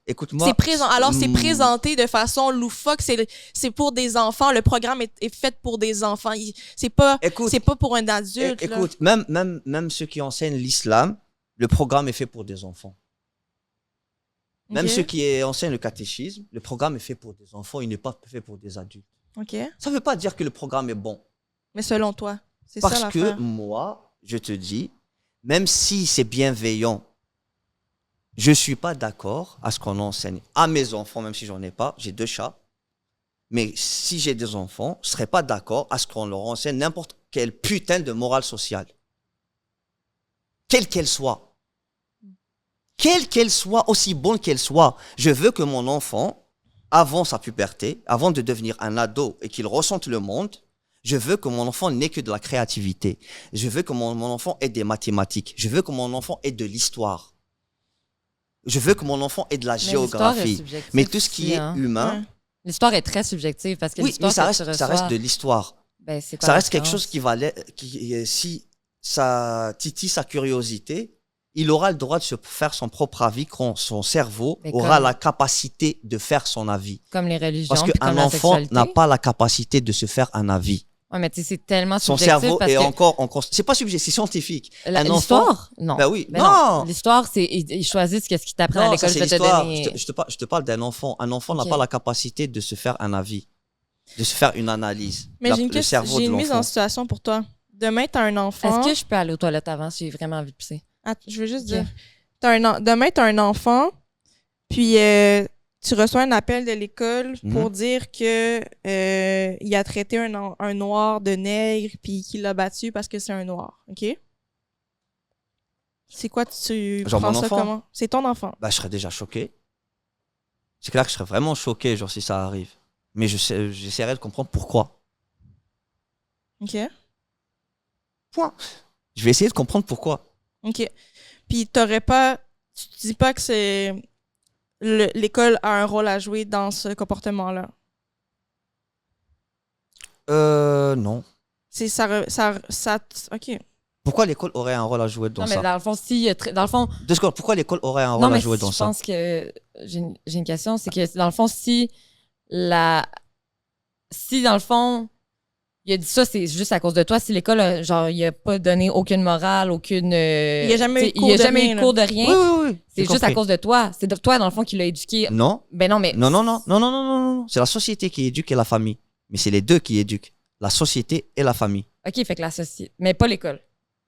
Écoute-moi. C'est présenté de façon loufoque. C'est pour des enfants. Le programme est fait pour des enfants. C'est pas pour un adulte. Écoute, même ceux qui enseignent l'islam, le programme est fait pour des enfants. Même ceux qui enseignent le catéchisme, le programme est fait pour des enfants. Il n'est pas fait pour des adultes. Okay. Ça ne veut pas dire que le programme est bon. Mais selon toi, c'est ça l'affaire. Parce que moi... Je te dis, même si c'est bienveillant, je ne suis pas d'accord à ce qu'on enseigne à mes enfants, même si j'en ai pas, j'ai 2 chats. Mais si j'ai des enfants, je ne serais pas d'accord à ce qu'on leur enseigne n'importe quelle putain de morale sociale. Quelle qu'elle soit. Quelle qu'elle soit, aussi bonne qu'elle soit. Je veux que mon enfant, avant sa puberté, avant de devenir un ado et qu'il ressente le monde, je veux que mon enfant n'ait que de la créativité. Je veux que mon enfant ait des mathématiques. Je veux que mon enfant ait de l'histoire. Je veux que mon enfant ait de la géographie. Mais tout ce qui est humain... Ouais. L'histoire est très subjective parce que l'histoire, mais ça reste de l'histoire. Ben, ça reste quelque chose si ça titille sa curiosité, il aura le droit de se faire son propre avis quand son cerveau aura la capacité de faire son avis. Comme les religions. Parce qu'un enfant n'a pas la capacité de se faire un avis. Ouais, mais tu sais, c'est tellement son subjectif. Son cerveau est encore c'est pas subjectif, c'est scientifique. L'histoire? Non. Ben oui. Ben non. L'histoire, c'est, ils choisissent ce qu'ils t'apprennent à l'école. Je te parle d'un enfant. Un enfant n'a pas la capacité de se faire un avis, de se faire une analyse. Mais j'ai une mise en situation pour toi. Demain, t'as un enfant. Est-ce que je peux aller aux toilettes avant si j'ai vraiment envie de pisser? Je veux juste dire. Demain, t'as un enfant, puis tu reçois un appel de l'école pour dire que il a traité un noir de nègre puis qu'il l'a battu parce que c'est un noir, OK? C'est quoi, tu genre prends mon ça enfant? comment? C'est ton enfant. Bah, je serais déjà choqué. C'est clair que je serais vraiment choqué, genre, si ça arrive. Mais j'essaierai de comprendre pourquoi. OK. Point. Je vais essayer de comprendre pourquoi. OK. Puis tu dis pas que c'est l'école a un rôle à jouer dans ce comportement-là? Non. C'est ça OK. Pourquoi l'école aurait un rôle à jouer dans ça? Non, mais dans le fond, dans le fond... 2 secondes, pourquoi l'école aurait un rôle à jouer dans ça? Non, mais je pense que... J'ai une question, c'est que dans le fond, si, dans le fond, il a dit ça, c'est juste à cause de toi, si l'école, genre, il a pas donné aucune morale, aucune... il n'y a jamais eu cours de rien. Oui. C'est juste à cause de toi. C'est de toi, dans le fond, qui l'a éduqué. Non. Ben non, mais... Non. C'est la société qui éduque et la famille. Mais c'est les deux qui éduquent. La société et la famille. OK, fait que la société... Mais pas l'école.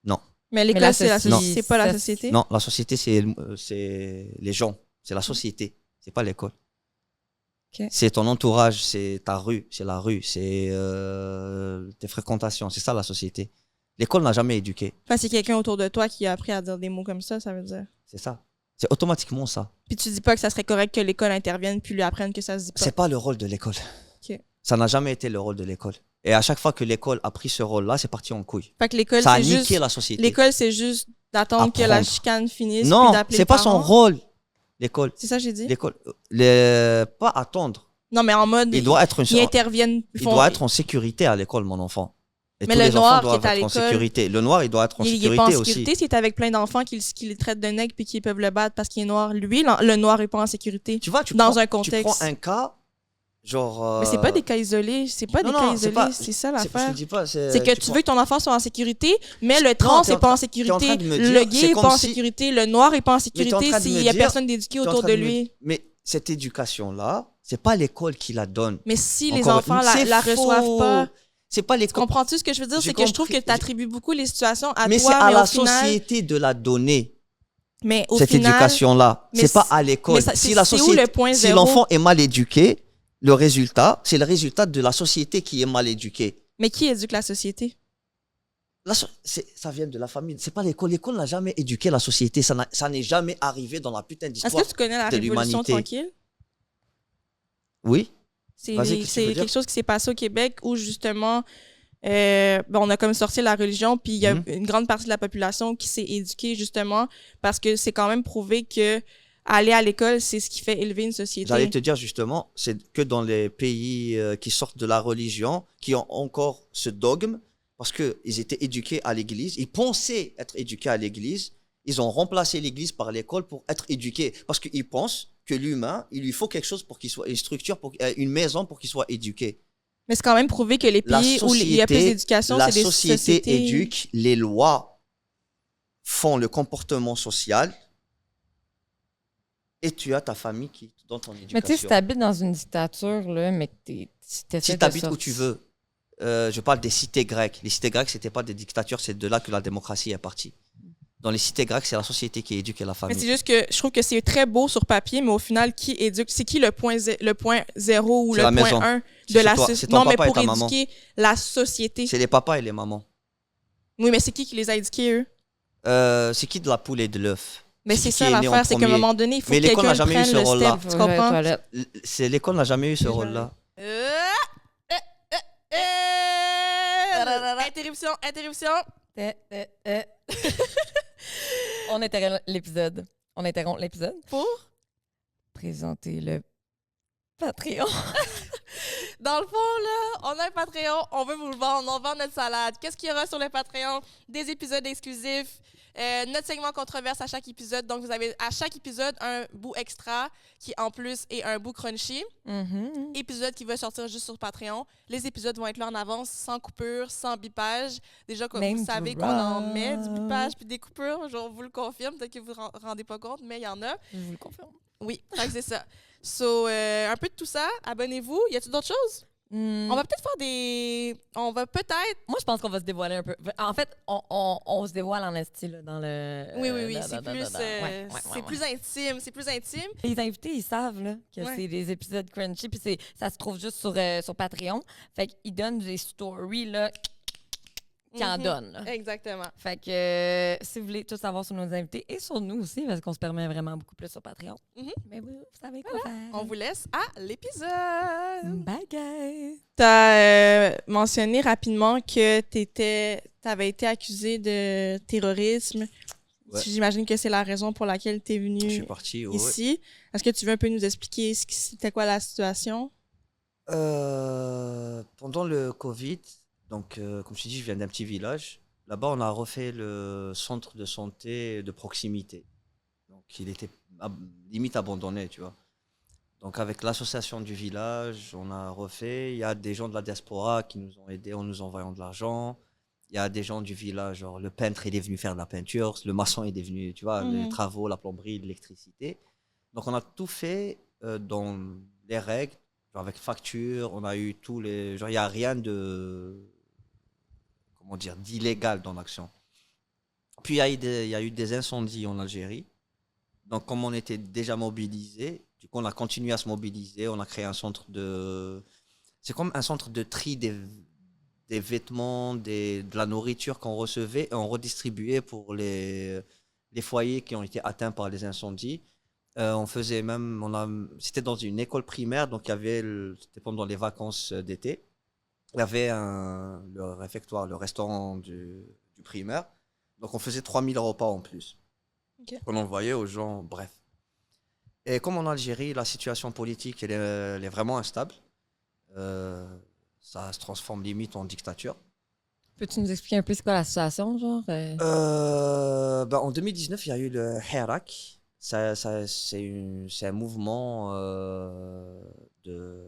Non. Mais l'école, c'est pas la société? Non, la société, c'est les gens. C'est la société. C'est pas l'école. Okay. C'est ton entourage, c'est ta rue, c'est la rue, c'est tes fréquentations. C'est ça, la société. L'école n'a jamais éduqué. Enfin, c'est quelqu'un autour de toi qui a appris à dire des mots comme ça veut dire? C'est ça. C'est automatiquement ça. Puis tu dis pas que ça serait correct que l'école intervienne puis lui apprenne que ça se dit pas? C'est pas le rôle de l'école. Okay. Ça n'a jamais été le rôle de l'école. Et à chaque fois que l'école a pris ce rôle-là, c'est parti en couille. Fait que l'école, ça a niqué la société. L'école, c'est juste d'attendre que la chicane finisse. Non, puis d'appeler c'est pas son rôle, l'école. C'est ça que j'ai dit? L'école. Pas attendre. Non, mais en mode, ils interviennent. Il doit être en sécurité à l'école, mon enfant. Et mais tous le les noir enfants doivent qui est à être en l'école, sécurité. Le noir, il doit être en sécurité aussi. Il est pas en sécurité s'il est avec plein d'enfants qui les traitent de nègres puis qui peuvent le battre parce qu'il est noir. Lui, le noir est pas en sécurité. Tu vois, un contexte. Tu prends un cas, genre... Mais c'est pas des cas isolés. C'est pas des cas isolés. C'est ça l'affaire. C'est que tu veux que ton enfant soit en sécurité, mais le trans n'est pas en sécurité. Le gay n'est pas en sécurité. Le noir n'est pas en sécurité s'il y a personne d'éduqué autour de lui. Mais cette éducation-là, c'est pas l'école qui la donne. Mais si les enfants la reçoivent pas... C'est pas l'école. Comprends-tu ce que je veux dire? C'est que je trouve que tu attribues beaucoup les situations à toi, mais c'est à la société de la donner. Mais au cette éducation-là, c'est pas à l'école. Si l'enfant est mal éduqué, le résultat, c'est le résultat de la société qui est mal éduquée. Mais qui éduque la société? Ça vient de la famille. C'est pas l'école. L'école n'a jamais éduqué la société. Ça n'est jamais arrivé dans la putain d'histoire de l'humanité. Est-ce que tu connais la Révolution tranquille? Oui. C'est quelque chose qui s'est passé au Québec où justement, on a comme sorti la religion, puis il y a une grande partie de la population qui s'est éduquée justement parce que c'est quand même prouvé que aller à l'école, c'est ce qui fait élever une société. J'allais te dire justement, c'est que dans les pays qui sortent de la religion, qui ont encore ce dogme, parce qu'ils étaient éduqués à l'église, ils pensaient être éduqués à l'église, ils ont remplacé l'église par l'école pour être éduqués, parce qu'ils pensent que l'humain, il lui faut quelque chose pour qu'il soit, une structure, une maison pour qu'il soit éduqué. Mais c'est quand même prouvé que les pays où il y a plus d'éducation, c'est des sociétés... La société éduque, les lois font le comportement social, et tu as ta famille qui dans ton éducation. Mais tu sais, si tu habites dans une dictature, là, mais que si tu habites où tu veux, je parle des cités grecques. Les cités grecques, c'était pas des dictatures, c'est de là que la démocratie est partie. Dans les cités grecques, c'est la société qui éduque la famille. Mais c'est juste que je trouve que c'est très beau sur papier, mais au final, qui éduque? C'est qui le point 0 ou le point 1 de la société? Non, mais pour éduquer la société. C'est les papas et les mamans. Oui, mais c'est qui les a éduqués, eux? C'est qui de la poule et de l'œuf? Mais c'est ça l'affaire, c'est qu'à un moment donné, il faut que quelqu'un prenne le step, tu comprends? L'école n'a jamais eu ce rôle-là. Interruption. On interrompt l'épisode. Pour présenter le Patreon. Dans le fond, là, on a un Patreon, on veut vous le vendre, on vend notre salade. Qu'est-ce qu'il y aura sur le Patreon? Des épisodes exclusifs, notre segment controverse à chaque épisode. Donc, vous avez à chaque épisode un bout extra qui, en plus, est un bout crunchy. Épisode qui va sortir juste sur Patreon. Les épisodes vont être là en avance, sans coupure, sans bipage. Déjà, comme vous savez qu'on en met du bipage puis des coupures, je vous le confirme. Peut-être que vous ne vous rendez pas compte, mais il y en a. Je vous le confirme. Oui, c'est ça. So, un peu de tout ça. Abonnez-vous. Y a-t-il d'autres choses? On va peut-être faire des... On va peut-être... Moi, je pense qu'on va se dévoiler un peu. En fait, on se dévoile en esti là, dans le... Oui. C'est plus intime. C'est plus intime. Les invités, ils savent là, que c'est des épisodes crunchy. Puis ça se trouve juste sur Patreon. Fait qu'ils donnent des stories là, qui en donne. Là. Exactement. Fait que si vous voulez tout savoir sur nos invités et sur nous aussi, parce qu'on se permet vraiment beaucoup plus sur Patreon, mais vous savez quoi faire. On vous laisse à l'épisode. Bye, guys! Tu as mentionné rapidement que tu avais été accusé de terrorisme. Ouais. J'imagine que c'est la raison pour laquelle tu es venu ici. Est-ce que tu veux un peu nous expliquer c'était quoi la situation? Pendant le Covid, donc comme je te dis, je viens d'un petit village. Là-bas, on a refait le centre de santé de proximité. Donc il était limite abandonné, tu vois. Donc avec l'association du village, on a refait. Il y a des gens de la diaspora qui nous ont aidés en nous envoyant de l'argent. Il y a des gens du village, genre le peintre il est venu faire de la peinture, le maçon il est venu, tu vois, les travaux, la plomberie, l'électricité. Donc on a tout fait dans les règles, genre avec facture, on a eu tous les... Genre il n'y a rien de... Comment dire, d'illégal dans l'action. Puis il y a eu des incendies en Algérie. Donc comme on était déjà mobilisés, du coup on a continué à se mobiliser, on a créé un centre de... C'est comme un centre de tri des vêtements, de la nourriture qu'on recevait et on redistribuait pour les foyers qui ont été atteints par les incendies. On faisait même, c'était dans une école primaire, donc c'était pendant les vacances d'été. Il y avait le réfectoire, le restaurant du primaire. Donc on faisait 3000 repas en plus. Okay. On envoyait aux gens, bref. Et comme en Algérie, la situation politique, elle est vraiment instable. Ça se transforme limite en dictature. Peux-tu nous expliquer un peu c'est quoi la situation, genre? En 2019, il y a eu le Hirak. C'est un mouvement de...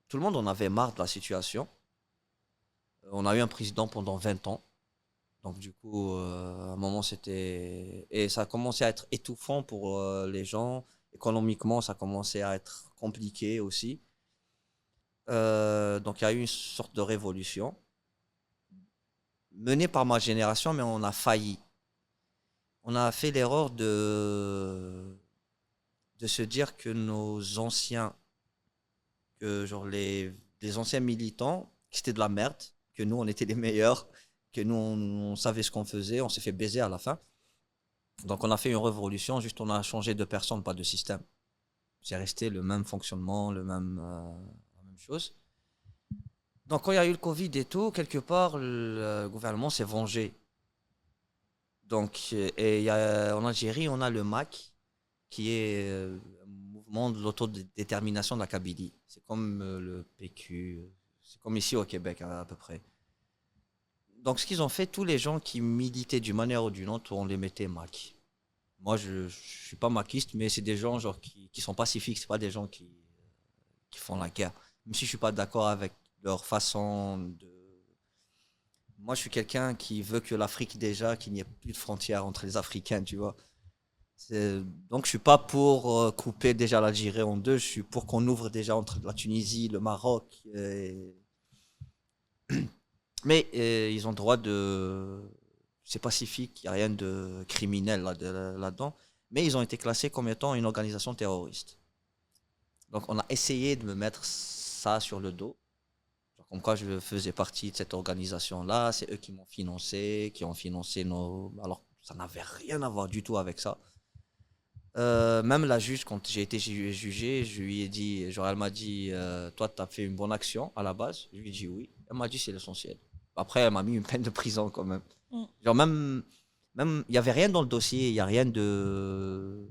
Tout le monde en avait marre de la situation. On a eu un président pendant 20 ans. Donc du coup, à un moment, c'était... Et ça a commencé à être étouffant pour les gens. Économiquement, ça a commencé à être compliqué aussi. Donc il y a eu une sorte de révolution menée par ma génération, mais on a failli. On a fait l'erreur de se dire que nos anciens, que genre les anciens militants, que c'était de la merde, que nous on était les meilleurs, que nous on savait ce qu'on faisait, on s'est fait baiser à la fin. Donc on a fait une révolution, juste on a changé de personne, pas de système. C'est resté le même fonctionnement, la même chose. Donc quand il y a eu le Covid et tout, quelque part le gouvernement s'est vengé. Donc en Algérie, on a le MAC qui est un mouvement de l'autodétermination de la Kabylie. C'est comme le PQ, c'est comme ici au Québec à peu près. Donc ce qu'ils ont fait, tous les gens qui militaient d'une manière ou d'une autre, on les mettait MAC. Moi je suis pas maquiste, mais c'est des gens genre qui sont pacifiques, c'est pas des gens qui font la guerre. Même si je suis pas d'accord avec leur façon de... Moi, je suis quelqu'un qui veut que l'Afrique, déjà, qu'il n'y ait plus de frontières entre les Africains, tu vois. Donc, je suis pas pour couper déjà l'Algérie en deux. Je suis pour qu'on ouvre déjà entre la Tunisie, le Maroc. Mais ils ont le droit de... C'est pacifique, il n'y a rien de criminel là-dedans. Mais ils ont été classés comme étant une organisation terroriste. Donc, on a essayé de me mettre ça sur le dos. Comme quoi je faisais partie de cette organisation-là. C'est eux qui m'ont financé, qui ont financé nos... Alors, ça n'avait rien à voir du tout avec ça. Même la juge, quand j'ai été jugé, je lui ai dit, genre, elle m'a dit, toi, tu as fait une bonne action à la base. Je lui ai dit oui. Elle m'a dit, c'est l'essentiel. Après, elle m'a mis une peine de prison quand même. Genre, même, il n'y avait rien dans le dossier, il n'y a rien de...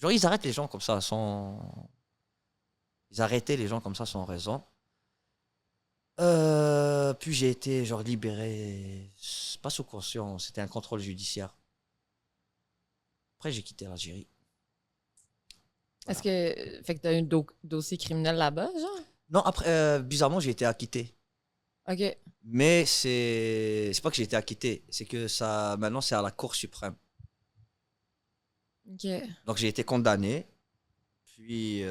Genre, ils arrêtent les gens comme ça sans... Ils arrêtaient les gens comme ça sans raison. Puis j'ai été genre libéré, pas sous caution, c'était un contrôle judiciaire. Après j'ai quitté l'Algérie. Voilà. Est-ce que fait que t'as un dossier criminel là-bas, genre? Non, après bizarrement j'ai été acquitté. Ok. Mais c'est pas que j'ai été acquitté, c'est que ça maintenant c'est à la Cour suprême. Ok. Donc j'ai été condamné, puis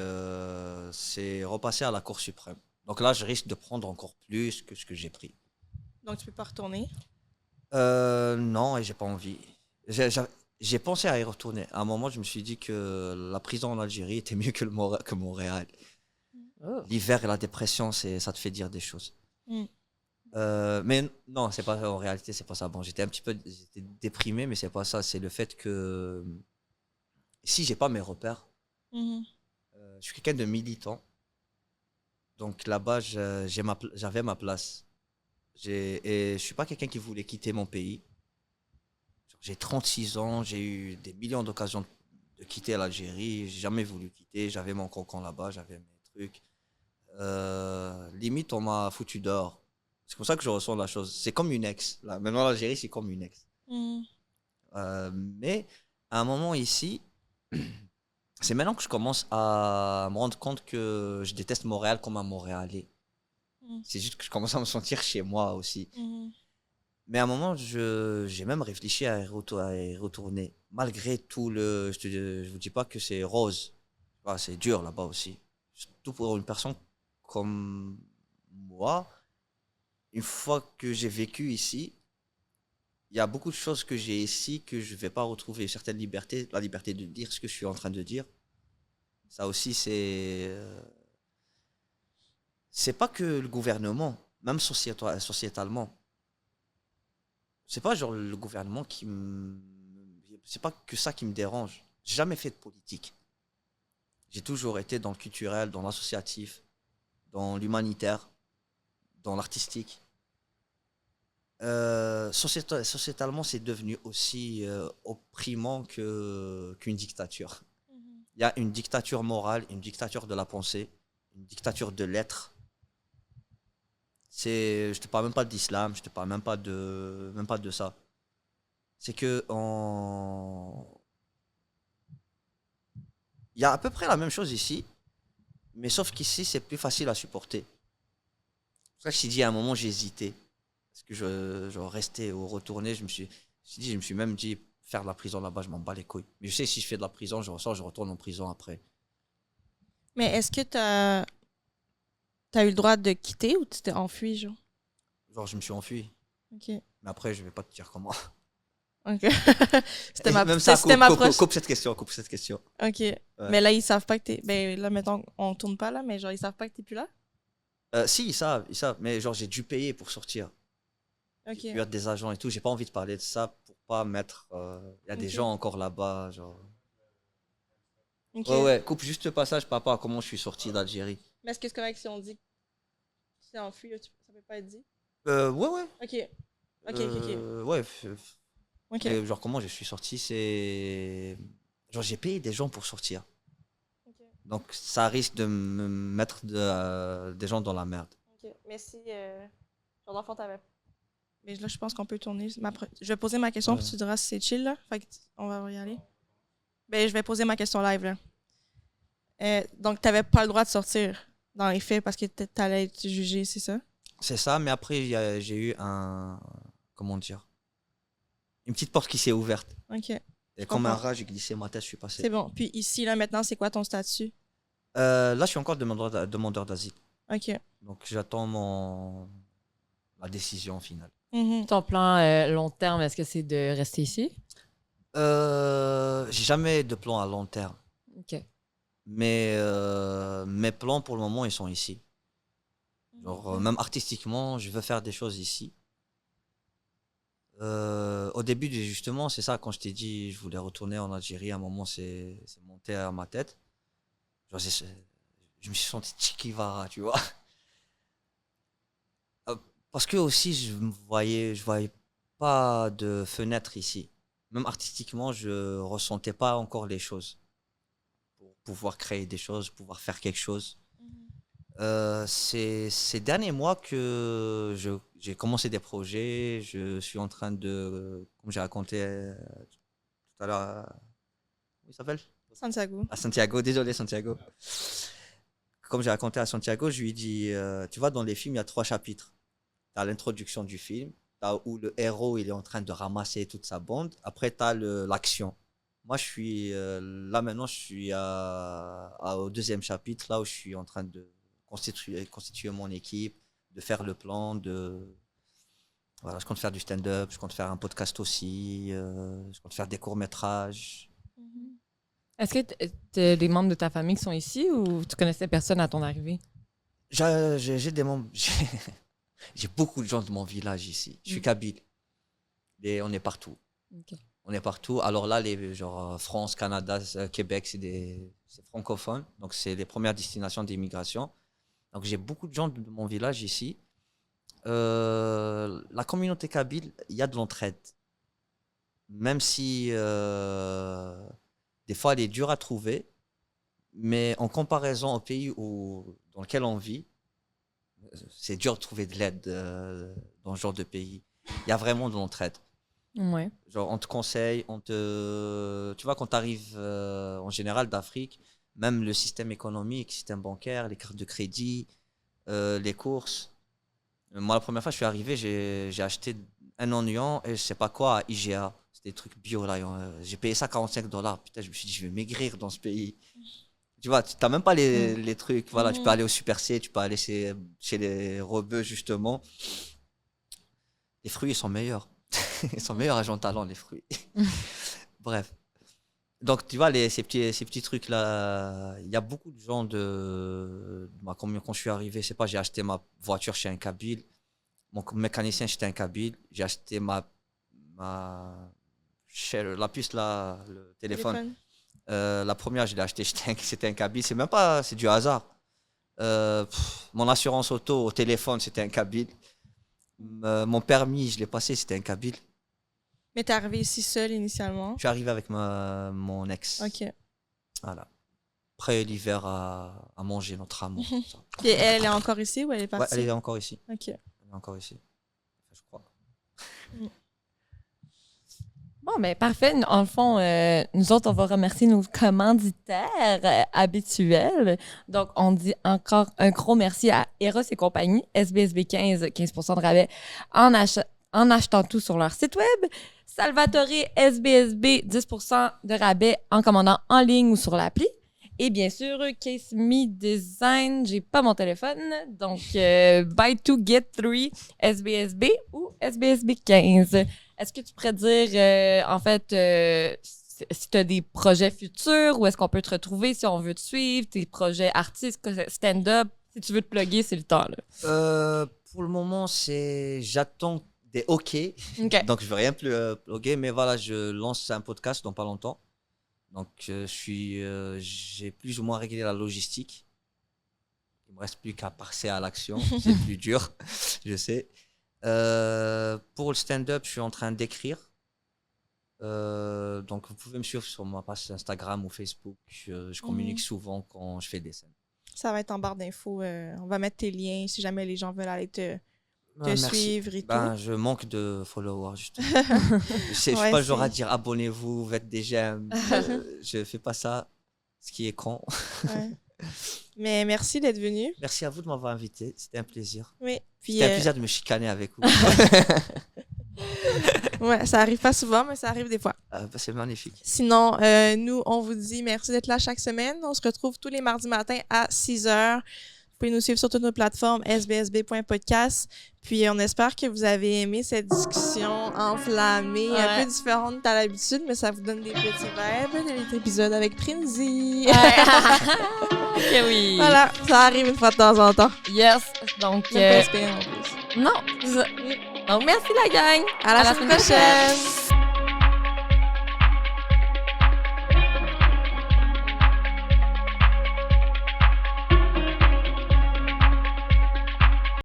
c'est repassé à la Cour suprême. Donc là, je risque de prendre encore plus que ce que j'ai pris. Donc, tu peux pas retourner? Non, et j'ai pas envie. J'ai pensé à y retourner. À un moment, je me suis dit que la prison en Algérie était mieux que Montréal. Oh. L'hiver et la dépression, ça te fait dire des choses. Mais non, c'est pas en réalité, c'est pas ça. Bon, j'étais déprimé, mais c'est pas ça. C'est le fait que si j'ai pas mes repères, je suis quelqu'un de militant. Donc là-bas, j'avais ma place. Et je suis pas quelqu'un qui voulait quitter mon pays. J'ai 36 ans, j'ai eu des millions d'occasions de quitter l'Algérie. J'ai jamais voulu quitter. J'avais mon cocon là-bas, j'avais mes trucs. Limite, on m'a foutu dehors. C'est comme ça que je ressens la chose. C'est comme une ex. Là, maintenant, l'Algérie, c'est comme une ex. Mais à un moment ici, c'est maintenant que je commence à me rendre compte que je déteste Montréal comme un Montréalais. C'est juste que je commence à me sentir chez moi aussi. Mais à un moment, j'ai même réfléchi à y retourner. Malgré tout je vous dis pas que c'est rose. C'est dur là-bas aussi. Surtout pour une personne comme moi. Une fois que j'ai vécu ici, il y a beaucoup de choses que j'ai ici que je ne vais pas retrouver. Certaines libertés, la liberté de dire ce que je suis en train de dire. Ça aussi, c'est pas que le gouvernement, même sociétalement. C'est pas genre le gouvernement c'est pas que ça qui me dérange. J'ai jamais fait de politique. J'ai toujours été dans le culturel, dans l'associatif, dans l'humanitaire, dans l'artistique. Sociétalement, c'est devenu aussi opprimant qu'une dictature. Il y a une dictature morale, une dictature de la pensée, une dictature de l'être. Je te parle même pas d'islam, je te parle même pas de ça. C'est que il y a à peu près la même chose ici, mais sauf qu'ici, c'est plus facile à supporter. C'est pour ça que je t'ai dit, à un moment, j'ai hésité. Parce que je restais ou retourner, je me suis même dit, faire de la prison là-bas, je m'en bats les couilles. Mais je sais, si je fais de la prison, je ressors, je retourne en prison après. Mais est-ce que t'as eu le droit de quitter ou tu t'es enfui, genre? Genre, je me suis enfui. OK. Mais après, je vais pas te dire comment. OK. C'était ma coupe cette question. OK. Ouais. Mais là, ils savent pas que t'es... Ben là, mettons, on tourne pas là, mais genre, ils savent pas que t'es plus là? Si, ils savent. Mais genre, j'ai dû payer pour sortir. OK. J'ai dû des agents et tout. J'ai pas envie de parler de ça pour pas mettre... Il y a des gens encore là-bas, genre... Okay. Ouais, coupe juste le passage par rapport à comment je suis sorti d'Algérie. Mais est-ce que c'est correct si on dit que tu t'es enfui, ça peut pas être dit? Ouais. OK. Ouais. OK. Et genre, comment je suis sorti, c'est... Genre, j'ai payé des gens pour sortir. Okay. Donc, ça risque de me mettre des gens dans la merde. OK. Mais si... genre, d'enfant, t'avais... Mais là, je pense qu'on peut tourner. Je vais poser ma question, puis tu diras si c'est chill, là. Fait qu'on va y aller. Ben, je vais poser ma question live, là. Donc, t'avais pas le droit de sortir dans les faits parce que t'allais être jugé, c'est ça? C'est ça, mais après, j'ai eu comment dire? Une petite porte qui s'est ouverte. OK. Et comme un rat, j'ai glissé ma tête, je suis passé. C'est bon. Puis ici, là, maintenant, c'est quoi ton statut? Là, je suis encore demandeur d'asile. OK. Donc, j'attends la décision finale. Ton plan long terme, est-ce que c'est de rester ici? J'ai jamais de plan à long terme. OK. Mais mes plans, pour le moment, ils sont ici. Genre, même artistiquement, je veux faire des choses ici. Au début, justement, c'est ça, quand je t'ai dit je voulais retourner en Algérie, à un moment, c'est monté à ma tête. Genre, je me suis senti Che Guevara, tu vois. Parce que aussi, je voyais pas de fenêtre ici. Même artistiquement, je ressentais pas encore les choses. Pour pouvoir créer des choses, pouvoir faire quelque chose. C'est ces derniers mois que j'ai commencé des projets. Je suis en train de, comme j'ai raconté tout à l'heure, comment il s'appelle? Santiago. À Santiago, désolé Santiago. Comme j'ai raconté à Santiago, je lui ai dit, tu vois, dans les films, il y a 3 chapitres. Tu as l'introduction du film, où le héros il est en train de ramasser toute sa bande. Après, tu as l'action. Moi, je suis là maintenant, je suis au 2e chapitre, là où je suis en train de constituer mon équipe, de faire le plan, voilà, je compte faire du stand-up, je compte faire un podcast aussi, je compte faire des courts-métrages. Est-ce que tu as des membres de ta famille qui sont ici ou tu connaissais personne à ton arrivée? J'ai des membres. J'ai beaucoup de gens de mon village ici. Je suis kabyle. Et on est partout. Okay. On est partout. Alors là, genre France, Canada, Québec, c'est francophone. Donc, c'est les premières destinations d'immigration. Donc, j'ai beaucoup de gens de mon village ici. La communauté kabyle, il y a de l'entraide. Même si des fois, elle est dure à trouver. Mais en comparaison au pays dans lequel on vit, c'est dur de trouver de l'aide dans ce genre de pays. Il y a vraiment de l'entraide. Ouais. Genre, on te conseille, tu vois, quand tu arrives en général d'Afrique, même le système économique, le système bancaire, les cartes de crédit, les courses. Moi, la première fois que je suis arrivé, j'ai acheté un oignon et je sais pas quoi à IGA. C'était des trucs bio là. J'ai payé ça $45. Putain, je me suis dit, je vais maigrir dans ce pays. Tu vois, tu n'as même pas les trucs. Voilà, tu peux aller au Super C, tu peux aller chez les rebeux, justement. Les fruits, ils sont meilleurs. Ils sont meilleurs à Jean Talon, les fruits. Bref. Donc, tu vois, ces petits trucs-là, il y a beaucoup de gens quand je suis arrivé, c'est pas, j'ai acheté ma voiture chez un kabyle. Mon mécanicien, c'était un kabyle. J'ai acheté la puce, là, le téléphone. La première, je l'ai acheté, c'était un kabyle. C'est même pas, c'est du hasard. Mon assurance auto au téléphone, c'était un kabyle. Mon permis, je l'ai passé, c'était un kabyle. Mais t'es arrivé ici seul initialement? Je suis arrivé avec mon ex. Ok. Voilà. Après l'hiver à manger notre amour. Et elle est encore ici ou elle est partie? Ouais, elle est encore ici. Ok. Elle est encore ici, je crois. Bon, ben parfait. En le fond, nous autres, on va remercier nos commanditaires habituels. Donc, on dit encore un gros merci à Eros et compagnie, SBSB 15 de rabais en achetant tout sur leur site web. Salvatore SBSB, 10% de rabais en commandant en ligne ou sur l'appli. Et bien sûr, Case Me Design, j'ai pas mon téléphone, donc Buy 2 Get 3 SBSB ou SBSB 15. Est-ce que tu pourrais dire, en fait, si tu as des projets futurs, où est-ce qu'on peut te retrouver si on veut te suivre, tes projets artistes, stand-up, si tu veux te plugger, c'est le temps. Là. Pour le moment, j'attends des OK. Donc, je ne vais rien plus plugger, mais voilà, je lance un podcast dans pas longtemps. Donc, j'ai plus ou moins réglé la logistique. Il ne me reste plus qu'à passer à l'action. C'est plus dur, je sais. Pour le stand-up, je suis en train d'écrire. Donc, vous pouvez me suivre sur ma page Instagram ou Facebook. Je communique souvent quand je fais des scènes. Ça va être en barre d'infos. On va mettre tes liens si jamais les gens veulent aller te suivre et tout. Je manque de followers, justement. Je suis pas le genre à dire abonnez-vous, faites des j'aime. Je fais pas ça, ce qui est con. Ouais. Mais merci d'être venu. Merci à vous de m'avoir invité. C'était un plaisir. Oui. C'était un plaisir de me chicaner avec vous. Ouais, ça arrive pas souvent, mais ça arrive des fois. C'est magnifique. Sinon, nous, on vous dit merci d'être là chaque semaine. On se retrouve tous les mardis matins à 6h. Vous pouvez nous suivre sur toutes nos plateformes sbsb.podcast. Puis on espère que vous avez aimé cette discussion enflammée, un peu différente à l'habitude, mais ça vous donne des petits vibes de l'épisode avec Prinzy. Ok, oui. Voilà, ça arrive une fois de temps en temps. Yes. Donc, pas espérer en plus. Non. Donc, merci la gang. À la semaine prochaine.